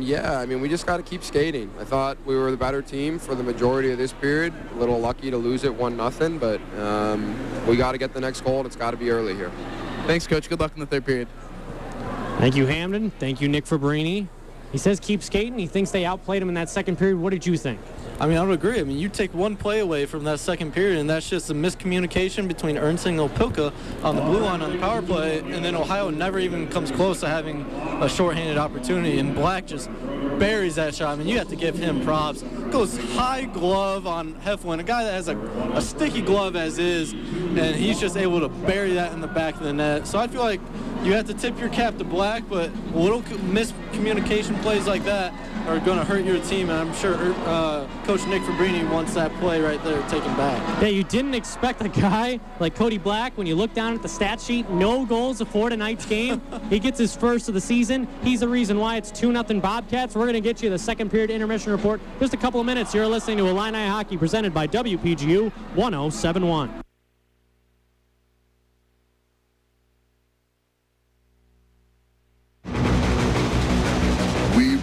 Yeah, I mean, we just got to keep skating. I thought we were the better team for the majority of this period. A little lucky to lose it 1-0, but we got to get the next goal, and it's got to be early here. Thanks, Coach. Good luck in the third period. Thank you, Hamden. Thank you, Nick Fabrini. He says keep skating. He thinks they outplayed him in that second period. What did you think? I mean, I would agree. I mean, you take one play away from that second period, and that's just a miscommunication between Ernst and Opilka on the blue line on the power play, and then Ohio never even comes close to having a shorthanded opportunity, and Black just buries that shot. I mean, you have to give him props. Goes high glove on Heflin, a guy that has a sticky glove as is, and he's just able to bury that in the back of the net. So I feel like you have to tip your cap to Black, but little miscommunication plays like that are going to hurt your team, and I'm sure Coach Nick Fabrini wants that play right there taken back. Yeah, you didn't expect a guy like Cody Black, when you look down at the stat sheet, no goals before tonight's game. He gets his first of the season. He's the reason why it's 2-0 Bobcats. We're going to get you the second period intermission report. Just a couple of minutes. You're listening to Illini Hockey presented by WPGU 1071.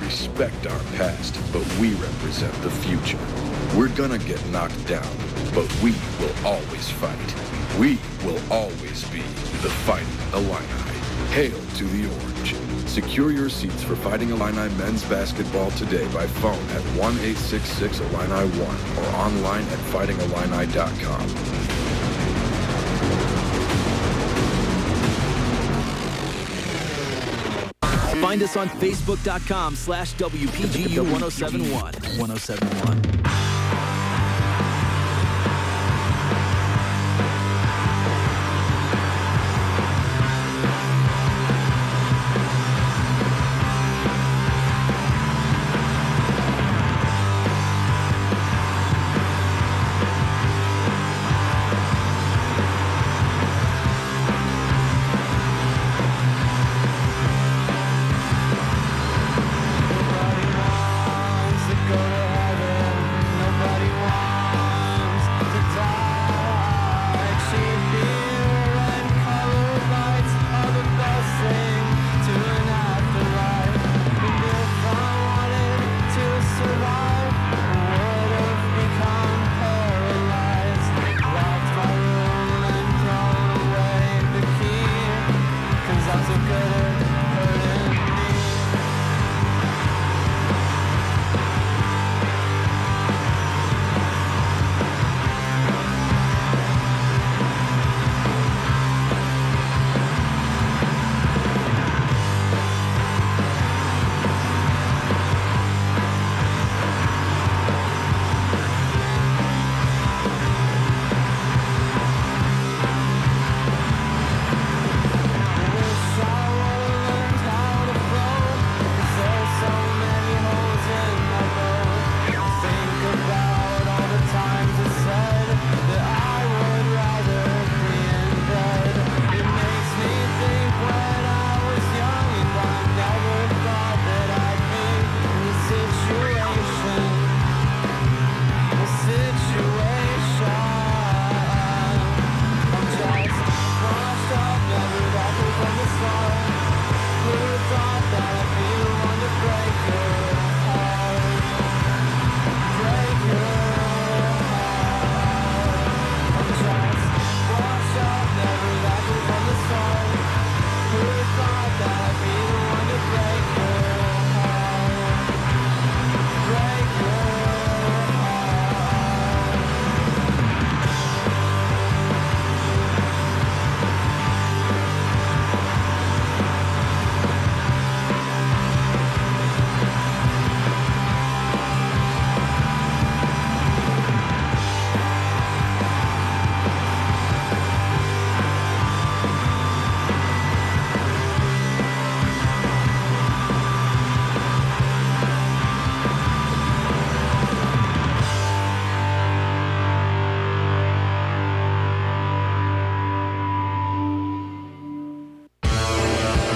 Respect our past, but we represent the future. We're gonna get knocked down, but we will always fight. We will always be the Fighting Illini. Hail to the Orange. Secure your seats for Fighting Illini men's basketball today by phone at 1-866-ILLINI-1 or online at fightingillini.com. Find us on Facebook.com/WPGU 1071. 1071.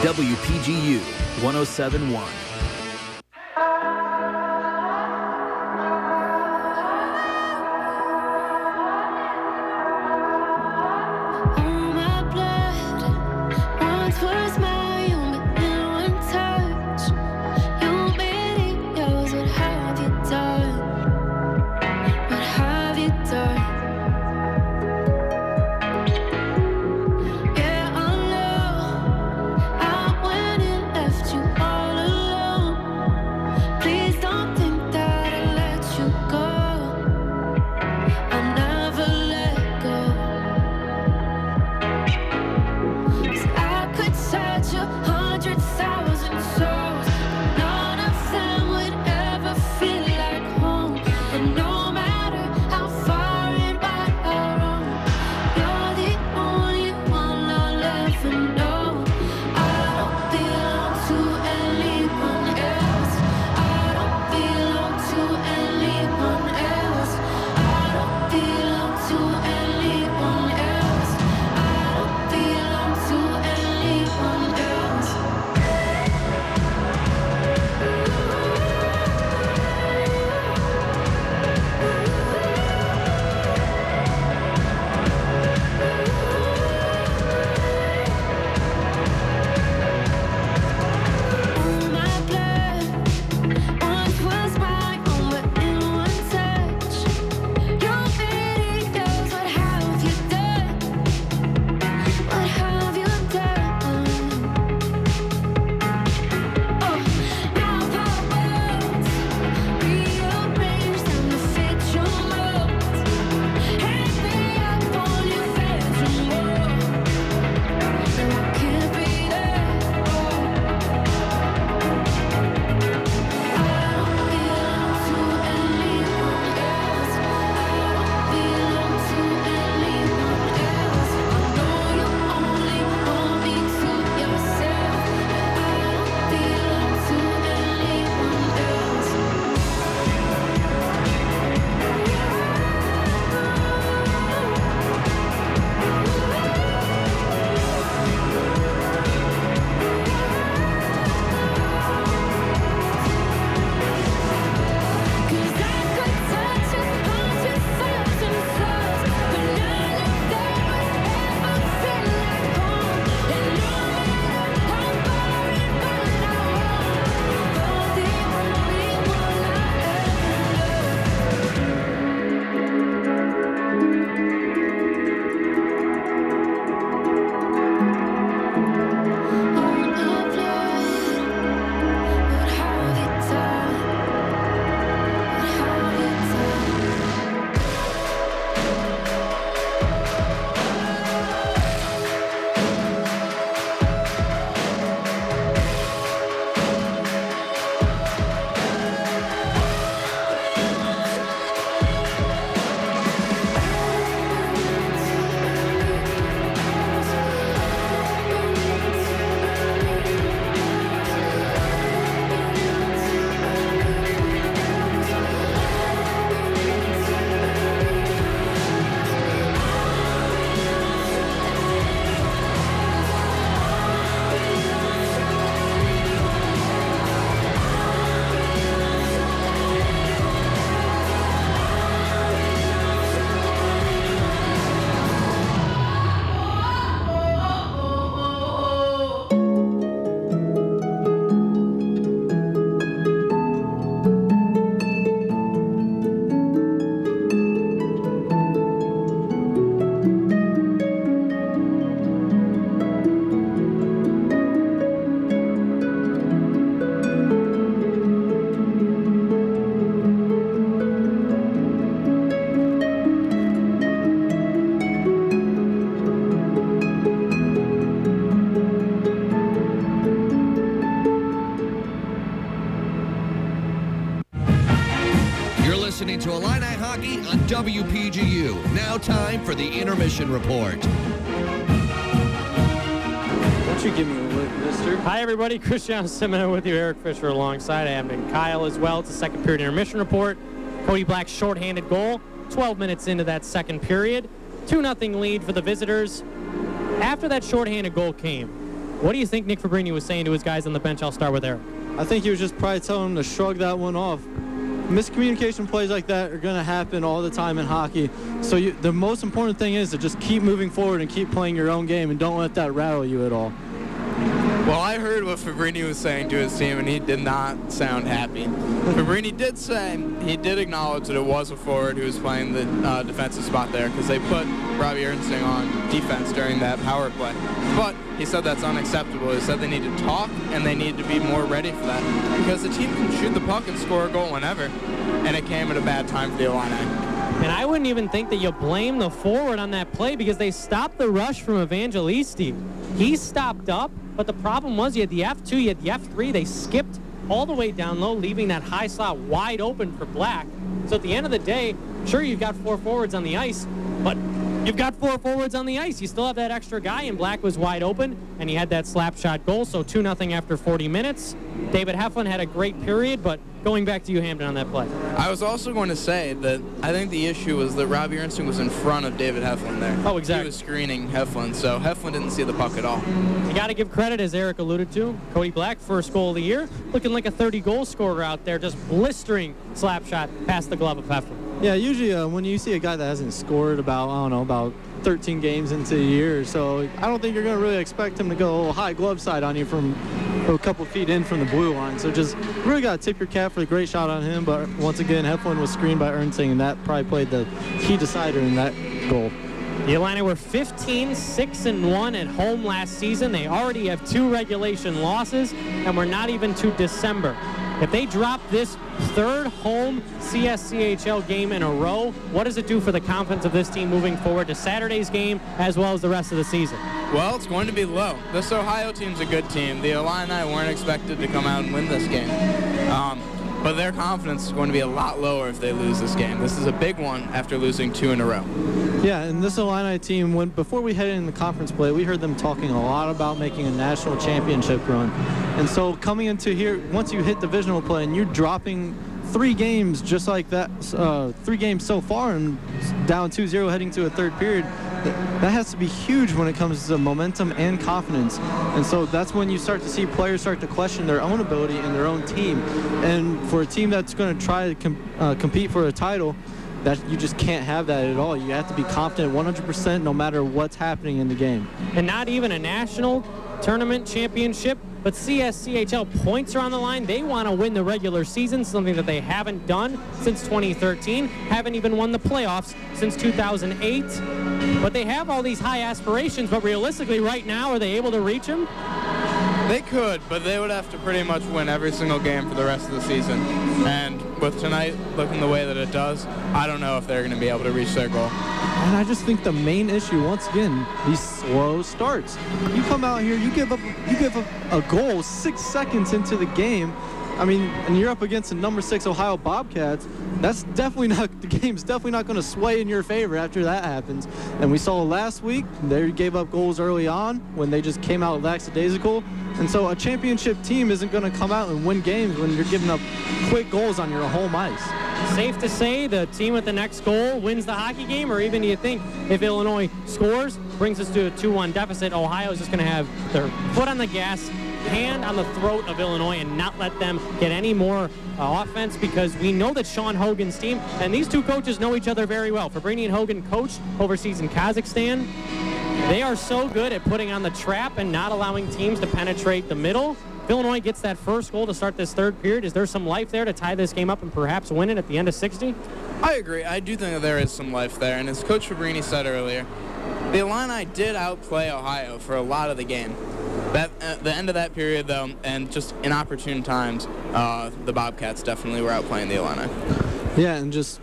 WPGU 107.1. listening to Illini Hockey on WPGU. Now time for the intermission report. Don't you give me a look, mister. Hi, everybody. Christian Semino with you. Eric Fisher alongside. I have been Kyle as well. It's the second period intermission report. Cody Black's shorthanded goal. 12 minutes into that second period. 2-0 lead for the visitors. After that shorthanded goal came, What do you think Nick Fabrini was saying to his guys on the bench? I'll start with Eric. I think he was just probably telling them to shrug that one off. Miscommunication plays like that are going to happen all the time in hockey. So the most important thing is to just keep moving forward and keep playing your own game and don't let that rattle you at all. Well, I heard what Fabrini was saying to his team, and he did not sound happy. Fabrini did say, he did acknowledge that it was a forward who was playing the defensive spot there because they put Robbie Ernstling on defense during that power play. But he said that's unacceptable. He said they need to talk, and they need to be more ready for that because the team can shoot the puck and score a goal whenever, and it came at a bad time for the Illini. And I wouldn't even think that you blame the forward on that play because they stopped the rush from Evangelisti. He stopped up, but the problem was you had the F2, you had the F3. They skipped all the way down low, leaving that high slot wide open for Black. So at the end of the day, sure, you've got 4 forwards on the ice, but you've got 4 forwards on the ice. You still have that extra guy, and Black was wide open, and he had that slap shot goal, so 2-0 after 40 minutes. David Heflin had a great period, but going back to you, Hamden, on that play. I was also going to say that I think the issue was that Robbie Ernstling was in front of David Heflin there. Oh, exactly. He was screening Heflin, so Heflin didn't see the puck at all. You got to give credit, as Eric alluded to. Cody Black, first goal of the year, looking like a 30-goal scorer out there, just blistering slap shot past the glove of Heflin. Yeah, usually when you see a guy that hasn't scored about 13 games into the year, so I don't think you're going to really expect him to go high glove side on you from a couple feet in from the blue line. So just really got to tip your cap for the great shot on him. But once again, Heflin was screened by Ernstling, and that probably played the key decider in that goal. The Illini were 15-6-1 at home last season. They already have 2 regulation losses, and we're not even to December. If they drop this 3rd home CSCHL game in a row, what does it do for the confidence of this team moving forward to Saturday's game as well as the rest of the season? Well, it's going to be low. This Ohio team's a good team. The Illini weren't expected to come out and win this game. But their confidence is going to be a lot lower if they lose this game. This is a big one after losing 2 in a row. Yeah, and this Illini team, before we headed in the conference play, we heard them talking a lot about making a national championship run. And so coming into here, once you hit divisional play and you're dropping 3 games just like that, 3 games so far and down 2-0 heading to a 3rd period, that has to be huge when it comes to momentum and confidence. And so that's when you start to see players start to question their own ability and their own team. And for a team that's going to try to compete for a title, that you just can't have that at all. You have to be confident 100% no matter what's happening in the game. And not even a national tournament championship, but CSCHL points are on the line. They want to win the regular season, something that they haven't done since 2013, haven't even won the playoffs since 2008. But they have all these high aspirations, but realistically right now, are they able to reach them? They could, but they would have to pretty much win every single game for the rest of the season. And with tonight looking the way that it does, I don't know if they're going to be able to reach their goal. And I just think the main issue, once again, these slow starts. You come out here, you give up a goal 6 seconds into the game. I mean, and you're up against the number 6 Ohio Bobcats. That's definitely not, the game's definitely not going to sway in your favor after that happens. And we saw last week, they gave up goals early on when they just came out lackadaisical. And so a championship team isn't going to come out and win games when you're giving up quick goals on your home ice. Safe to say the team with the next goal wins the hockey game, or even do you think if Illinois scores, brings us to a 2-1 deficit, Ohio is just going to have their foot on the gas, hand on the throat of Illinois and not let them get any more offense, because we know that Sean Hogan's team, and these two coaches know each other very well. Fabrini and Hogan coached overseas in Kazakhstan. They are so good at putting on the trap and not allowing teams to penetrate the middle. If Illinois gets that first goal to start this 3rd period, is there some life there to tie this game up and perhaps win it at the end of 60? I agree. I do think that there is some life there, and as Coach Fabrini said earlier, the Illini did outplay Ohio for a lot of the game. The end of that period, though, and just inopportune times, the Bobcats definitely were outplaying the Illini. Yeah, and just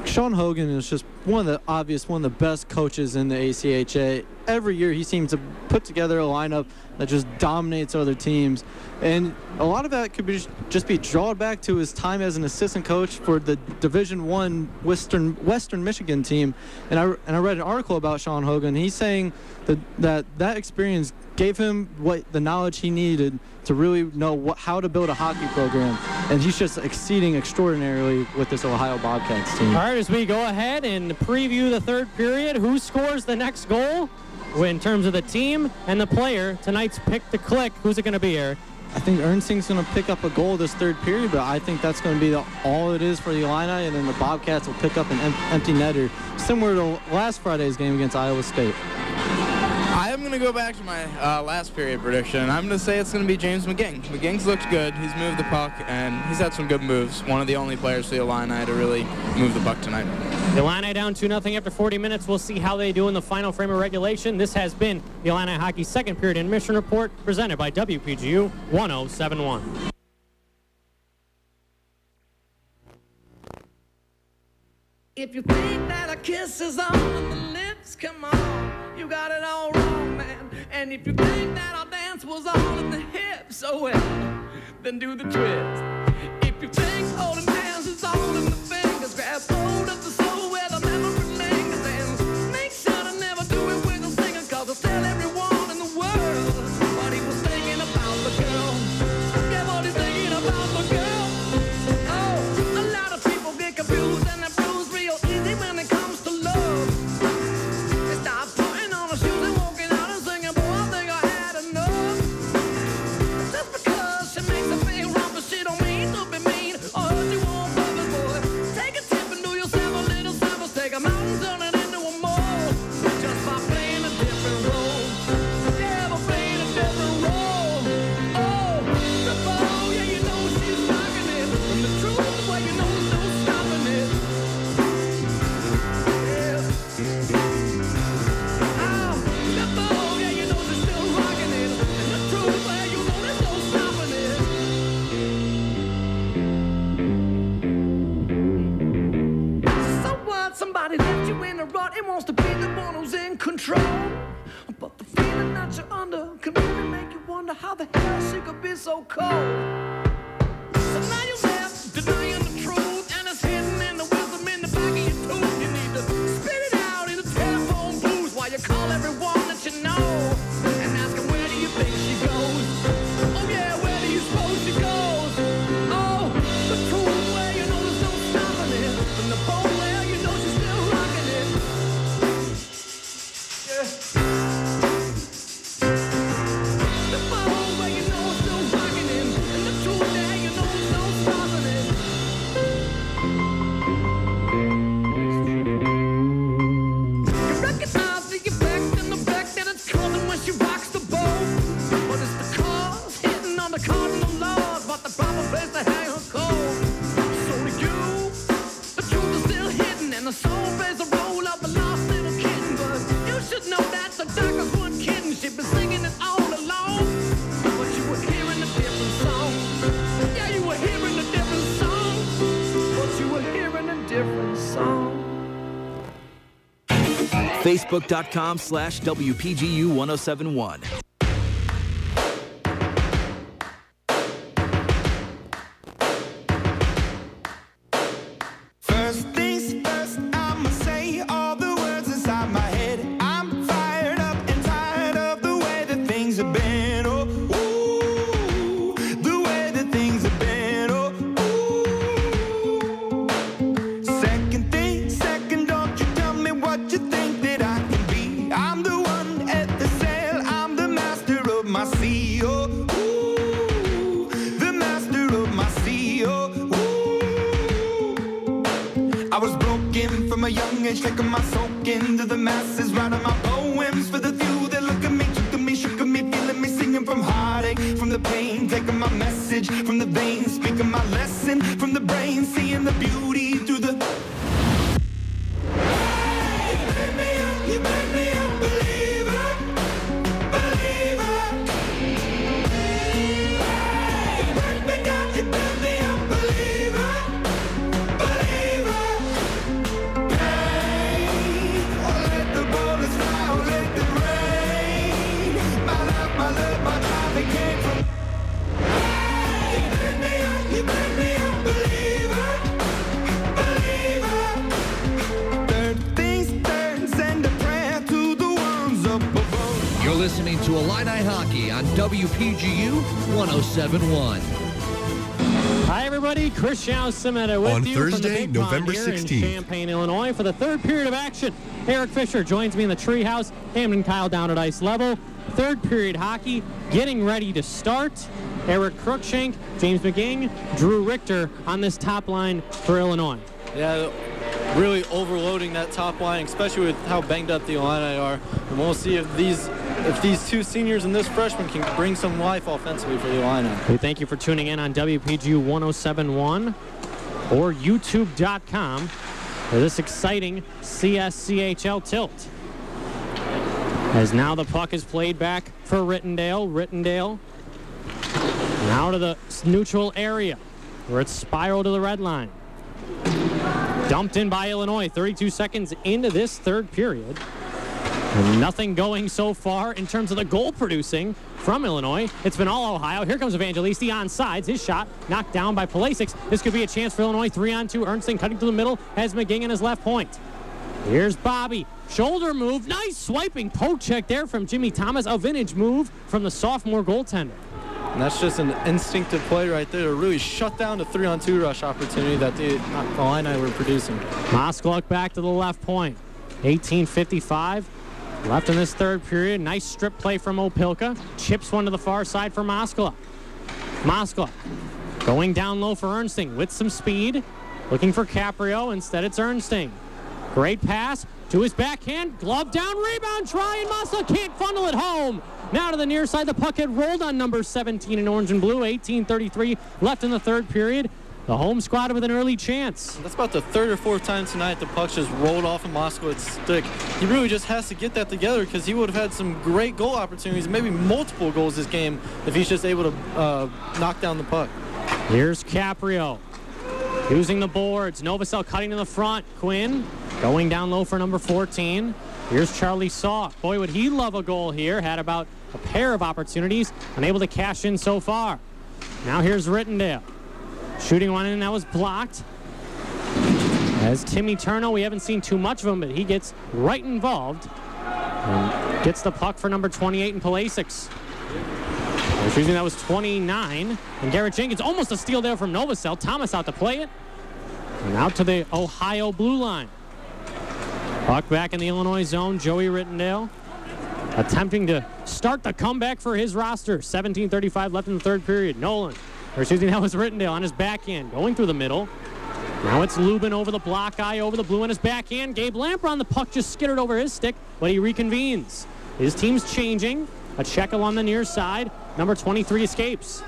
Sean Hogan is just one of the best coaches in the ACHA. Every year he seems to put together a lineup that just dominates other teams. And a lot of that could be just be drawn back to his time as an assistant coach for the Division I Western Michigan team. And I read an article about Sean Hogan. He's saying that experience gave him the knowledge he needed to really know how to build a hockey program. And he's just exceeding extraordinarily with this Ohio Bobcats team. All right, as we go ahead and preview the 3rd period, who scores the next goal? in terms of the team and the player, tonight's pick to click. Who's it going to be, Eric? I think Ernsting's going to pick up a goal this third period, but I think that's going to be all it is for the Illini, and then the Bobcats will pick up an empty netter, similar to last Friday's game against Iowa State. I am going to go back to my last period prediction, and I'm going to say it's going to be James McGing. McGing's looked good. He's moved the puck, and he's had some good moves. One of the only players for the Illini to really move the puck tonight. The Illini down 2-0 after 40 minutes. We'll see how they do in the final frame of regulation. This has been the Illini Hockey second period intermission report presented by WPGU 1071. If you think that a kiss is on the lips, come on, you got it all wrong, man. And if you think that our dance was all in the hips, oh well, then do the twist. If you think holding hands is all in the fingers, grab hold of the soul where the memory lingers, and make sure to never do it with a singer, cause I'll tell everyone in the world what he was thinking about the girl. Yeah, what he's thinking about the girl. Oh, a lot of people get confused and they're bruised real easy when it comes to love. They start putting on their shoes and walking out and singing, boy, I think I had enough. Just because she makes me feel wrong, but she don't mean to be mean or hurt you on purpose, boy. Take a tip and do yourself a little service. Take a mountain, turn it into a mole, just by playing a different role. Yeah, by playing a different role. Oh, the ball, yeah, you know she's rocking it. And the truth, well, you know there's no stopping it. Yeah. Oh, the ball, yeah, you know she's still rocking it. And the truth, well, you know there's no stopping it. So what? Somebody left you in a rut and wants to be the one who's in control. But the feeling that you're under can really make you wonder how the hell she could be so cold. So now you're left denying the truth, and it's hidden in the wisdom in the back of your tooth. You need to spit it out in a telephone booth while you call everyone that you know and ask them, where do you think she goes? Oh yeah, where do you suppose she goes? Oh, the truth, where you know there's no stopping it. And the bone, where you know she's still rocking it. Yeah. The bone, where you know it's still rocking it. And the truth, there you know there's no stopping it. You recognize the effect and the fact that it's causing when she rocks the boat. But it's the cause hitting on the cardinal laws, but the proper place to hang her cold. So to you, the truth is still hidden, and the soul plays the role of a lost little kitten. But you should know that the doctors weren't kidding. She'd been singing it all along, but you were hearing a different song. Yeah, you were hearing a different song, but you were hearing a different song. Facebook.com/WPGU1071. First things first, I'ma say all the words inside my head. I'm fired up and tired of the way that things have been. Oh, ooh, the way that things have been. Oh, ooh. Second thing, second, don't you tell me what you think that I can be. I'm the one at the sail, I'm the master of my sea. Oh, ooh, the master of my sea. Oh, ooh. I was broken from a young age, taking my soak into the masses, writing my poems for the few that look at me, took at me, shook at me, feeling me, singing from heartache, from the pain, taking my message from the veins, speaking my lesson from the brain, seeing the beauty through the. Hey, you make me a believer, believer. Hey, break me down, you make me a believer, believer. Let the bullets fly, let the rain. My love, my drive, it came from. Hey, you make me a believer, believer. Third things third, send a prayer to the ones up above. You're listening to Illini Hockey on WPGU 1071. Hi, everybody. Cristiano Cimetta with On you Thursday, from the Big November Pond here 16th. in Champaign, Illinois, for the third period of action. Eric Fisher joins me in the treehouse. Hamden Kyle down at ice level. Third period hockey getting ready to start. Eric Cruikshank, James McGing, Drew Richter on this top line for Illinois. Yeah, really overloading that top line, especially with how banged up the Illini are. And we'll see if these two seniors and this freshman can bring some life offensively for the Illini. We thank you for tuning in on WPGU 107.1 or YouTube.com for this exciting CSCHL tilt. As now the puck is played back for Rittendale. Rittendale now to the neutral area where it's spiraled to the red line. Dumped in by Illinois 32 seconds into this third period. And nothing going so far in terms of the goal producing from Illinois. It's been all Ohio. Here comes Evangelisti on sides. His shot knocked down by Pulisic. This could be a chance for Illinois. 3-on-2. Ernsting cutting to the middle has McGing in his left point. Here's Bobby. Shoulder move. Nice swiping poke check there from Jimmy Thomas. A vintage move from the sophomore goaltender. And that's just an instinctive play right there to really shut down the 3-on-2 rush opportunity that the Illini were producing. Moskaluk back to the left point. 18:55 left in this third period. Nice strip play from Opilka. Chips one to the far side for Moskaluk. Moskaluk going down low for Ernsting with some speed. Looking for Caprio. Instead, it's Ernsting. Great pass to his backhand. Glove down, rebound try, and Moskaluk can't funnel it home. Now to the near side. The puck had rolled on number 17 in orange and blue. 18:33 left in the third period. The home squad with an early chance. That's about the third or fourth time tonight the puck just rolled off of Moskaluk's stick. He really just has to get that together because he would have had some great goal opportunities, maybe multiple goals this game, if he's just able to knock down the puck. Here's Caprio using the boards. Novosel cutting to the front. Quinn going down low for number 14. Here's Charlie Saw. Boy, would he love a goal here. Had about a pair of opportunities, unable to cash in so far. Now here's Rittendale. Shooting one in, that was blocked. As Timmy Turno, we haven't seen too much of him, but he gets right involved and gets the puck for number 28 in Pulisic. Excuse me, that was 29. And Garrett Jenkins, almost a steal there from Novosel. Thomas out to play it. And out to the Ohio blue line. Puck back in the Illinois zone. Joey Rittendale attempting to start the comeback for his roster. 17:35 left in the third period. Nolan. Or excuse me, that was Rittendale on his backhand, going through the middle. Now it's Lubin over the block eye, over the blue on his backhand. Gabe Lamper on the puck, just skittered over his stick, but he reconvenes. His team's changing. A check along the near side. Number 23 escapes.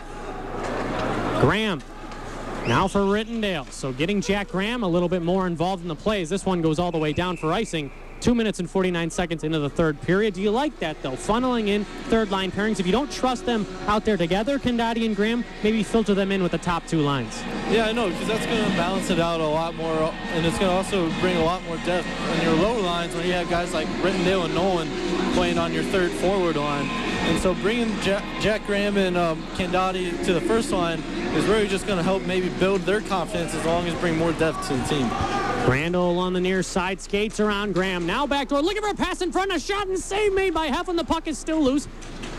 Graham now for Rittendale. So getting Jack Graham a little bit more involved in the plays. This one goes all the way down for icing. 2 minutes and 49 seconds into the third period. Do you like that, though? Funneling in third-line pairings. If you don't trust them out there together, Condati and Graham, maybe filter them in with the top two lines. Yeah, I know, because that's going to balance it out a lot more, and it's going to also bring a lot more depth on your lower lines when you have guys like Rittendale and Nolan playing on your third forward line. And so bringing Jack Graham and Condati to the first line is really just going to help maybe build their confidence as long as bring more depth to the team. Randall on the near side, skates around Graham. Now backdoor, looking for a pass in front, a shot and save made by Hefflin. The puck is still loose.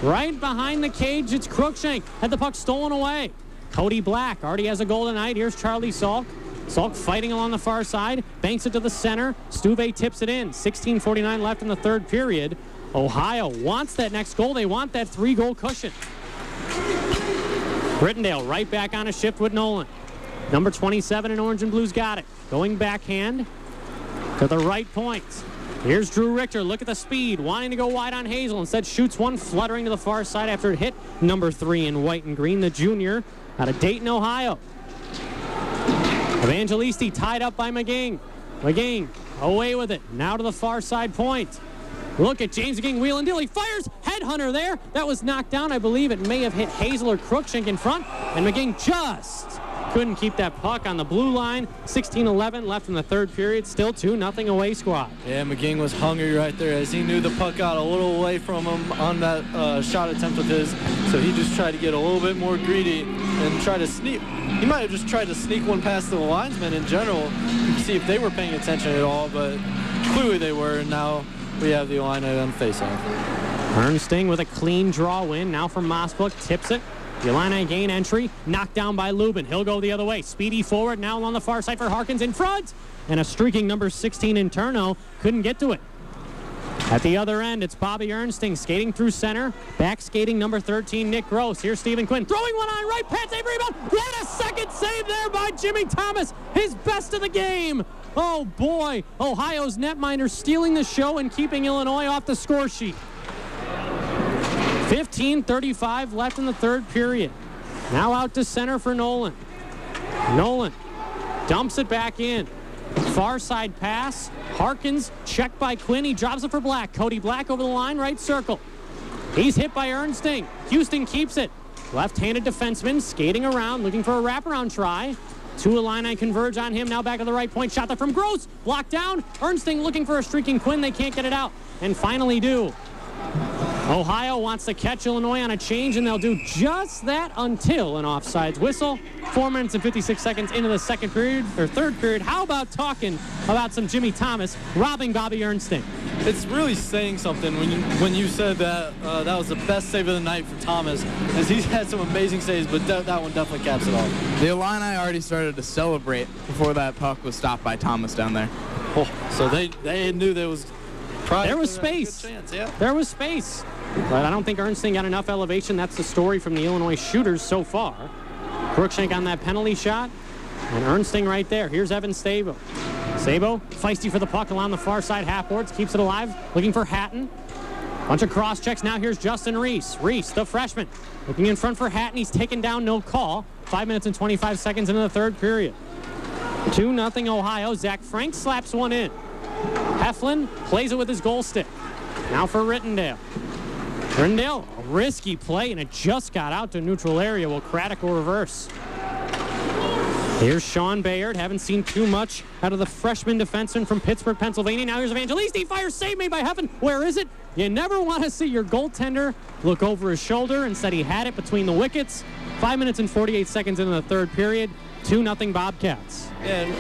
Right behind the cage, it's Cruikshank. Had the puck stolen away. Cody Black already has a goal tonight. Here's Charlie Salk. Salk fighting along the far side, banks it to the center. Stuve tips it in. 16:49 left in the third period. Ohio wants that next goal. They want that 3-goal cushion. Rittendale right back on a shift with Nolan. Number 27 in orange and blue's got it. Going backhand to the right point. Here's Drew Richter. Look at the speed. Wanting to go wide on Hazel. Instead shoots one fluttering to the far side after it hit number 3 in white and green, the junior out of Dayton, Ohio. Evangelisti tied up by McGing. McGing away with it. Now to the far side point. Look at James McGing wheel and deal. He fires. Headhunter there. That was knocked down. I believe it may have hit Hazel or Cruikshank in front. And McGing just couldn't keep that puck on the blue line. 16:11 left in the third period. Still 2-0 away squad. Yeah, McGing was hungry right there as he knew the puck got a little away from him on that shot attempt of his. So he just tried to get a little bit more greedy and try to sneak. He might have just tried to sneak one past the linesmen in general to see if they were paying attention at all, but clearly they were, and now we have the Illini on face-off. Ernsting with a clean draw win. Now from Moskaluk, tips it The Illini gain entry, knocked down by Lubin. He'll go the other way. Speedy forward, now along the far side for Harkins in front. And a streaking number 16 in Turno couldn't get to it. At the other end, it's Bobby Ernsting skating through center. Back skating number 13, Nick Gross. Here's Stephen Quinn throwing one on right. Pat save rebound. What a second save there by Jimmy Thomas. His best of the game. Oh boy, Ohio's netminder stealing the show and keeping Illinois off the score sheet. 15:35 left in the third period. Now out to center for Nolan. Nolan dumps it back in. Far side pass. Harkins checked by Quinn. He drops it for Black. Cody Black over the line, right circle. He's hit by Ernsting. Houston keeps it. Left-handed defenseman skating around, looking for a wraparound try. Two Illini converge on him. Now back to the right point. Shot there from Gross. Blocked down. Ernsting looking for a streaking Quinn. They can't get it out. And finally do. Ohio wants to catch Illinois on a change, and they'll do just that until an offsides whistle. 4 minutes and 56 seconds into the second period, or third period. How about talking about some Jimmy Thomas robbing Bobby Ernsting? It's really saying something when you said that that was the best save of the night for Thomas, as he's had some amazing saves, but that one definitely caps it off. The Illini already started to celebrate before that puck was stopped by Thomas down there. Oh, so they knew there was space. Chance, yeah. There was space. But I don't think Ernsting got enough elevation. That's the story from the Illinois shooters so far. Crookshank on that penalty shot. And Ernsting right there. Here's Evan Sabo. Sabo, feisty for the puck along the far side half boards. Keeps it alive. Looking for Hatton. Bunch of cross checks. Now here's Justin Reese. Reese, the freshman. Looking in front for Hatton. He's taken down, no call. 5 minutes and 25 seconds into the third period. 2-0 Ohio. Zach Frank slaps one in. Heflin plays it with his goal stick. Now for Rittendale. Rittendale, a risky play, and it just got out to neutral area. Will Craddock will reverse. Here's Sean Bayard. Haven't seen too much out of the freshman defenseman from Pittsburgh, Pennsylvania. Now here's Evangelisti. Fires, save made by Heflin. Where is it? You never want to see your goaltender look over his shoulder. Instead, he had it between the wickets. 5 minutes and 48 seconds into the third period. 2-0 Bobcats. And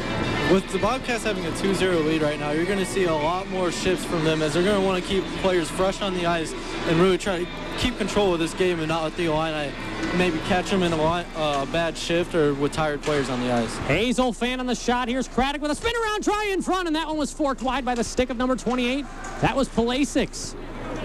with the Bobcats having a 2-0 lead right now, you're going to see a lot more shifts from them, as they're going to want to keep players fresh on the ice and really try to keep control of this game and not let the Illini maybe catch them in a bad shift or with tired players on the ice. Hazel fan on the shot. Here's Craddock with a spin around try in front, and that one was forked wide by the stick of number 28. That was Pulisic.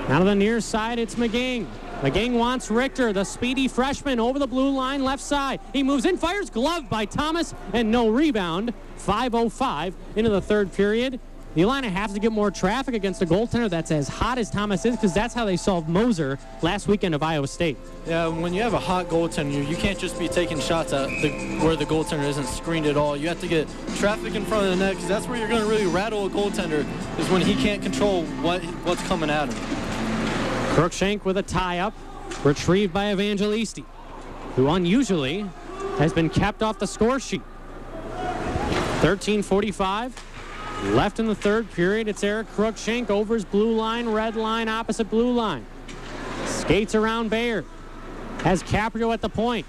Now to the near side, it's McGing. McGing wants Richter, the speedy freshman, over the blue line, left side. He moves in, fires, gloved by Thomas, and no rebound. 5:05 into the third period. The Illini have to get more traffic against a goaltender that's as hot as Thomas is, because that's how they solved Moser last weekend of Iowa State. Yeah, when you have a hot goaltender, you can't just be taking shots at where the goaltender isn't screened at all. You have to get traffic in front of the net, because that's where you're going to really rattle a goaltender, is when he can't control what's coming at him. Crookshank with a tie-up, retrieved by Evangelisti, who unusually has been kept off the score sheet. 13:45 left in the third period. It's Eric Crookshank over his blue line, red line, opposite blue line. Skates around Bayard. Has Caprio at the point.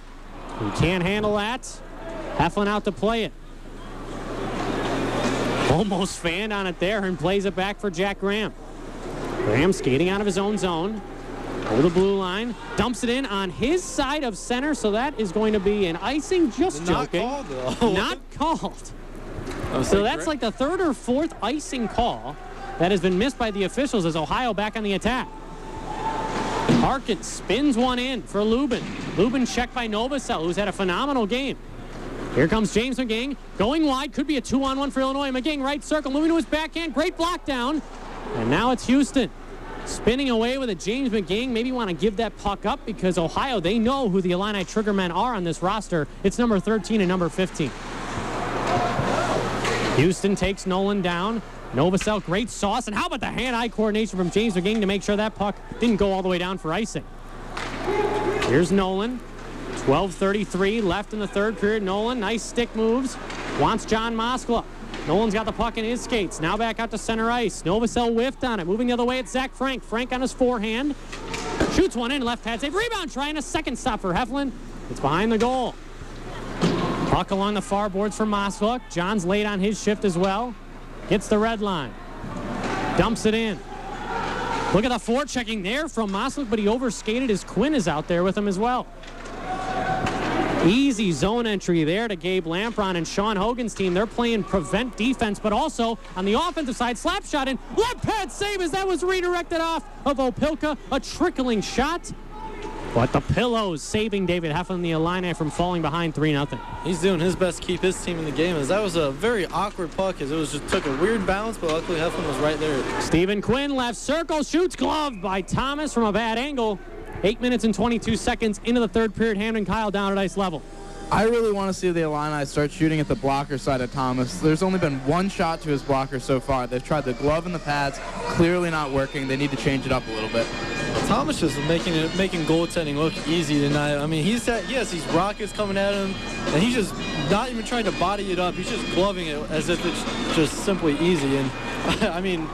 He can't handle that. Heflin out to play it. Almost fanned on it there and plays it back for Jack Graham. Graham skating out of his own zone. Over the blue line. Dumps it in on his side of center, so that is going to be an icing. Just joking. Not called, though. Not called. So that's like the third or fourth icing call that has been missed by the officials, as Ohio back on the attack. Harkins spins one in for Lubin. Lubin checked by Novosel, who's had a phenomenal game. Here comes James McGing. Going wide. Could be a 2-on-1 for Illinois. McGing right circle. Moving to his backhand. Great block down. And now it's Houston spinning away with it. James McGing maybe want to give that puck up, because Ohio, they know who the Illini triggermen are on this roster. It's number 13 and number 15. Houston takes Nolan down. Novosel, great sauce. And how about the hand-eye coordination from James McGing to make sure that puck didn't go all the way down for icing. Here's Nolan. 12:33 left in the third period. Nolan, nice stick moves. Wants John Moskwa. Nolan's got the puck in his skates. Now back out to center ice. Novosel whiffed on it. Moving the other way, it's Zach Frank. Frank on his forehand. Shoots one in, left pad save. Rebound, trying a second stop for Heflin. It's behind the goal. Puck along the far boards for Moskwa. John's late on his shift as well. Gets the red line. Dumps it in. Look at the forechecking there from Moskwa, but he overskated as Quinn is out there with him as well. Easy zone entry there to Gabe Lampron and Sean Hogan's team. They're playing prevent defense, but also on the offensive side, slap shot in. Left pad save as that was redirected off of Opelka. A trickling shot. But the Pillows saving David Heflin, the Illini, from falling behind 3-0. He's doing his best to keep his team in the game, as that was a very awkward puck, as it was just took a weird bounce, but luckily Heflin was right there. Stephen Quinn, left circle, shoots, gloved by Thomas from a bad angle. 8 minutes and 22 seconds into the third period. Hamden Kyle down at ice level. I really want to see the Illini start shooting at the blocker side of Thomas. There's only been one shot to his blocker so far. They've tried the glove and the pads, clearly not working. They need to change it up a little bit. Thomas just making goaltending look easy tonight. I mean, he has these rockets coming at him, and he's just not even trying to body it up. He's just gloving it as if it's just simply easy. And I mean,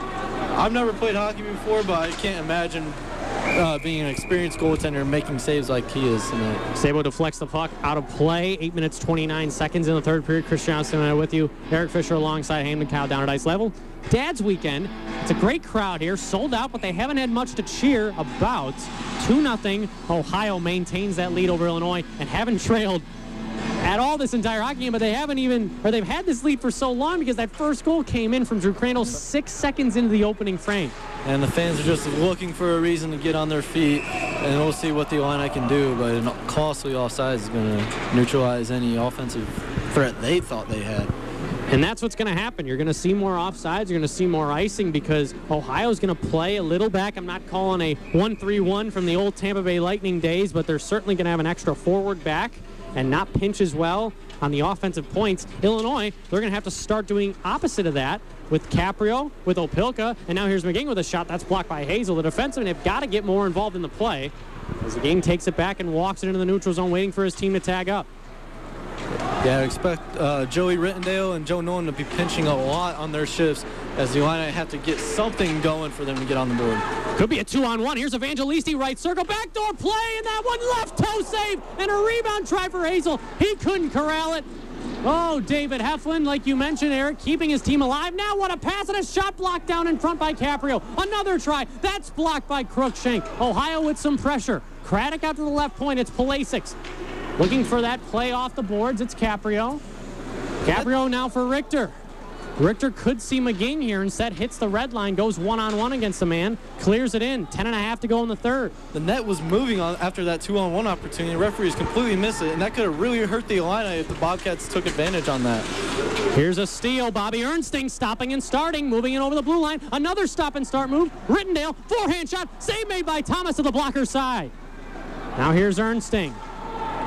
I've never played hockey before, but I can't imagine being an experienced goaltender making saves like he is tonight. Sabo deflects the puck out of play. 8 minutes, 29 seconds in the third period. Chris Johnson and I with you. Eric Fisher alongside Hamden Kyle down at ice level. Dad's weekend. It's a great crowd here. Sold out, but they haven't had much to cheer about. 2-0. Ohio maintains that lead over Illinois and haven't trailed at all this entire hockey game, but they've had this lead for so long because that first goal came in from Drew Crandall 6 seconds into the opening frame. And the fans are just looking for a reason to get on their feet, and we'll see what the Illini can do, but an costly offside is going to neutralize any offensive threat they thought they had. And that's what's going to happen. You're going to see more offsides. You're going to see more icing because Ohio's going to play a little back. I'm not calling a 1-3-1 from the old Tampa Bay Lightning days, but they're certainly going to have an extra forward back and not pinch as well on the offensive points. Illinois, they're going to have to start doing opposite of that with Caprio, with Opelka, and now here's McGing with a shot. That's blocked by Hazel. The defensemen have got to get more involved in the play as the game takes it back and walks it into the neutral zone, waiting for his team to tag up. Yeah, I expect Joey Rittendale and Joe Nolan to be pinching a lot on their shifts as the Illini have to get something going for them to get on the board. Could be a 2-on-1. Here's Evangelisti, right circle, backdoor play, and that one left toe save, and a rebound try for Hazel. He couldn't corral it. Oh, David Heflin, like you mentioned, Eric, keeping his team alive. Now what a pass and a shot blocked down in front by Caprio. Another try. That's blocked by Crookshank. Ohio with some pressure. Craddock out to the left point. It's Pulisic. Looking for that play off the boards. It's Caprio. Caprio now for Richter. Richter could see McGing here. Instead, hits the red line, goes one-on-one against the man, clears it in. 10.5 to go in the third. The net was moving on after that 2-on-1 opportunity. The referees completely missed it, and that could have really hurt the Illini if the Bobcats took advantage on that. Here's a steal. Bobby Ernsting stopping and starting, moving it over the blue line. Another stop and start move. Rittendale, forehand shot. Save made by Thomas to the blocker side. Now here's Ernsting.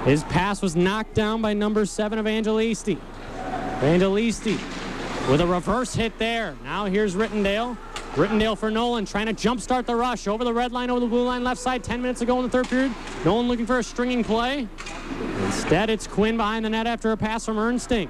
His pass was knocked down by number 7, Evangelisti. Evangelisti with a reverse hit there. Now here's Rittendale. Rittendale for Nolan, trying to jumpstart the rush. Over the red line, over the blue line, left side, 10 minutes to go in the third period. Nolan looking for a stringing play. Instead, it's Quinn behind the net after a pass from Ernsting.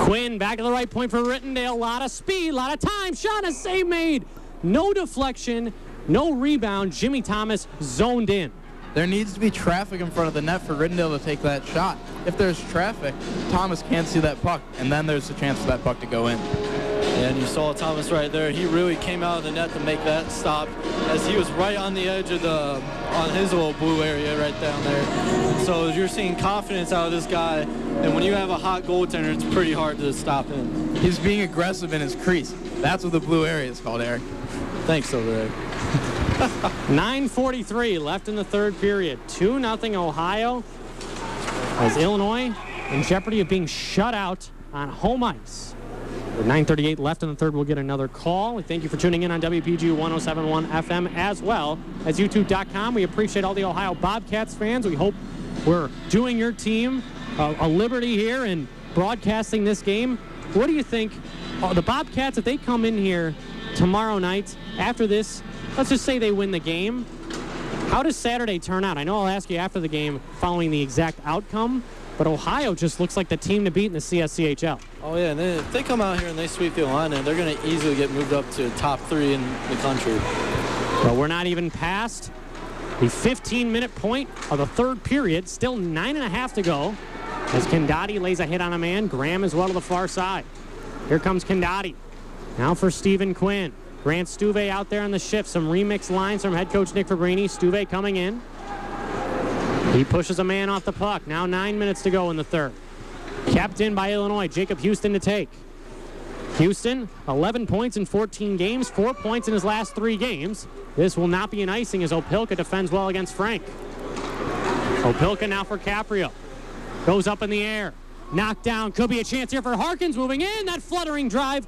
Quinn back to the right point for Rittendale. A lot of speed, a lot of time. Shot, a save made. No deflection, no rebound. Jimmy Thomas zoned in. There needs to be traffic in front of the net for Rittendale to take that shot. If there's traffic, Thomas can't see that puck, and then there's a chance for that puck to go in. And you saw Thomas right there. He really came out of the net to make that stop, as he was right on the edge of on his little blue area right down there. So you're seeing confidence out of this guy, and when you have a hot goaltender, it's pretty hard to stop him. He's being aggressive in his crease. That's what the blue area is called, Eric. Thanks, over there. 9:43 left in the third period. 2-0 Ohio, as Illinois in jeopardy of being shut out on home ice. With 9:38 left in the third, we'll get another call. We thank you for tuning in on WPGU 107.1 FM as well as YouTube.com. We appreciate all the Ohio Bobcats fans. We hope we're doing your team a liberty here and broadcasting this game. What do you think? The Bobcats, if they come in here tomorrow night after this, let's just say they win the game, how does Saturday turn out? I know I'll ask you after the game following the exact outcome, but Ohio just looks like the team to beat in the CSCHL. Oh, yeah, and then if they come out here and they sweep the Illini, they're going to easily get moved up to top 3 in the country. But we're not even past the 15-minute point of the third period. Still 9.5 to go as Kendati lays a hit on a man. Graham as well to the far side. Here comes Kendati. Now for Stephen Quinn. Grant Stuve out there on the shift. Some remix lines from head coach Nick Fabrini. Stuve coming in. He pushes a man off the puck. Now 9 minutes to go in the third. Kept in by Illinois. Jacob Houston to take. Houston, 11 points in 14 games, 4 points in his last 3 games. This will not be an icing as Opilka defends well against Frank. Opilka now for Caprio. Goes up in the air. Knocked down. Could be a chance here for Harkins moving in. That fluttering drive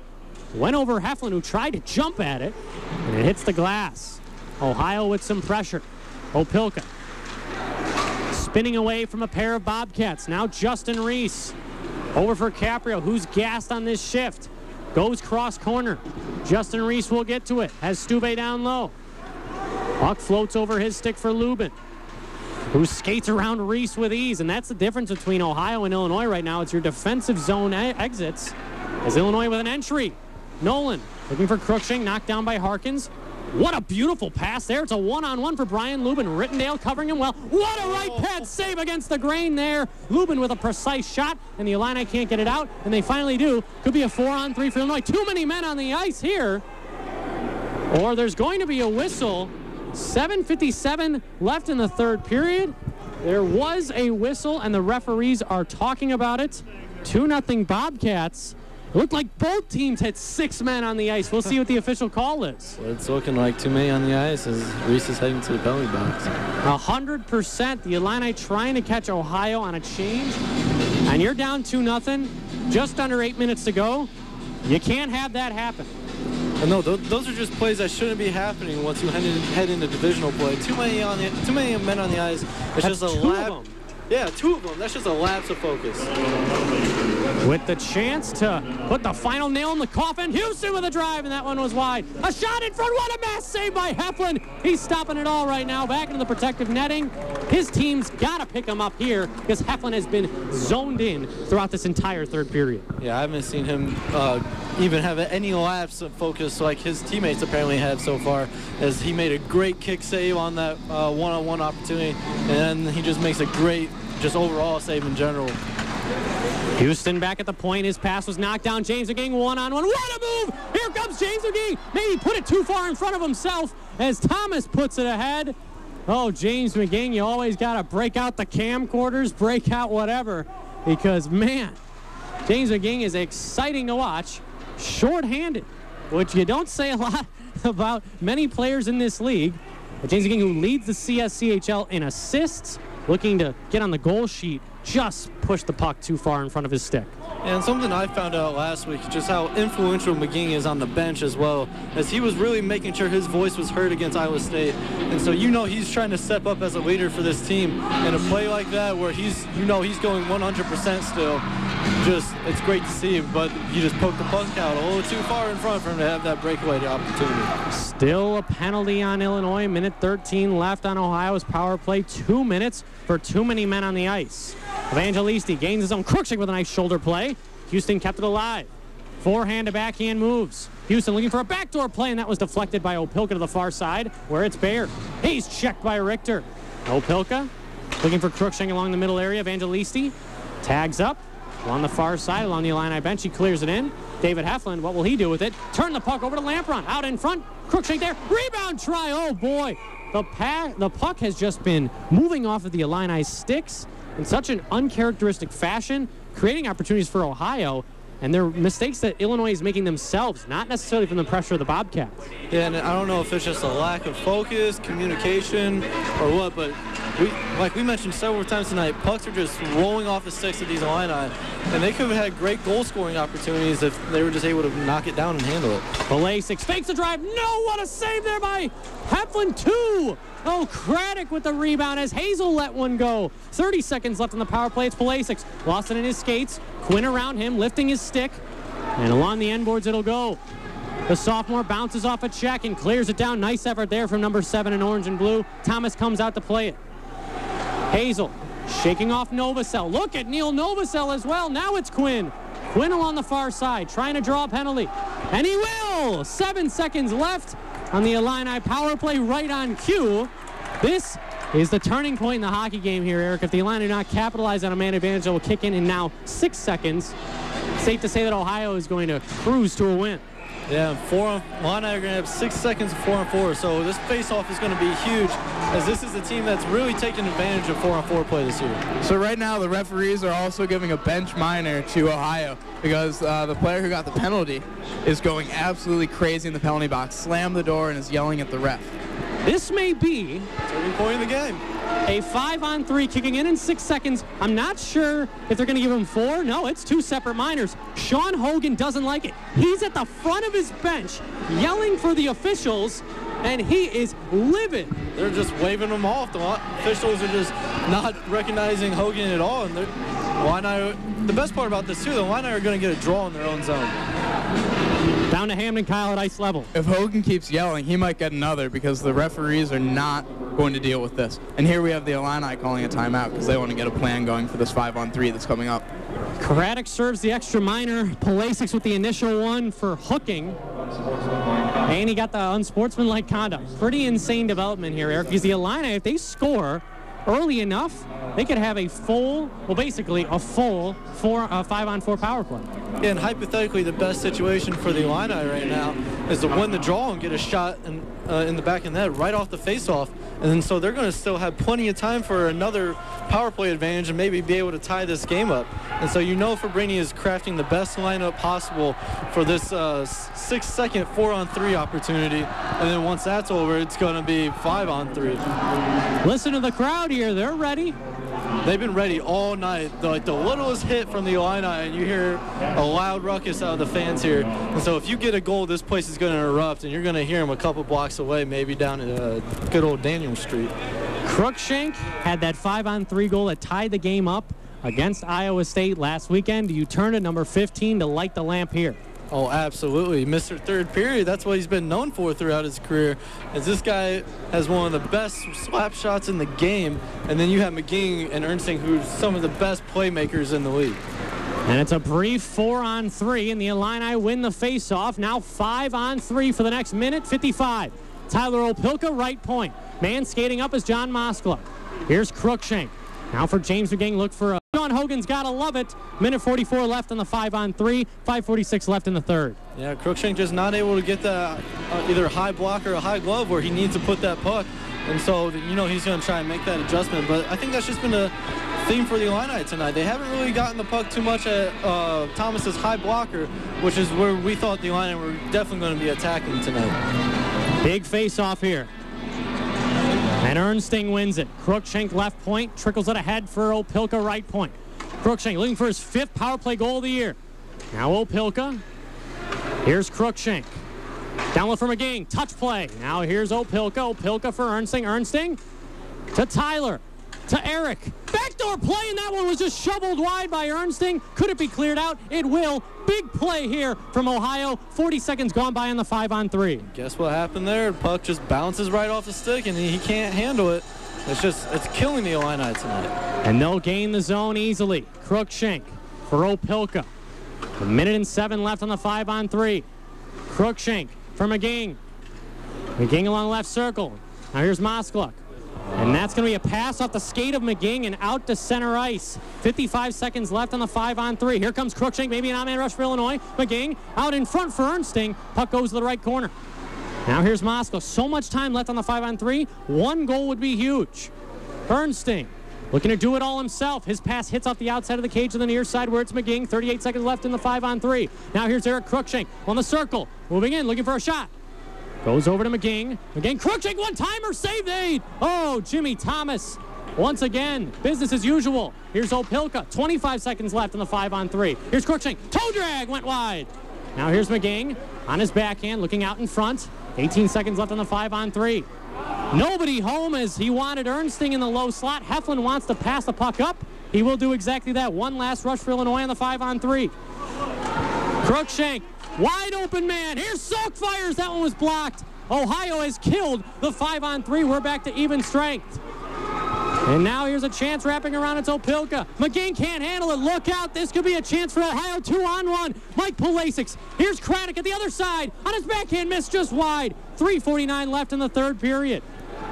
went over Heflin, who tried to jump at it, and it hits the glass. Ohio with some pressure. Opilka spinning away from a pair of Bobcats. Now Justin Reese over for Caprio, who's gassed on this shift. Goes cross corner. Justin Reese will get to it. Has Stuve down low. Puck floats over his stick for Lubin, who skates around Reese with ease. And that's the difference between Ohio and Illinois right now. It's your defensive zone exits. As Illinois with an entry. Nolan looking for Cruikshank, knocked down by Harkins. What a beautiful pass there. It's a one-on-one for Brian Lubin. Rittendale covering him well. What a right pad save against the grain there. Lubin with a precise shot, and the Illini can't get it out, and they finally do. Could be a 4-on-3 for Illinois. Too many men on the ice here. Or there's going to be a whistle. 7:57 left in the third period. There was a whistle, and the referees are talking about it. 2-0 Bobcats. It looked like both teams had 6 men on the ice. We'll see what the official call is. Well, it's looking like too many on the ice as Reese is heading to the penalty box. 100%. The Illini trying to catch Ohio on a change. And you're down 2-0. Just under 8 minutes to go. You can't have that happen. No, those are just plays that shouldn't be happening once you head into divisional play. Too many men on the ice. It's just a lapse. Yeah, 2 of them. That's just a lapse of focus. With the chance to put the final nail in the coffin, Houston with a drive, and that one was wide. A shot in front. What a mass save by Heflin. He's stopping it all right now. Back into the protective netting. His team's got to pick him up here because Heflin has been zoned in throughout this entire third period. Yeah, I haven't seen him even have any lapse of focus like his teammates apparently have so far, as he made a great kick save on that one-on-one opportunity, and then he just makes a great just overall save in general. Houston back at the point. His pass was knocked down. James McGing one-on-one. What a move! Here comes James McGing. Maybe put it too far in front of himself as Thomas puts it ahead. Oh, James McGing, you always got to break out the camcorders, break out whatever, because, man, James McGing is exciting to watch. Short-handed, which you don't say a lot about many players in this league. But James McGing, who leads the CSCHL in assists, looking to get on the goal sheet, just pushed the puck too far in front of his stick. And something I found out last week, just how influential McGing is on the bench as well, as he was really making sure his voice was heard against Iowa State. And so he's trying to step up as a leader for this team. And a play like that where he's going 100% still, it's great to see him, but he just poked the puck out a little too far in front for him to have that breakaway opportunity. Still a penalty on Illinois. Minute 13 left on Ohio's power play. 2 minutes for too many men on the ice. Evangelisti gains his own. Cruikshank with a nice shoulder play. Houston kept it alive. Forehand to backhand moves. Houston looking for a backdoor play, and that was deflected by Opilka to the far side, where it's Baird. He's checked by Richter. Opilka looking for Cruikshank along the middle area. Evangelisti tags up along the far side, along the Illini bench. He clears it in. David Heflin, what will he do with it? Turn the puck over to Lampron. Out in front. Cruikshank there. Rebound try. Oh, boy. The puck has just been moving off of the Illini sticks in such an uncharacteristic fashion, creating opportunities for Ohio, and they're mistakes that Illinois is making themselves, not necessarily from the pressure of the Bobcats. Yeah, and I don't know if it's just a lack of focus, communication, or what, but like we mentioned several times tonight, pucks are just rolling off the sticks of these Illini, and they could have had great goal-scoring opportunities if they were just able to knock it down and handle it. Palasic fakes the drive. No, what a save there by Heflin, too. Oh, Craddock with the rebound as Hazel let one go. 30 seconds left on the power play. It's Palasic. Lost it in his skates. Quinn around him, lifting his stick. And along the end boards it'll go. The sophomore bounces off a check and clears it down. Nice effort there from number 7 in orange and blue. Thomas comes out to play it. Hazel shaking off Novacell. Look at Neil Novacell as well. Now it's Quinn. Quinn along the far side, trying to draw a penalty. And he will! 7 seconds left on the Illini power play, right on cue. This is the turning point in the hockey game here, Eric. If the Illini do not capitalize on a man advantage, it will kick in now 6 seconds. Safe to say that Ohio is going to cruise to a win. Yeah, Illini are going to have 6 seconds of 4-on-4, so this face-off is going to be huge, as this is a team that's really taken advantage of 4-on-4 play this year. So right now the referees are also giving a bench minor to Ohio because the player who got the penalty is going absolutely crazy in the penalty box, slammed the door, and is yelling at the ref. This may be turning point in the game. A 5-on-3 kicking in 6 seconds. I'm not sure if they're going to give him 4. No, it's 2 separate minors. Sean Hogan doesn't like it. He's at the front of his bench yelling for the officials, and he is livid. They're just waving him off. The officials are just not recognizing Hogan at all. And the best part about this, too, the Illini are going to get a draw in their own zone. Down to Hamden Kyle at ice level. If Hogan keeps yelling, he might get another because the referees are not going to deal with this. And here we have the Illini calling a timeout because they want to get a plan going for this 5-on-3 that's coming up. Craddock serves the extra minor. Pulisic with the initial one for hooking. And he got the unsportsmanlike conduct. Pretty insane development here, Eric, because the Illini, if they score early enough, they could have a full, well, basically a full 5-on-4 power play. And hypothetically, the best situation for the Illini right now is to win the draw and get a shot in the back of the net right off the face-off. And then so they're going to still have plenty of time for another power play advantage and maybe be able to tie this game up. And so you know Fabrini is crafting the best lineup possible for this 6-second 4-on-3 opportunity. And then once that's over, it's going to be 5-on-3. Listen to the crowd here. They're ready. They've been ready all night. Like the littlest hit from the Illini, and you hear a loud ruckus out of the fans here. And so if you get a goal, this place is going to erupt, and you're going to hear them a couple blocks away, maybe down at good old Daniel Street. Crookshank had that 5-on-3 goal that tied the game up against Iowa State last weekend. You turn to number 15 to light the lamp here. Oh, absolutely. Mr. Third Period, that's what he's been known for throughout his career. As this guy has one of the best slap shots in the game. And then you have McGing and Ernsting, who's some of the best playmakers in the league. And it's a brief 4-on-3, and the Illini win the faceoff. Now 5-on-3 for the next minute, 55. Tyler Opilka, right point. Man skating up is John Moskla. Here's Crookshank. Now for James McGing, look for Sean Hogan's got to love it. Minute 44 left on the 5-on-3, 5:46 left in the third. Yeah, Crookshank just not able to get the either high block or a high glove where he needs to put that puck. And so, you know, he's going to try and make that adjustment. But I think that's just been a theme for the Illini tonight. They haven't really gotten the puck too much at Thomas's high blocker, which is where we thought the Illini were definitely going to be attacking tonight. Big face-off here. And Ernsting wins it. Crookshank left point, trickles it ahead for Opilka right point. Crookshank looking for his 5th power play goal of the year. Now Opilka. Here's Crookshank. Down low for McGing. Touch play. Now here's Opilka. Opilka for Ernsting. Ernsting to Tyler. To Eric. Backdoor play, and that one was just shoveled wide by Ernsting. Could it be cleared out? It will. Big play here from Ohio. 40 seconds gone by on the 5-on-3. Guess what happened there? The puck just bounces right off the stick, and he can't handle it. It's killing the Illini tonight. And they'll gain the zone easily. Crookshank for Opilka. 1:07 left on the 5-on-3. Crookshank for McGing. McGing along left circle. Now here's Moskluk. And that's going to be a pass off the skate of McGing and out to center ice. 55 seconds left on the 5-on-3. Here comes Crookshank, maybe an odd-man rush for Illinois. McGing out in front for Ernsting. Puck goes to the right corner. Now here's Moskva. So much time left on the 5-on-3. 1 goal would be huge. Ernsting looking to do it all himself. His pass hits off the outside of the cage to the near side where it's McGing. 38 seconds left in the 5-on-3. Now here's Eric Crookshank on the circle. Moving in, looking for a shot. Goes over to McGing. McGing, Crookshank, one-timer, save aid. Oh, Jimmy Thomas. Once again, business as usual. Here's Opilka. 25 seconds left in the 5-on-3. Here's Crookshank. Toe drag went wide. Now here's McGing on his backhand, looking out in front. 18 seconds left on the 5-on-3. Nobody home as he wanted Ernsting in the low slot. Heflin wants to pass the puck up. He will do exactly that. One last rush for Illinois on the 5-on-3. Crookshank. Wide open man. Here's Salk fires. That one was blocked. Ohio has killed the 5-on-3. We're back to even strength. And now here's a chance wrapping around. It's Opilka. McGing can't handle it. Look out. This could be a chance for Ohio. 2-on-1. Mike Pulisic. Here's Craddock at the other side. On his backhand, missed just wide. 3:49 left in the third period.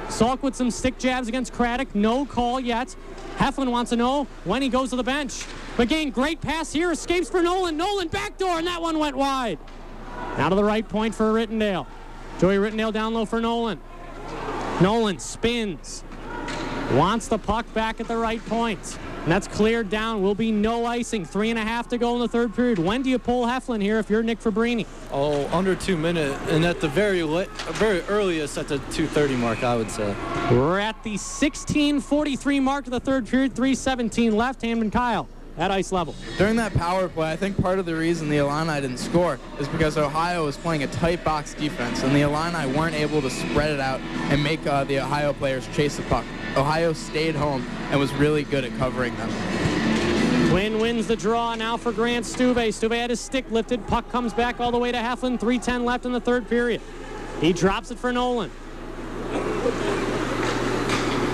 Salk with some stick jabs against Craddock. No call yet. Heflin wants to know when he goes to the bench. McGing, great pass here, escapes for Nolan. Nolan backdoor, and that one went wide. Now to the right point for Rittendale. Joey Rittendale down low for Nolan. Nolan spins. Wants the puck back at the right point. And that's cleared down. Will be no icing. 3.5 to go in the third period. When do you pull Heflin here if you're Nick Fabrini? Oh, under 2 minutes, and at the very earliest at the 2:30 mark, I would say. We're at the 16:43 mark of the third period. 3:17 left. Hamden Kyle at ice level. During that power play, I think part of the reason the Illini didn't score is because Ohio was playing a tight box defense, and the Illini weren't able to spread it out and make the Ohio players chase the puck. Ohio stayed home and was really good at covering them. Quinn wins the draw now for Grant Stuve. Stuve had his stick lifted. Puck comes back all the way to Heflin. 3:10 left in the third period. He drops it for Nolan.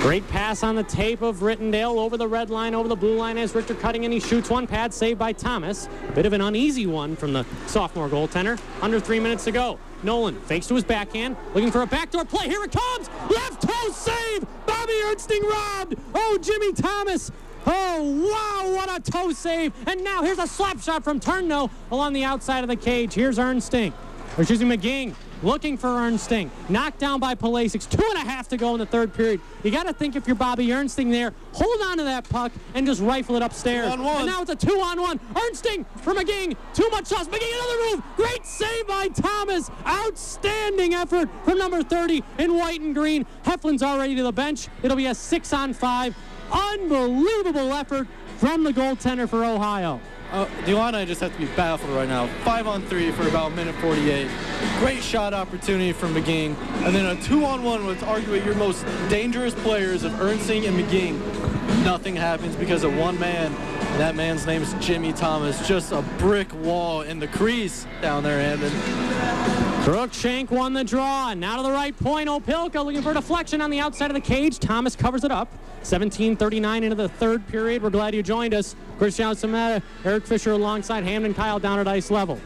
Great pass on the tape of Rittendale over the red line, over the blue line as Richter cutting in. He shoots one. Pad saved by Thomas. A bit of an uneasy one from the sophomore goaltender. Under 3 minutes to go. Nolan fakes to his backhand, looking for a backdoor play. Here it comes! Left toe save! Bobby Ernsting robbed! Oh, Jimmy Thomas! Oh, wow, what a toe save! And now here's a slap shot from Turno along the outside of the cage. Here's Ernsting. Or excuse me, McGing. Looking for Ernsting. Knocked down by Palasic. 2.5 to go in the third period. You got to think if you're Bobby Ernsting there, hold on to that puck and just rifle it upstairs. 2-on-1. And now it's a 2-on-1. Ernsting for McGing. Too much sauce. McGing another move. Great save by Thomas. Outstanding effort from number 30 in white and green. Heflin's already to the bench. It'll be a 6-on-5. Unbelievable effort from the goaltender for Ohio. The Illini just have to be baffled right now. 5-on-3 for about a minute 48. Great shot opportunity from McGing. And then a 2-on-1 with arguably your most dangerous players of Ernsting and McGing. Nothing happens because of one man. And that man's name is Jimmy Thomas. Just a brick wall in the crease down there, Hamden. Crookshank won the draw. Now to the right point. Opilka looking for a deflection on the outside of the cage. Thomas covers it up. 17:39 into the third period. We're glad you joined us. Christian Sameta, Eric Fisher alongside Hamden Kyle down at ice level.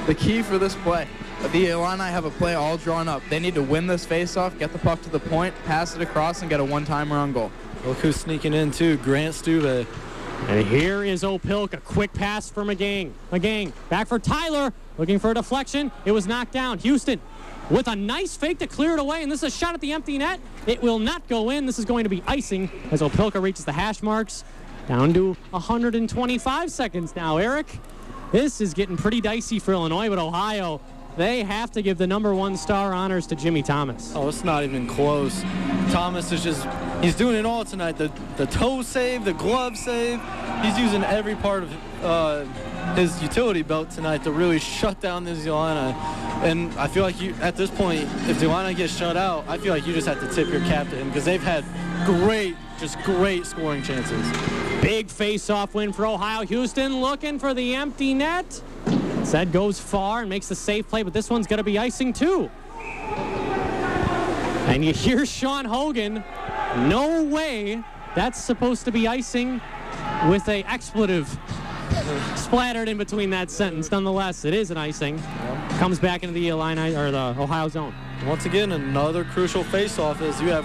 The key for this play, the Illini have a play all drawn up. They need to win this faceoff, get the puck to the point, pass it across, and get a one-timer on goal. Look who's sneaking in too, Grant Stuve. And here is Opilka. Quick pass for McGing. McGing back for Tyler. Looking for a deflection. It was knocked down. Houston with a nice fake to clear it away, and this is a shot at the empty net. It will not go in. This is going to be icing as Opilka reaches the hash marks. Down to 125 seconds now, Eric. This is getting pretty dicey for Illinois, but Ohio, they have to give the #1 star honors to Jimmy Thomas. Oh, it's not even close. Thomas is just, he's doing it all tonight. The toe save, the glove save. He's using every part of his utility belt tonight to really shut down this Illini. And I feel like at this point, if the Illini gets shut out, I feel like you just have to tip your cap to him because they've had great scoring chances. Big face-off win for Ohio. Houston looking for the empty net. Zed goes far and makes the safe play, but this one's going to be icing too. And you hear Sean Hogan, no way, that's supposed to be icing, with a expletive splattered in between that sentence. Nonetheless, it is an icing. Comes back into the Illini or the Ohio zone. Once again, another crucial face-off as you have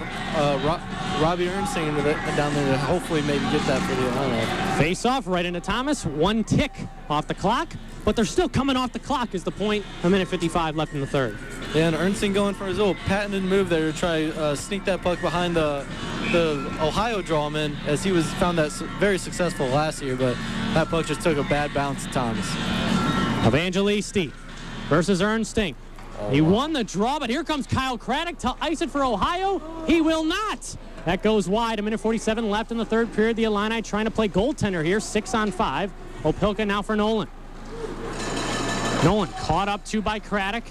Robbie Ernsting down there to hopefully maybe get that for the Illini. Face-off right into Thomas. 1 tick off the clock, but they're still coming off the clock is the point. 1:55 left in the third. Yeah, and Ernsting going for his little patented move there to try sneak that puck behind the Ohio drawman, as he was found that very successful last year, but that puck just took a bad bounce to Thomas. Evangelisti versus Ernsting. He won the draw, but here comes Kyle Craddock to ice it for Ohio. He will not. That goes wide. 1:47 left in the third period. The Illini trying to play goaltender here. 6-on-5. Opilka now for Nolan. Nolan caught up to by Craddock.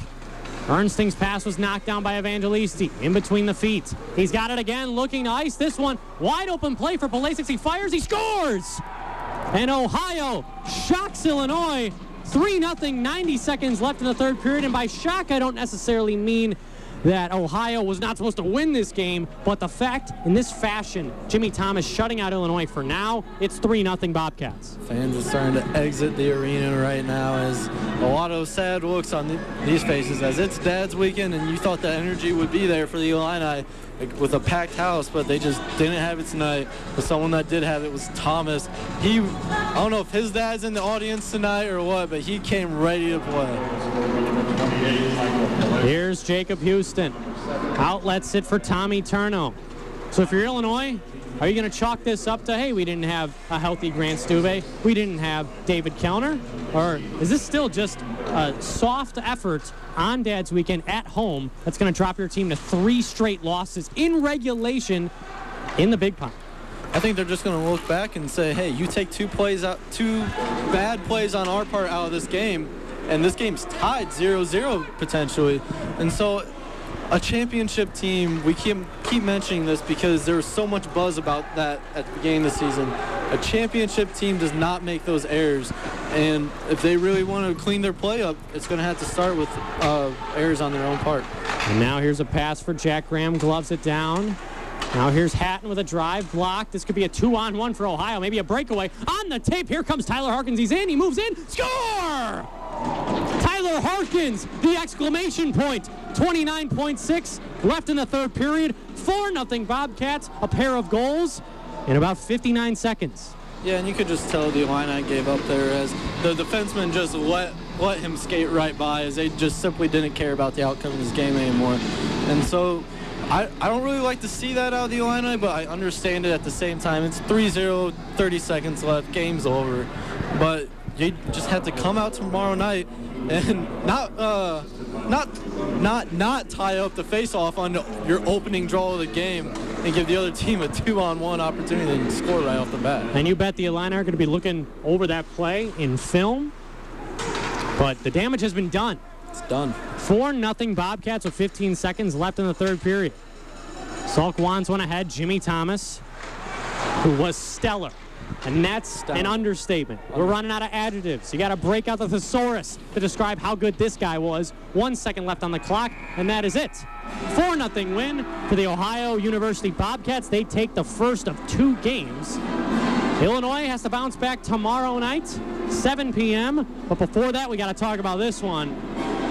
Ernsting's pass was knocked down by Evangelisti. In between the feet. He's got it again, looking to ice this one. Wide open play for Palasic. He fires, he scores! And Ohio shocks Illinois. 3-0, 90 seconds left in the third period. And by shock, I don't necessarily mean that Ohio was not supposed to win this game, but the fact in this fashion, Jimmy Thomas shutting out Illinois for now, it's 3-0 Bobcats. Fans are starting to exit the arena right now as a lot of sad looks on these faces as it's Dad's weekend and you thought the energy would be there for the Illini with a packed house, but they just didn't have it tonight. But someone that did have it was Thomas. I don't know if his dad's in the audience tonight or what, but he came ready to play. Here's Jacob Houston. Outlet sit for Tommy Turno. So if you're Illinois, are you going to chalk this up to, hey, we didn't have a healthy Grant Stuve, we didn't have David Kellner? Or is this still just a soft effort on Dad's weekend at home that's going to drop your team to 3 straight losses in regulation in the Big Pond? I think they're just going to look back and say, hey, you take 2 bad plays on our part out of this game, and this game's tied 0-0 potentially. And so a championship team, we keep mentioning this because there was so much buzz about that at the beginning of the season. A championship team does not make those errors. And if they really want to clean their play up, it's going to have to start with errors on their own part. And now here's a pass for Jack Graham, gloves it down. Now here's Hatton with a drive block. This could be a 2-on-1 for Ohio, maybe a breakaway. On the tape, here comes Tyler Harkins. He's in, he moves in, score! Tyler Harkins, the exclamation point. 29.6 left in the third period. 4-0 Bobcats, a pair of goals in about 59 seconds. Yeah, and you could just tell the Illini gave up there as the defenseman just let him skate right by as they just simply didn't care about the outcome of this game anymore. And so I don't really like to see that out of the Illini, but I understand it at the same time. It's 3-0, 30 seconds left, game's over. But you just have to come out tomorrow night and not tie up the face-off on your opening draw of the game and give the other team a 2-on-1 opportunity to score right off the bat. And you bet the Illini are going to be looking over that play in film, but the damage has been done. It's done. 4-0 Bobcats with 15 seconds left in the third period. Salk Wands went ahead. Jimmy Thomas, who was stellar. And that's an understatement. We're running out of adjectives. You got to break out the thesaurus to describe how good this guy was. 1 second left on the clock, and that is it. 4-0 win for the Ohio University Bobcats. They take the first of 2 games. Illinois has to bounce back tomorrow night, 7 p.m. But before that, we got to talk about this one.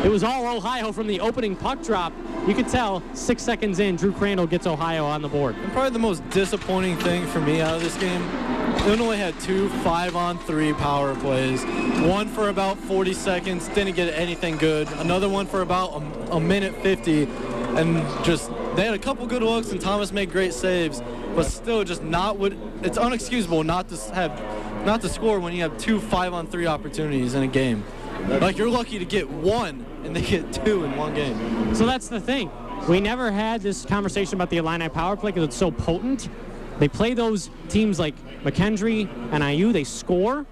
It was all Ohio from the opening puck drop. You could tell 6 seconds in, Drew Crandall gets Ohio on the board. And probably the most disappointing thing for me out of this game, Illinois had 2 5-on-3 power plays. One for about 40 seconds, didn't get anything good. Another one for about a minute 50. And just, they had a couple good looks and Thomas made great saves, but still just it's unexcusable not to score when you have 2 5-on-3 opportunities in a game. Like, you're lucky to get 1 and they get 2 in one game. So that's the thing. We never had this conversation about the Illini power play because it's so potent. They play those teams like McKendree and IU, they score.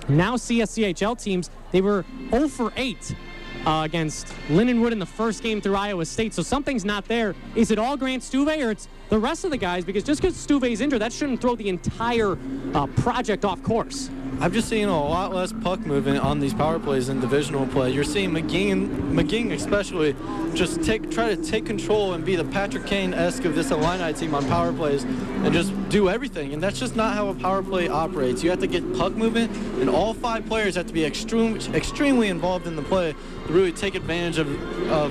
Now CSCHL teams, they were 0 for 8 against Lindenwood in the first game through Iowa State. So something's not there. Is it all Grant Stuve or it's the rest of the guys? Because just because Stuve's injured, that shouldn't throw the entire project off course. I've just seen a lot less puck movement on these power plays in divisional play. You're seeing McGing especially just try to take control and be the Patrick Kane-esque of this Illini team on power plays and just do everything. And that's just not how a power play operates. You have to get puck movement, and all 5 players have to be extremely involved in the play to really take advantage of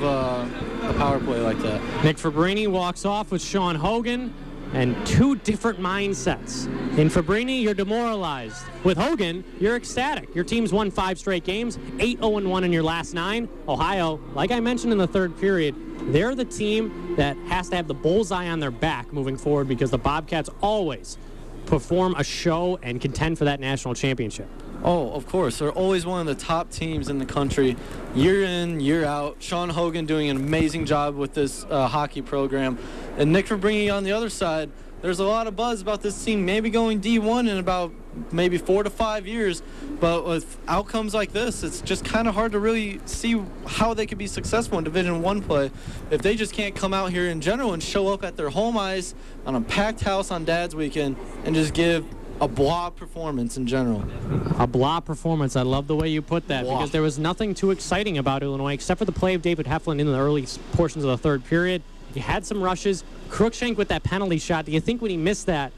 a power play like that. Nick Fabrini walks off with Sean Hogan. And 2 different mindsets. In Fabrini, you're demoralized. With Hogan, you're ecstatic. Your team's won 5 straight games, 8-0-1 in your last 9. Ohio, like I mentioned in the third period, they're the team that has to have the bullseye on their back moving forward because the Bobcats always perform a show and contend for that national championship. Oh, of course. They're always one of the top teams in the country, year in, year out. Sean Hogan doing an amazing job with this hockey program. And Nick Fabrini on the other side, there's a lot of buzz about this team maybe going D1 in about maybe 4 to 5 years. But with outcomes like this, it's just kind of hard to really see how they could be successful in Division I play if they just can't come out here in general and show up at their home ice on a packed house on Dad's weekend and just give a blah performance in general. A blah performance. I love the way you put that because there was nothing too exciting about Illinois except for the play of David Heflin in the early portions of the third period. He had some rushes. Cruikshank with that penalty shot. Do you think when he missed that,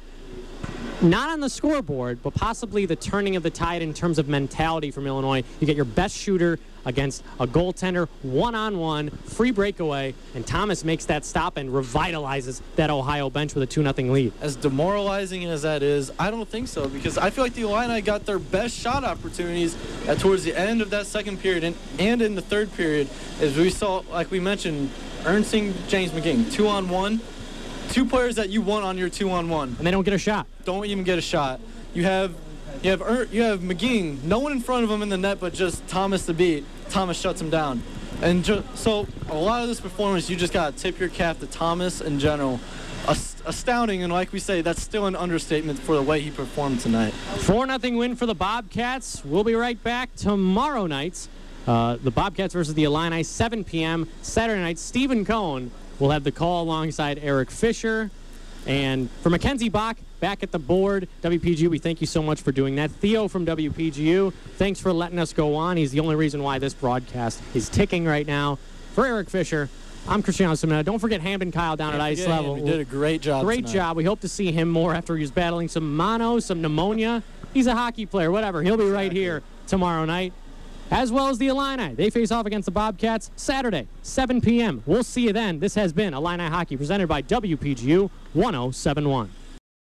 not on the scoreboard, but possibly the turning of the tide in terms of mentality from Illinois, you get your best shooter against a goaltender, one-on-one, free breakaway, and Thomas makes that stop and revitalizes that Ohio bench with a 2-0 lead. As demoralizing as that is, I don't think so, because I feel like the Illini got their best shot opportunities towards the end of that second period and in the third period, as we saw, like we mentioned, Ernstine, James McGing, 2-on-1. Two players that you want on your 2-on-1. And they don't get a shot. Don't even get a shot. You have McGing, no one in front of him in the net but just Thomas to beat. Thomas shuts him down. And so a lot of this performance, you just got to tip your cap to Thomas in general. Astounding, and like we say, that's still an understatement for the way he performed tonight. 4-0 win for the Bobcats. We'll be right back tomorrow night. The Bobcats versus the Illini, 7 p.m. Saturday night. Stephen Cohn will have the call alongside Eric Fisher. And for Mackenzie Bach, back at the board, WPGU, we thank you so much for doing that. Theo from WPGU, thanks for letting us go on. He's the only reason why this broadcast is ticking right now. For Eric Fisher, I'm Cristiano Simena. Don't forget Hamden Kyle down at ice level. He did a great job Great tonight. job. We hope to see him more after he's battling some mono, some pneumonia. He's a hockey player, whatever. He'll be right here tomorrow night. As well as the Illini. They face off against the Bobcats Saturday, 7 p.m. We'll see you then. This has been Illini Hockey presented by WPGU 1071.